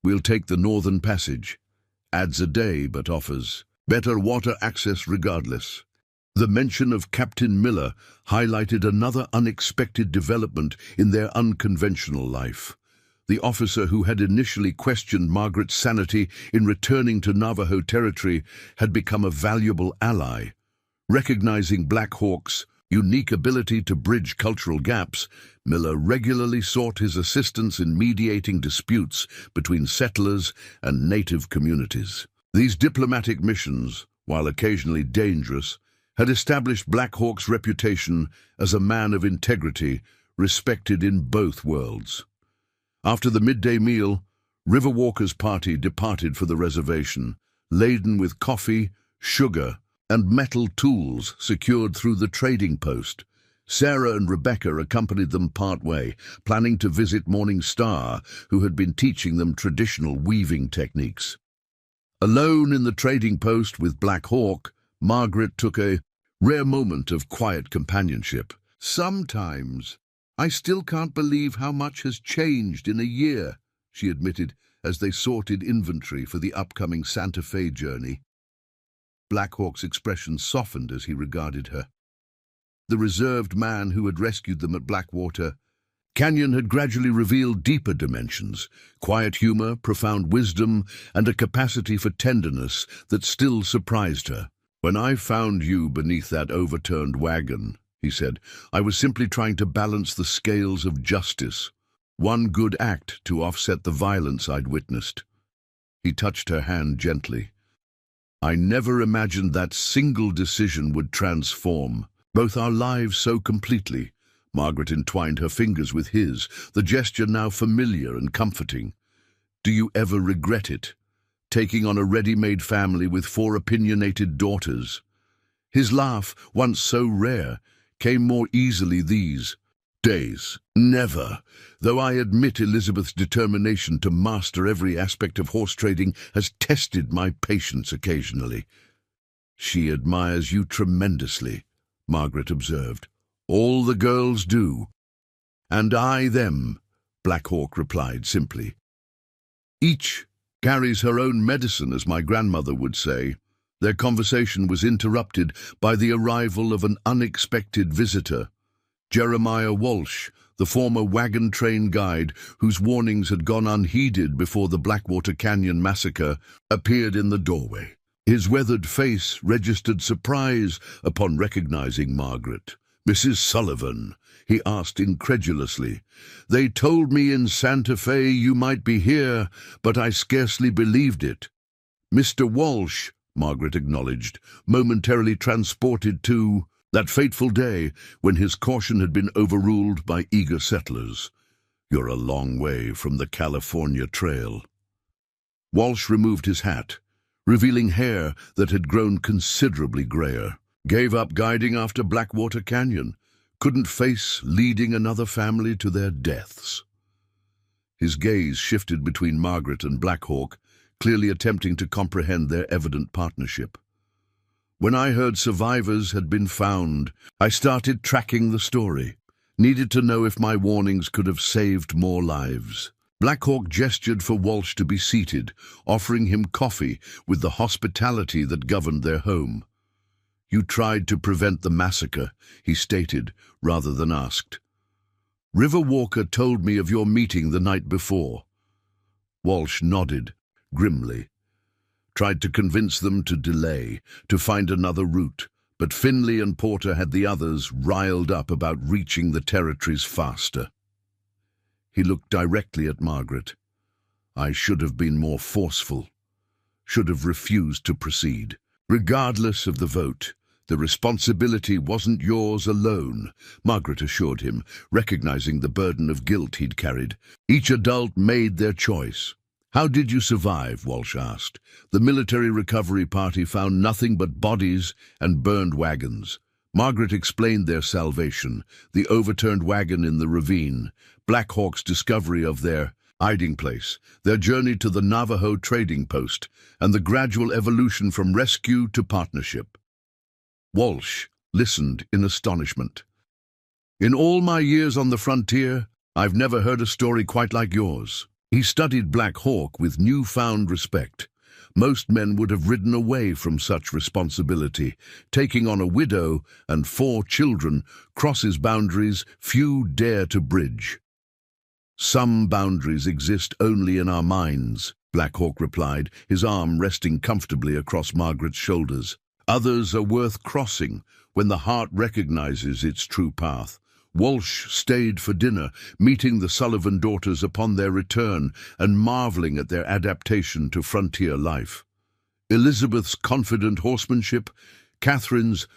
"We'll take the Northern Passage. Adds a day but offers better water access regardless." The mention of Captain Miller highlighted another unexpected development in their unconventional life. The officer who had initially questioned Margaret's sanity in returning to Navajo territory had become a valuable ally. Recognizing Black Hawk's unique ability to bridge cultural gaps, Miller regularly sought his assistance in mediating disputes between settlers and native communities. These diplomatic missions, while occasionally dangerous, had established Black Hawk's reputation as a man of integrity, respected in both worlds. After the midday meal, Riverwalker's party departed for the reservation, laden with coffee, sugar, and metal tools secured through the trading post. Sarah and Rebecca accompanied them partway, planning to visit Morning Star, who had been teaching them traditional weaving techniques. Alone in the trading post with Black Hawk, Margaret took a rare moment of quiet companionship. "Sometimes I still can't believe how much has changed in a year," she admitted as they sorted inventory for the upcoming Santa Fe journey. Black Hawk's expression softened as he regarded her. The reserved man who had rescued them at Blackwater Canyon had gradually revealed deeper dimensions, quiet humor, profound wisdom, and a capacity for tenderness that still surprised her. "When I found you beneath that overturned wagon," he said, "I was simply trying to balance the scales of justice. One good act to offset the violence I'd witnessed." He touched her hand gently. "I never imagined that single decision would transform both our lives so completely." Margaret entwined her fingers with his, the gesture now familiar and comforting. "Do you ever regret it, taking on a ready-made family with 4 opinionated daughters?" His laugh, once so rare, came more easily these days. Never, though I admit Elizabeth's determination to master every aspect of horse trading has tested my patience occasionally. She admires you tremendously, Margaret observed. All the girls do. And I them, Black Hawk replied simply. Each carries her own medicine, as my grandmother would say. Their conversation was interrupted by the arrival of an unexpected visitor. Jeremiah Walsh, the former wagon train guide whose warnings had gone unheeded before the Blackwater Canyon massacre, appeared in the doorway. His weathered face registered surprise upon recognizing Margaret. "Mrs. Sullivan," he asked incredulously. "They told me in Santa Fe you might be here, but I scarcely believed it." "Mr. Walsh," Margaret acknowledged, momentarily transported to that fateful day when his caution had been overruled by eager settlers. "You're a long way from the California Trail." Walsh removed his hat, revealing hair that had grown considerably grayer. "Gave up guiding after Blackwater Canyon. Couldn't face leading another family to their deaths." His gaze shifted between Margaret and Black Hawk, clearly attempting to comprehend their evident partnership. "When I heard survivors had been found, I started tracking the story. Needed to know if my warnings could have saved more lives." Black Hawk gestured for Walsh to be seated, offering him coffee with the hospitality that governed their home. "You tried to prevent the massacre," he stated, rather than asked. "River Walker told me of your meeting the night before." Walsh nodded, grimly. "Tried to convince them to delay, to find another route, but Finley and Porter had the others riled up about reaching the territories faster." He looked directly at Margaret. "I should have been more forceful, should have refused to proceed. Regardless of the vote, the responsibility wasn't yours alone," Margaret assured him, recognizing the burden of guilt he'd carried. "Each adult made their choice." "How did you survive?" Walsh asked. "The military recovery party found nothing but bodies and burned wagons." Margaret explained their salvation, the overturned wagon in the ravine, Black Hawk's discovery of their hiding place, their journey to the Navajo trading post, and the gradual evolution from rescue to partnership. Walsh listened in astonishment. "In all my years on the frontier, I've never heard a story quite like yours." He studied Black Hawk with newfound respect. Most men would have ridden away from such responsibility. Taking on a widow and 4 children crosses boundaries few dare to bridge. "Some boundaries exist only in our minds," Black Hawk replied, his arm resting comfortably across Margaret's shoulders. "Others are worth crossing when the heart recognizes its true path." Walsh stayed for dinner, meeting the Sullivan daughters upon their return and marveling at their adaptation to frontier life. Elizabeth's confident horsemanship, Catherine's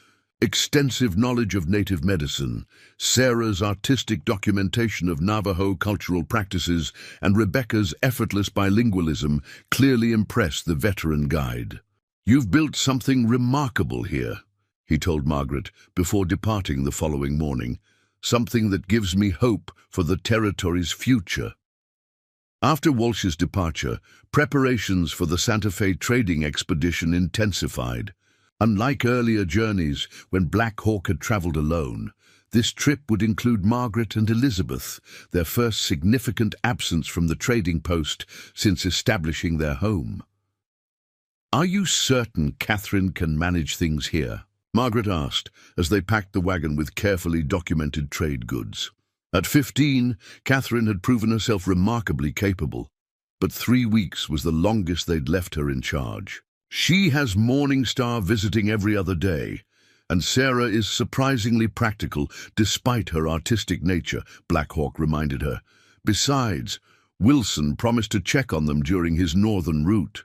extensive knowledge of native medicine, Sarah's artistic documentation of Navajo cultural practices, and Rebecca's effortless bilingualism clearly impressed the veteran guide. "You've built something remarkable here," he told Margaret before departing the following morning. "Something that gives me hope for the territory's future." After Walsh's departure, preparations for the Santa Fe trading expedition intensified. Unlike earlier journeys when Black Hawk had traveled alone, this trip would include Margaret and Elizabeth, their first significant absence from the trading post since establishing their home. "Are you certain Catherine can manage things here?" Margaret asked as they packed the wagon with carefully documented trade goods. At 15, Catherine had proven herself remarkably capable, but 3 weeks was the longest they'd left her in charge. "She has Morningstar visiting every other day, and Sarah is surprisingly practical despite her artistic nature," Black Hawk reminded her. "Besides, Wilson promised to check on them during his northern route."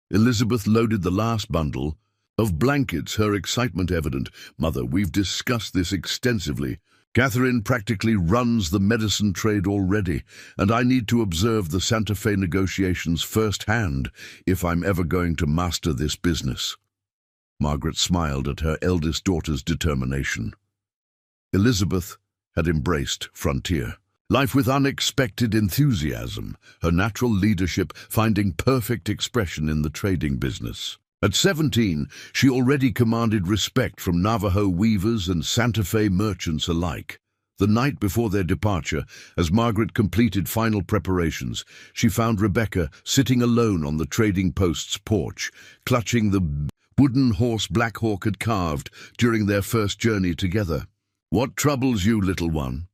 Elizabeth loaded the last bundle of blankets, her excitement evident. "Mother, we've discussed this extensively. Catherine practically runs the medicine trade already, and I need to observe the Santa Fe negotiations firsthand if I'm ever going to master this business." Margaret smiled at her eldest daughter's determination. Elizabeth had embraced frontier life with unexpected enthusiasm, her natural leadership finding perfect expression in the trading business. At 17, she already commanded respect from Navajo weavers and Santa Fe merchants alike. The night before their departure, as Margaret completed final preparations, she found Rebecca sitting alone on the trading post's porch, clutching the wooden horse Black Hawk had carved during their first journey together. "What troubles you, little one?"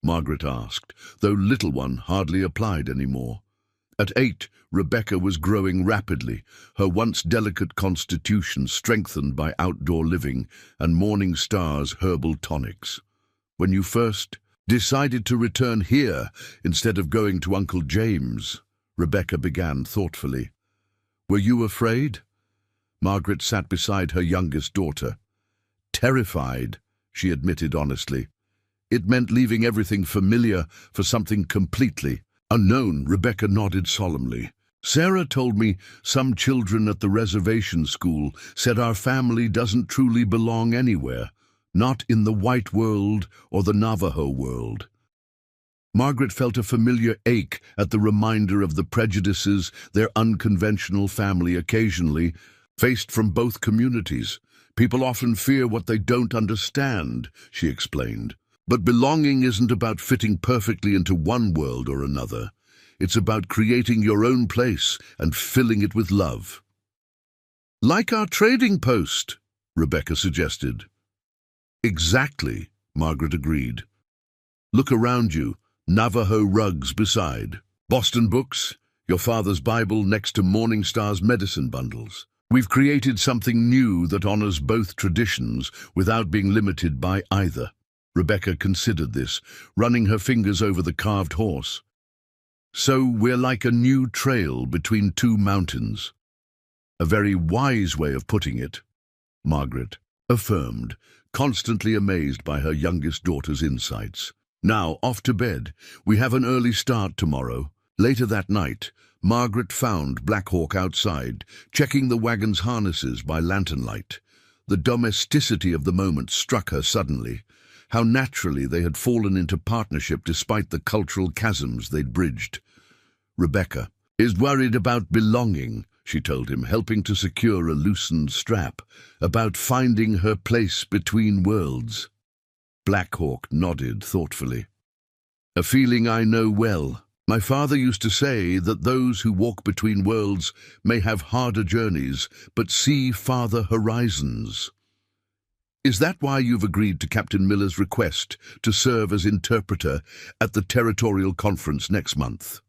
Margaret asked, though little one hardly applied anymore. At 8, Rebecca was growing rapidly, her once delicate constitution strengthened by outdoor living and Morning Star's herbal tonics. "When you first decided to return here instead of going to Uncle James," Rebecca began thoughtfully, "were you afraid?" Margaret sat beside her youngest daughter. "Terrified," she admitted honestly. "It meant leaving everything familiar for something completely unknown." Rebecca nodded solemnly. "Sarah told me some children at the reservation school said our family doesn't truly belong anywhere, not in the white world or the Navajo world." Margaret felt a familiar ache at the reminder of the prejudices their unconventional family occasionally faced from both communities. "People often fear what they don't understand," she explained. "But belonging isn't about fitting perfectly into one world or another. It's about creating your own place and filling it with love." "Like our trading post," Rebecca suggested. "Exactly," Margaret agreed. "Look around you, Navajo rugs beside, Boston books, your father's Bible next to Morning Star's medicine bundles. We've created something new that honors both traditions without being limited by either." Rebecca considered this, running her fingers over the carved horse. "So we're like a new trail between two mountains." "A very wise way of putting it," Margaret affirmed, constantly amazed by her youngest daughter's insights. "Now, off to bed. We have an early start tomorrow." Later that night, Margaret found Black Hawk outside, checking the wagon's harnesses by lantern light. The domesticity of the moment struck her suddenly. How naturally they had fallen into partnership despite the cultural chasms they'd bridged. "Rebecca is worried about belonging," she told him, helping to secure a loosened strap, "about finding her place between worlds." Black Hawk nodded thoughtfully. "A feeling I know well. My father used to say that those who walk between worlds may have harder journeys, but see farther horizons." "Is that why you've agreed to Captain Miller's request to serve as interpreter at the territorial conference next month?"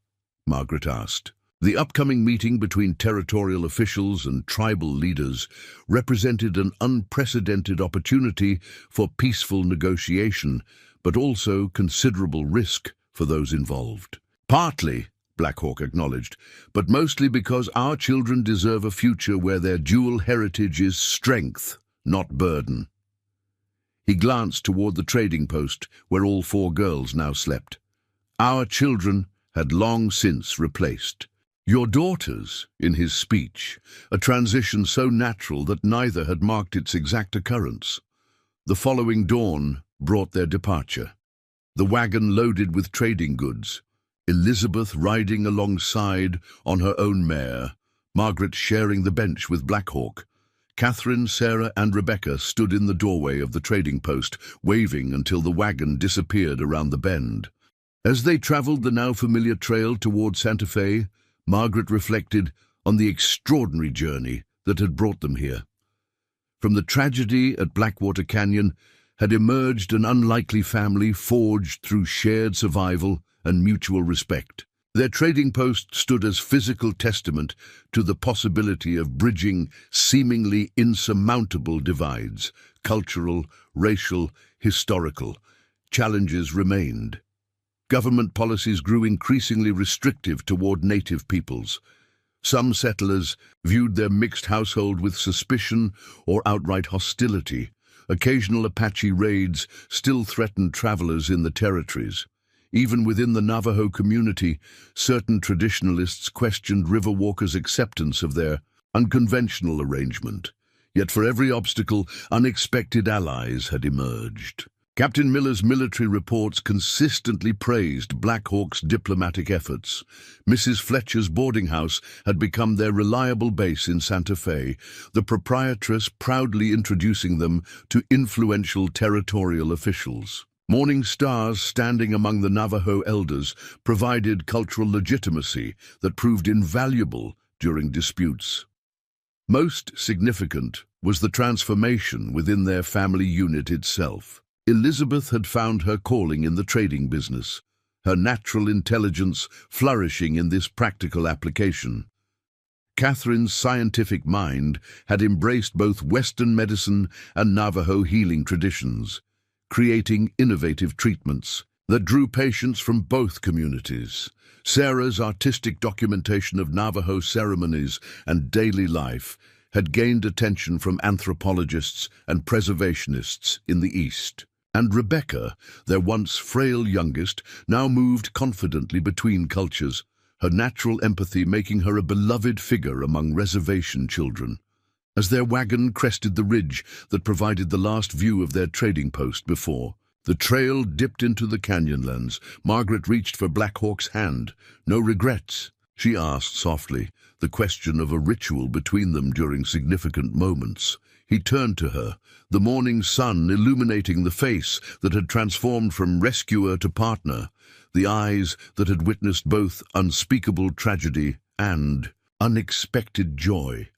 Margaret asked. The upcoming meeting between territorial officials and tribal leaders represented an unprecedented opportunity for peaceful negotiation, but also considerable risk for those involved. "Partly," Black Hawk acknowledged, "but mostly because our children deserve a future where their dual heritage is strength, not burden." He glanced toward the trading post where all 4 girls now slept. "Our children had long since replaced your daughters," in his speech, a transition so natural that neither had marked its exact occurrence. The following dawn brought their departure. The wagon loaded with trading goods, Elizabeth riding alongside on her own mare, Margaret sharing the bench with Black Hawk. Catherine, Sarah, and Rebecca stood in the doorway of the trading post, waving until the wagon disappeared around the bend. As they traveled the now familiar trail toward Santa Fe, Margaret reflected on the extraordinary journey that had brought them here. From the tragedy at Blackwater Canyon had emerged an unlikely family forged through shared survival and mutual respect. Their trading post stood as physical testament to the possibility of bridging seemingly insurmountable divides, cultural, racial, historical. Challenges remained. Government policies grew increasingly restrictive toward native peoples. Some settlers viewed their mixed household with suspicion or outright hostility. Occasional Apache raids still threatened travelers in the territories. Even within the Navajo community, certain traditionalists questioned Riverwalkers' acceptance of their unconventional arrangement. Yet for every obstacle, unexpected allies had emerged. Captain Miller's military reports consistently praised Black Hawk's diplomatic efforts. Mrs. Fletcher's boarding house had become their reliable base in Santa Fe, the proprietress proudly introducing them to influential territorial officials. Morning stars standing among the Navajo elders provided cultural legitimacy that proved invaluable during disputes. Most significant was the transformation within their family unit itself. Elizabeth had found her calling in the trading business, her natural intelligence flourishing in this practical application. Catherine's scientific mind had embraced both Western medicine and Navajo healing traditions, creating innovative treatments that drew patients from both communities. Sarah's artistic documentation of Navajo ceremonies and daily life had gained attention from anthropologists and preservationists in the East. And Rebecca, their once frail youngest, now moved confidently between cultures, her natural empathy making her a beloved figure among reservation children. As their wagon crested the ridge that provided the last view of their trading post before the trail dipped into the canyonlands, Margaret reached for Black Hawk's hand. "No regrets?" she asked softly, the question of a ritual between them during significant moments. He turned to her, the morning sun illuminating the face that had transformed from rescuer to partner, the eyes that had witnessed both unspeakable tragedy and unexpected joy.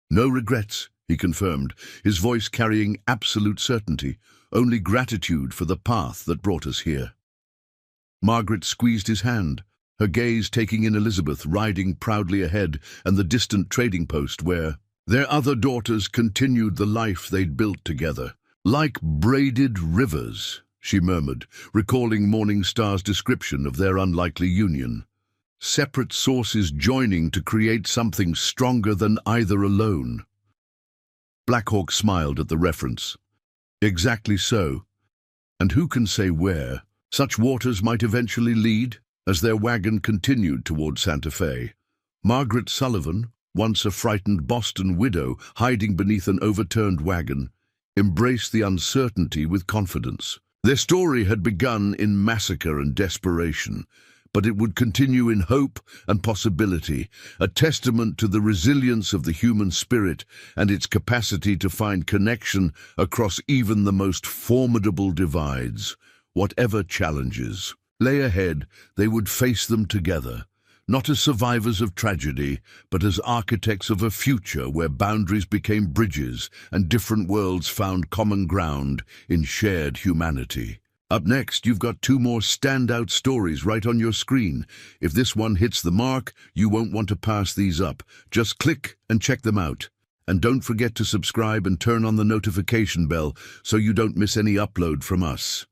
"No regrets," he confirmed, his voice carrying absolute certainty, "only gratitude for the path that brought us here." Margaret squeezed his hand, her gaze taking in Elizabeth riding proudly ahead and the distant trading post where their other daughters continued the life they'd built together. "Like braided rivers," she murmured, recalling Morningstar's description of their unlikely union. "Separate sources joining to create something stronger than either alone." Black Hawk smiled at the reference. "Exactly so. And who can say where such waters might eventually lead?" As their wagon continued toward Santa Fe, Margaret Sullivan, once a frightened Boston widow hiding beneath an overturned wagon, embraced the uncertainty with confidence. Their story had begun in massacre and desperation, but it would continue in hope and possibility, a testament to the resilience of the human spirit and its capacity to find connection across even the most formidable divides. Whatever challenges lay ahead, they would face them together, not as survivors of tragedy, but as architects of a future where boundaries became bridges and different worlds found common ground in shared humanity. Up next, you've got two more standout stories right on your screen. If this one hits the mark, you won't want to pass these up. Just click and check them out. And don't forget to subscribe and turn on the notification bell so you don't miss any upload from us.